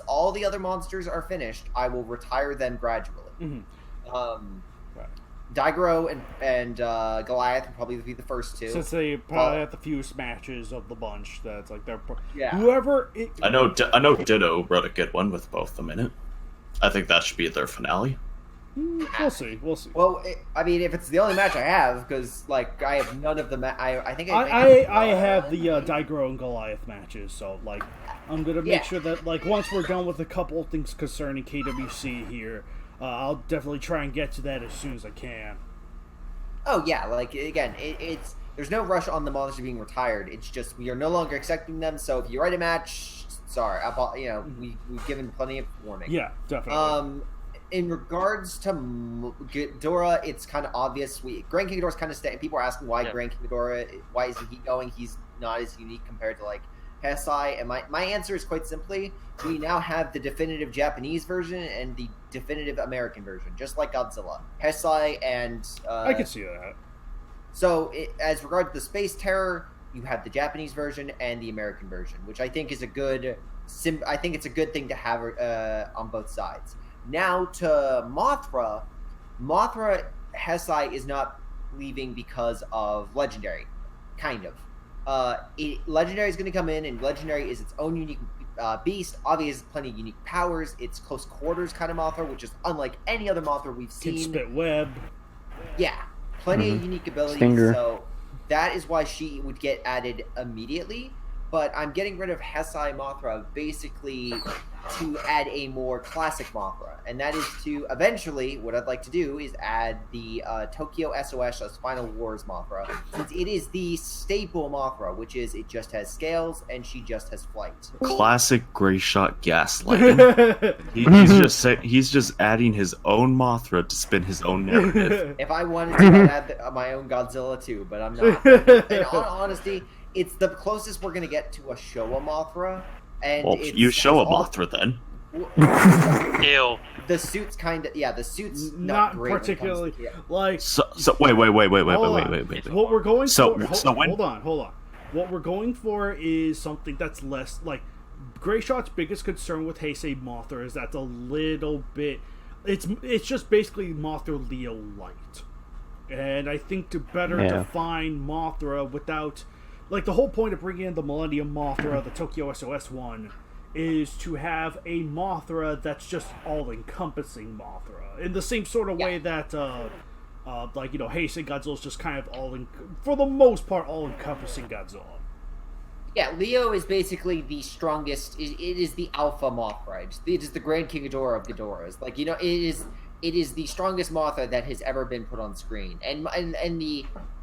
all the other monsters are finished, I will retire them gradually. Right. Daigoro and Goliath will probably be the first two. Since they probably have the fewest matches of the bunch, that's like they're Yeah. whoever. I know Ditto wrote a good one with both of them in it. I think that should be their finale. We'll see. We'll see. Well, I mean, if it's the only match I have, because like I have none of the I think I have the Daigoro and Goliath matches, so like I'm gonna make sure that like once we're done with a couple of things concerning KWC here, I'll definitely try and get to that as soon as I can. Oh yeah, like again, it's there's no rush on the monster being retired. It's just we are no longer accepting them. So if you write a match, sorry, we've given plenty of warning. Yeah, definitely. In regards to Ghidorah, it's kind of obvious. Grand King Ghidorah's kind of people are asking why Grand King Ghidorah, why isn't he going? He's not as unique compared to like Hesai. And my answer is quite simply, we now have the definitive Japanese version and the definitive American version, just like Godzilla. Hesai and I can see that. So as regard to the Space Terror, you have the Japanese version and the American version, which I think is a good. I think it's a good thing to have on both sides. Now to Mothra. Mothra Hesai is not leaving because of Legendary, kind of. Legendary is going to come in, and Legendary is its own unique beast. Obviously, plenty of unique powers. It's close quarters kind of Mothra, which is unlike any other Mothra we've seen. Can spit web. Yeah, plenty of unique abilities. Stinger. So that is why she would get added immediately. But I'm getting rid of Hesai Mothra basically to add a more classic Mothra. And that is to eventually, what I'd like to do is add the Tokyo SOS as Final Wars Mothra. Since it is the staple Mothra, which is it just has scales and she just has flight. Classic Gray Shot gaslighting. He's just adding his own Mothra to spin his own narrative. If I wanted to, I'd add my own Godzilla too, but I'm not. In all honesty, it's the closest we're going to get to a Showa Mothra. And Well, you show a Mothra then. Ew. The suit's kind of the suit's Not great when it comes particularly to- yeah. like. So wait. What we're going So- for? so when- hold on. What we're going for is something that's less like. Gray Shot's biggest concern with Heisei Mothra is that's a little bit. It's just basically Mothra Leo light, and I think to better define Mothra without. Like, the whole point of bringing in the Millennium Mothra, the Tokyo SOS one, is to have a Mothra that's just all-encompassing Mothra. In the same sort of way that, Heisei Godzilla is just kind of for the most part, all-encompassing Godzilla. Yeah, Leo is basically the strongest. It is the alpha Mothra. It is the Grand King Ghidorah of Ghidorahs. Like, it is the strongest Mothra that has ever been put on screen.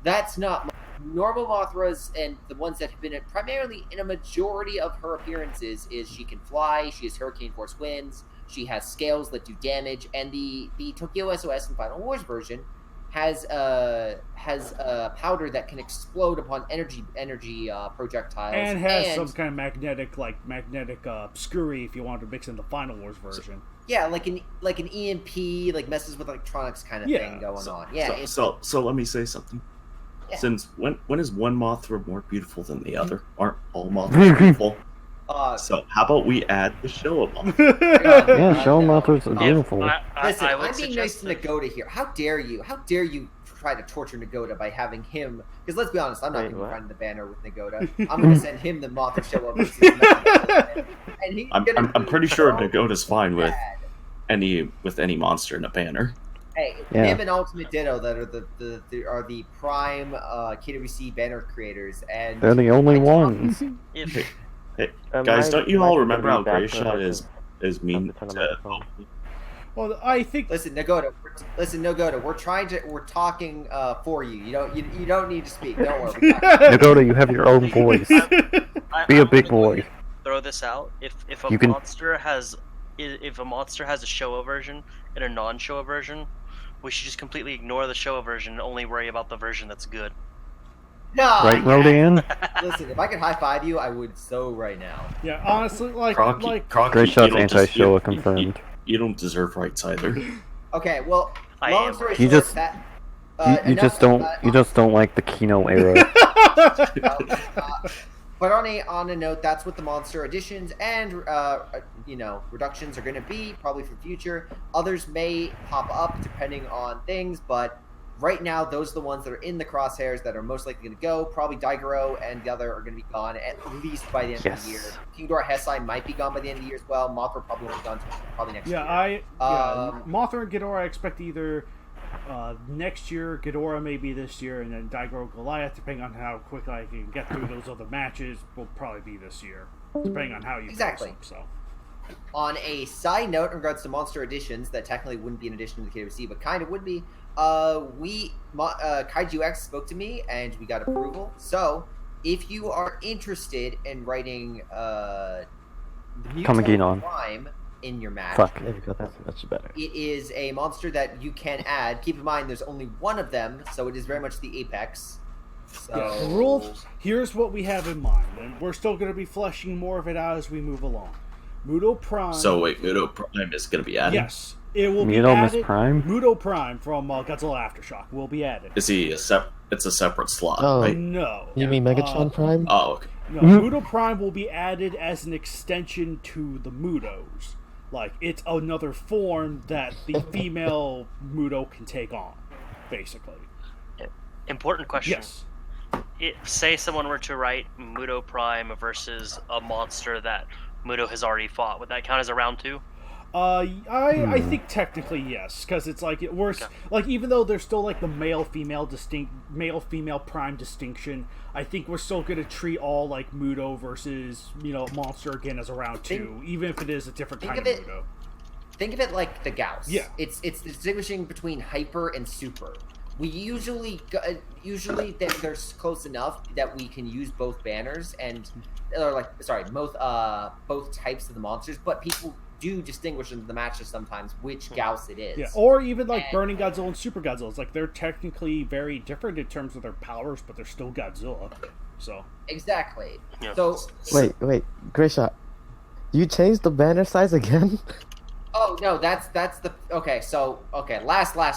That's not normal Mothras, and the ones that have been primarily in a majority of her appearances is she can fly, she has Hurricane Force winds, she has scales that do damage, and the Tokyo SOS and Final Wars version has a powder that can explode upon energy projectiles And has some kind of magnetic scurry if you want to mix in the Final Wars version. Yeah, like an EMP, like messes with electronics kind of thing going on. Yeah. So let me say something. Yeah. Since when is one Mothra more beautiful than the other? Aren't all Mothras beautiful? So how about we add the Showa Mothra? Yeah, Showa Mothras are beautiful. Listen, I would I'm being nice suggest to that- Nagoda here. How dare you try to torture Nagoda by having him? Because let's be honest, I'm not going to be running the banner with Nagoda. I'm going to send him the Mothra Showa versus Mechagoda. And he's I'm pretty sure so Nagoda's fine with bad. any monster in a banner. Hey, Yeah. him and Ultimate Ditto that are the prime KWC banner creators, and They're the only ones. If Guys, don't you all remember how Gray Gray Shot is mean to? Well, I think listen, Nagoda. We're talking for you. You don't need to speak. Don't worry. Nagoda, you have your own voice. Be a big boy. Throw this out. If You a can- monster has a Showa version and a non-Showa version, we should just completely ignore the Showa version and only worry about the version that's good. No, Right, Rodan? Listen, if I could high five you, I would so right now. yeah, honestly, Crocky, Gray Shot's you don't just- anti-Showa you- confirmed. You don't deserve rights either. Okay, well, I long am. story You short, just- that You just don't like the Kino era. But on a note, that's what the monster additions and reductions are going to be probably for future. Others may pop up depending on things, but right now those are the ones that are in the crosshairs that are most likely going to go. Probably Daigoro and the other are going to be gone at least by the end of the year. King Ghidorah Hessai might be gone by the end of the year as well. Mothra probably won't be gone until probably next year. Mothra and Ghidorah I expect either next year, Ghidorah maybe this year, and then Daigoro Goliath, depending on how quickly I can get through those other matches, will probably be this year, depending on how you exactly. Them, so. On a side note, in regards to monster additions, that technically wouldn't be an addition to the KWC, but kind of would be. Kaiju X spoke to me, and we got approval. So, if you are interested in writing the Mutant Prime in your match. Fuck, there we go, that's much better. It is a monster that you can add. Keep in mind, there's only one of them, so it is very much the apex. So... Yeah, the rules, here's what we have in mind, and we're still going to be fleshing more of it out as we move along. Muto Prime... So wait, Muto Prime is going to be added? Yes, it will be Muto added. Miss Prime? Muto Prime from Godzilla Aftershock will be added. Is he it's a separate slot, Oh. right? No. You mean Megatron Prime? Oh, okay. No, Muto Prime will be added as an extension to the Mutos. Like, it's another form that the female Muto can take on, basically. Important question. Yes. Say someone were to write Muto Prime versus a monster that Muto has already fought. Would that count as a round 2? I think technically yes, because it's like like even though there's still like the male female prime distinction, I think we're still gonna treat all like Muto versus monster again as a round 2, even if it is a different kind of Muto. Think of it like the Gauss. Yeah, it's distinguishing between hyper and super. We usually they're close enough that we can use both banners both types of the monsters, but people do distinguish in the matches sometimes which Gauss it is. Yeah, or even like Burning Godzilla and Super Godzilla. It's like they're technically very different in terms of their powers, but they're still Godzilla. So exactly. Yeah. So wait, Grisha, you changed the banner size again? Oh no, that's the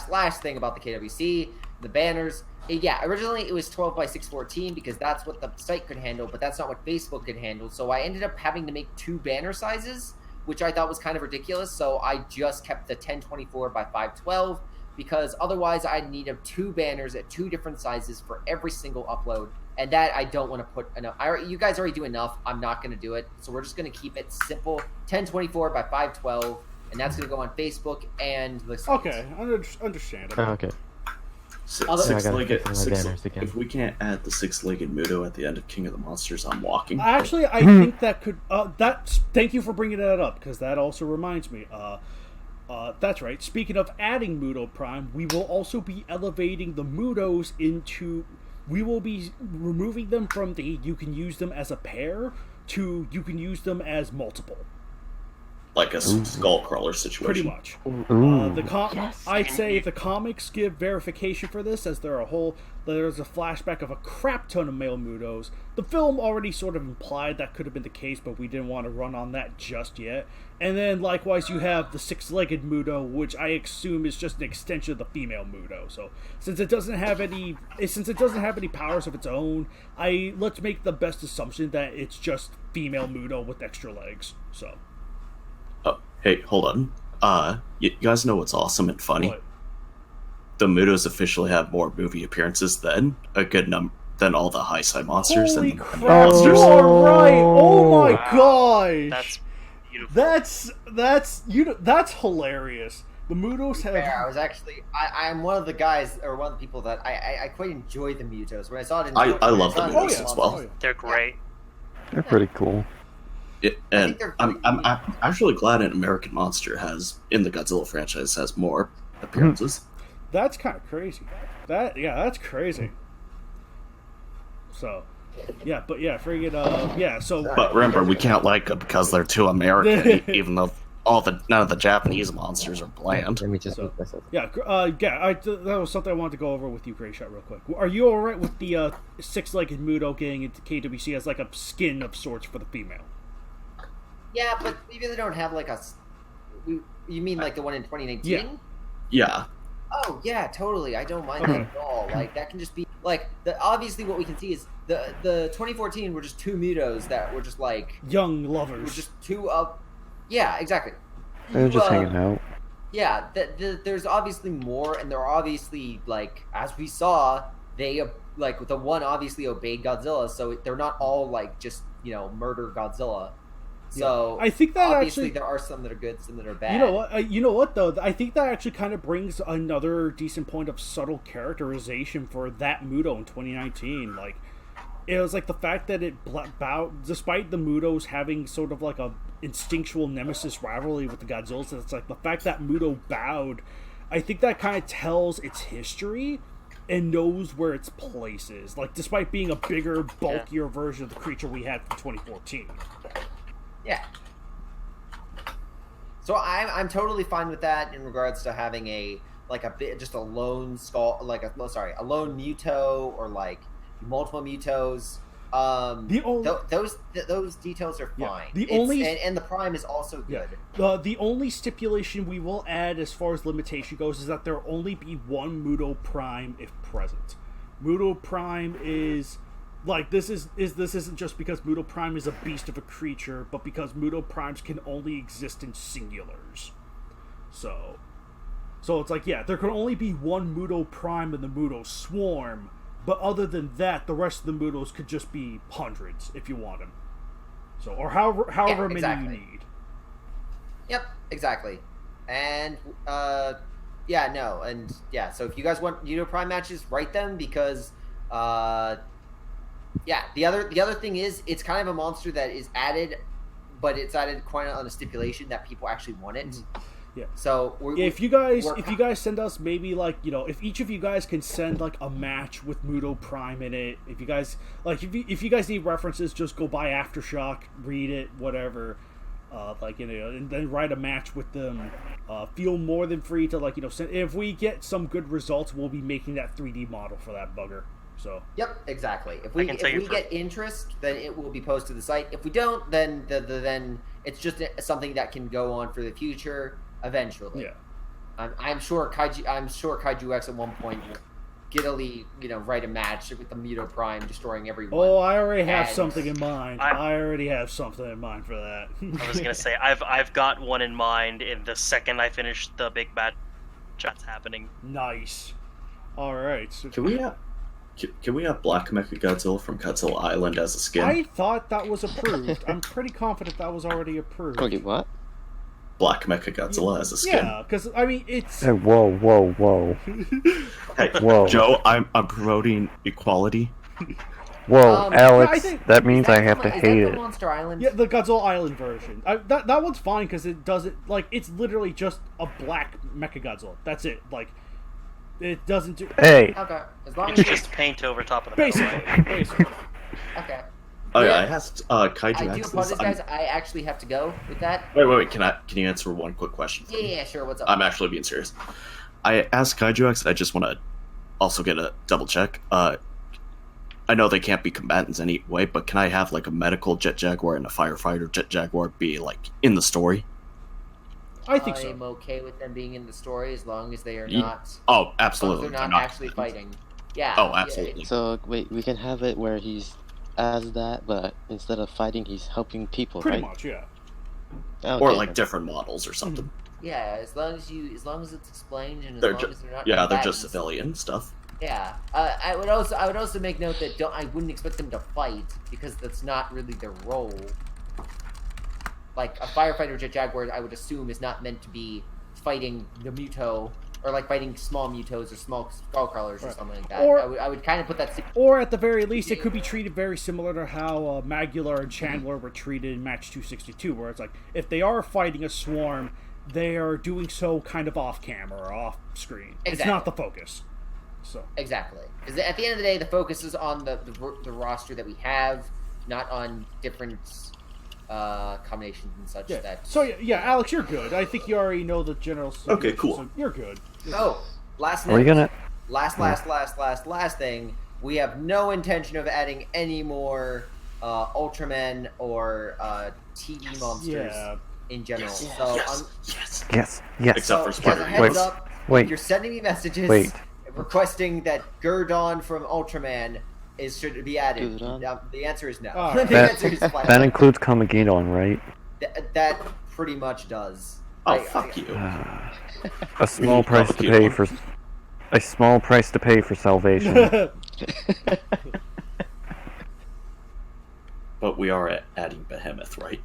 last thing about the KWC, the banners. Yeah, originally it was 12 by 614 because that's what the site could handle, but that's not what Facebook could handle. So I ended up having to make 2 banner sizes, which I thought was kind of ridiculous. So I just kept the 1024 by 512 because otherwise I'd need 2 banners at 2 different sizes for every single upload, and that I don't want to put enough. You guys already do enough. I'm not going to do it. So we're just going to keep it simple, 1024 by 512, and that's going to go on Facebook and the site. Okay, understandable. Okay. If we can't add the 6-legged Muto at the end of King of the Monsters, I'm walking. Actually, I think that could. Thank you for bringing that up because that also reminds me. That's right. Speaking of adding Muto Prime, we will also be elevating the Mutos into. We will be removing them from the you can use them as a pair to you can use them as multiple. Like a Skullcrawler situation. Pretty much. I'd say the comics give verification for this, as there's a flashback of a crap ton of male Mutos. The film already sort of implied that could have been the case, but we didn't want to run on that just yet. And then likewise you have the 6-legged Muto, which I assume is just an extension of the female Muto. So since it doesn't have any powers of its own, let's make the best assumption that it's just female Muto with extra legs. So. Oh, hey, hold on. You guys know what's awesome and funny? What? The Mutos officially have more movie appearances than than all the high side monsters. Holy and crap! monsters. You are right. Oh my gosh! That's beautiful. That's hilarious. The Mutos have. I was actually I'm one of the guys or one of the people that I quite enjoy the Mutos. When I saw it, I love the Mutos as well. Oh, yeah. They're great. They're pretty cool. And I'm actually glad an American monster in the Godzilla franchise has more appearances. That's kind of crazy. That's crazy. So, But remember, we can't like them because they're too American, even though none of the Japanese monsters are bland. Let me just look this up. that was something I wanted to go over with you, Gray Shot, real quick. Are you all right with the 6-legged Muto getting into KWC as like a skin of sorts for the female? Yeah, but we really don't have like a. You mean like the one in 2019? Yeah. Oh yeah, totally. I don't mind Okay. that at all. Like that can just be like obviously what we can see is the 2014 were just two Mutos that were just like Young were lovers. just two up. Yeah, exactly. They were just You, hanging out. Yeah, there's obviously more, and they're obviously like as we saw, they like the one obviously obeyed Godzilla, so they're not all like just murder Godzilla. So I think that obviously actually there are some that are good, some that are bad. You know what though? I think that actually kind of brings another decent point of subtle characterization for that Muto in 2019. Like, it was like the fact that it bowed, despite the Mutos having sort of like a instinctual nemesis rivalry with the Godzillas. It's like the fact that Muto bowed. I think that kind of tells its history and knows where its place is. Like, despite being a bigger, bulkier version of the creature we had from 2014. Yeah. So I'm totally fine with that in regards to having a just a lone skull, a lone Muto or like multiple Mutos. Those details are fine. And the Prime is also good. Yeah. The only stipulation we will add as far as limitation goes is that there will only be one Muto Prime if present. Muto Prime is like this isn't just because Muto Prime is a beast of a creature, but because Muto Primes can only exist in singulars. So it's like, yeah, there can only be one Muto Prime in the Muto Swarm, but other than that, the rest of the Mutos could just be hundreds if you want them. So, or however many you need. Yep, exactly. And so if you guys want Muto Prime matches, write them because the other thing is it's kind of a monster that is added, but it's added quite on a stipulation that people actually want it. Yeah. So if you guys send us maybe like if each of you guys can send like a match with Muto Prime in it, if you guys if you guys need references, just go buy Aftershock, read it, whatever, and then write a match with them. Feel more than free to send. If we get some good results, we'll be making that 3D model for that bugger. So. Yep, exactly. If we get interest, then it will be posted to the site. If we don't, then then it's just something that can go on for the future eventually. Yeah. I'm sure Kaiju X at one point will giddily write a match with the Muto Prime destroying everyone. Oh, I already have something in mind. I already have something in mind for that. I was gonna say I've got one in mind. In the second I finish the big match that's happening. Nice. All right. So, Can we have Black Mechagodzilla from Godzilla Island as a skin? I thought that was approved. I'm pretty confident that was already approved. Cody, what? Black Mechagodzilla as a skin. Yeah, because I mean it's. Hey, whoa. Hey, Whoa. Joe, I'm promoting equality. Whoa, Alex, I think- that means I have to hate Is that it. the Monster Island? Yeah, the Godzilla Island version. That one's fine because it doesn't it's literally just a black Mechagodzilla. That's it. Like, it doesn't do. Hey, Okay. As long It's as just paint over top of the metal, right? Basically. okay. Oh yeah, Yeah. I asked Kaiju I do X. apologize, guys. I actually have to go with that. Wait. Can you answer one quick question? Yeah, sure. What's up? I'm actually being serious. I asked Kaiju X. I just want to also get a double check. I know they can't be combatants anyway, but can I have like a medical Jet Jaguar and a firefighter Jet Jaguar be like in the story? I think I'm so. okay with them being in the story as long as they are not. Oh, As absolutely. long as they're not actually fighting. Yeah. Oh, absolutely. So wait, we can have it where he's as that, but instead of fighting, he's helping people, Pretty right? much, yeah. Okay. Or like different models or something. Yeah, as long as it's explained and as They're long just as they're not. they're just combatants. civilian stuff. Yeah. I would also make note that I wouldn't expect them to fight because that's not really their role. Like a firefighter Jet Jaguar, I would assume is not meant to be fighting the Muto or like fighting small Mutos or small skullcrawlers or something like that. Or- I would kind of put that. Or at the very least, it could be treated very similar to how Magular and Chandler were treated in Match 262, where it's like, if they are fighting a swarm, they are doing so kind of off-camera or off-screen. It's Exactly. not the focus. So Exactly. Because at the end of the day, the focus is on the roster that we have, not on different combinations and such. yeah. That. So yeah, Alex, you're good. I think you already know the general. Okay, cool. So you're good. Oh, last are we note. gonna? Last thing. We have no intention of adding any more Ultramen or TD monsters Yeah. in general. Yes. So Yes. Yes. Except for as a Spider-Man. heads Wait. up, Wait. If you're sending me messages Wait. requesting that Gurdon from Ultraman should be added, Gurdon? the answer is no. Oh. The answer is flat. That includes Kamagedon, right? That pretty much does. Oh, fuck you. A small price to pay for. A small price to pay for salvation. But we are adding Behemoth, right?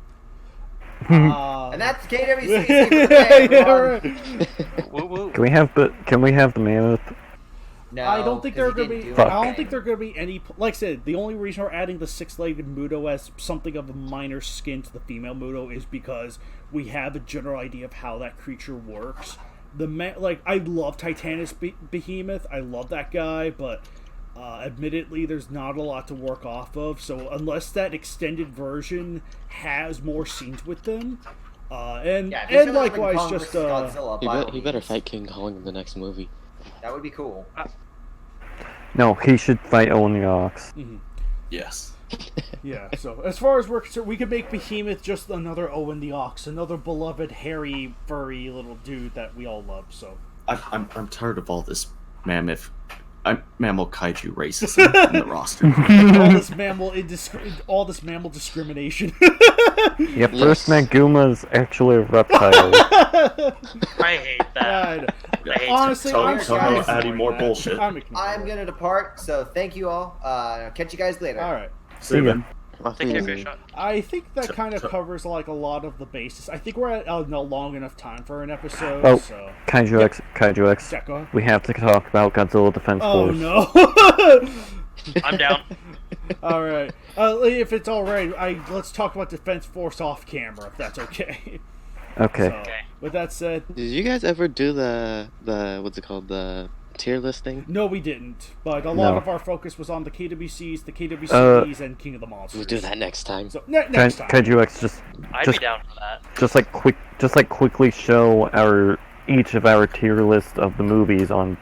And that's KWC. Yeah, right. Woo woo. Can we have the mammoth? No, I don't think there are 'cause he gonna be. didn't do I don't anything. think there are gonna be any. Like I said, the only reason we're adding the six-legged Muto as something of a minor skin to the female Muto is because we have a general idea of how that creature works. I love Titanus Behemoth. I love that guy, but admittedly, there's not a lot to work off of. So unless that extended version has more scenes with them, and likewise, just Godzilla, He better fight King Kong in the next movie. That would be cool. No, he should fight Owen the Ox. Yes. yeah. So as far as we're concerned, we could make Behemoth just another Owen the Ox, another beloved, hairy, furry little dude that we all love. So I'm tired of all this mammal kaiju racism in the roster. all this mammal discrimination. Yeah, first Maguma's actually a reptile. I hate that. I hate Honestly, Tell- I'm tell sorry. me adding more bullshit. I'm gonna depart, so thank you all. Catch you guys later. All right. See ya. ya. Take care of your shot. I think that kind of covers like a lot of the bases. I think we're at a long enough time for an episode. Oh. So Kaiju X. yeah, go ahead. We have to talk about Godzilla Defense Oh Force. no. I'm down. All right. If it's all right, let's talk about Defense Force off camera, if that's okay. Okay. So, with that said, Did you guys ever do the what's it called, the tier listing? no, we didn't. But a lot No. of our focus was on the KWCs, the KWCEs, and King of the Monsters. We'll do that next time. So next time. Kaiju X just I'd Just- be down for that. quickly show each of our tier list of the movies on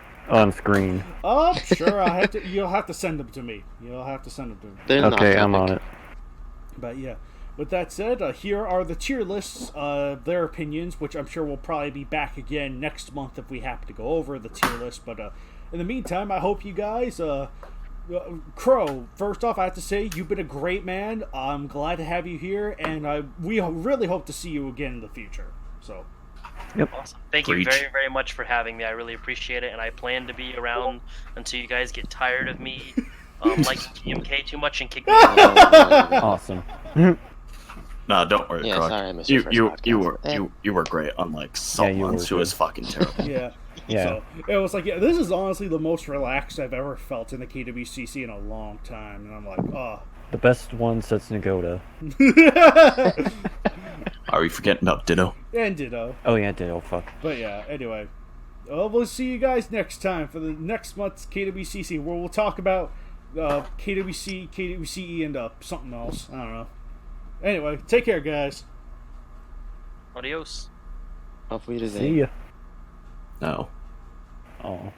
screen. Oh, sure. You'll have to send them to me. You'll have to send them to me. They're not Okay, I'm on epic. it. But yeah, with that said, here are the tier lists, their opinions, which I'm sure we'll probably be back again next month if we happen to go over the tier list. But in the meantime, I hope you guys, Crow, first off, I have to say, you've been a great man. I'm glad to have you here, and we really hope to see you again in the future. So, Awesome. Thank you Preach. very, very much for having me. I really appreciate it, and I plan to be around until you guys get tired of me liking TMK too much and kick me out. Awesome. Nah, don't worry, Yeah, Croc. sorry I missed your first podcast. You were great, unlike Yeah, you someone were who was fucking terrible. yeah. Yeah. So, it was like, yeah, this is honestly the most relaxed I've ever felt in the KWCC in a long time. And I'm like, oh. The best one since Nagoda. Are we forgetting about Ditto? And ditto. Oh yeah, Ditto. Fuck. But yeah, anyway. We'll see you guys next time for the next month's KWCC, where we'll talk about KWC, KWCE, and something else. I don't know. Anyway, take care, guys. Adios. Hopefully today. See ya. No. Oh.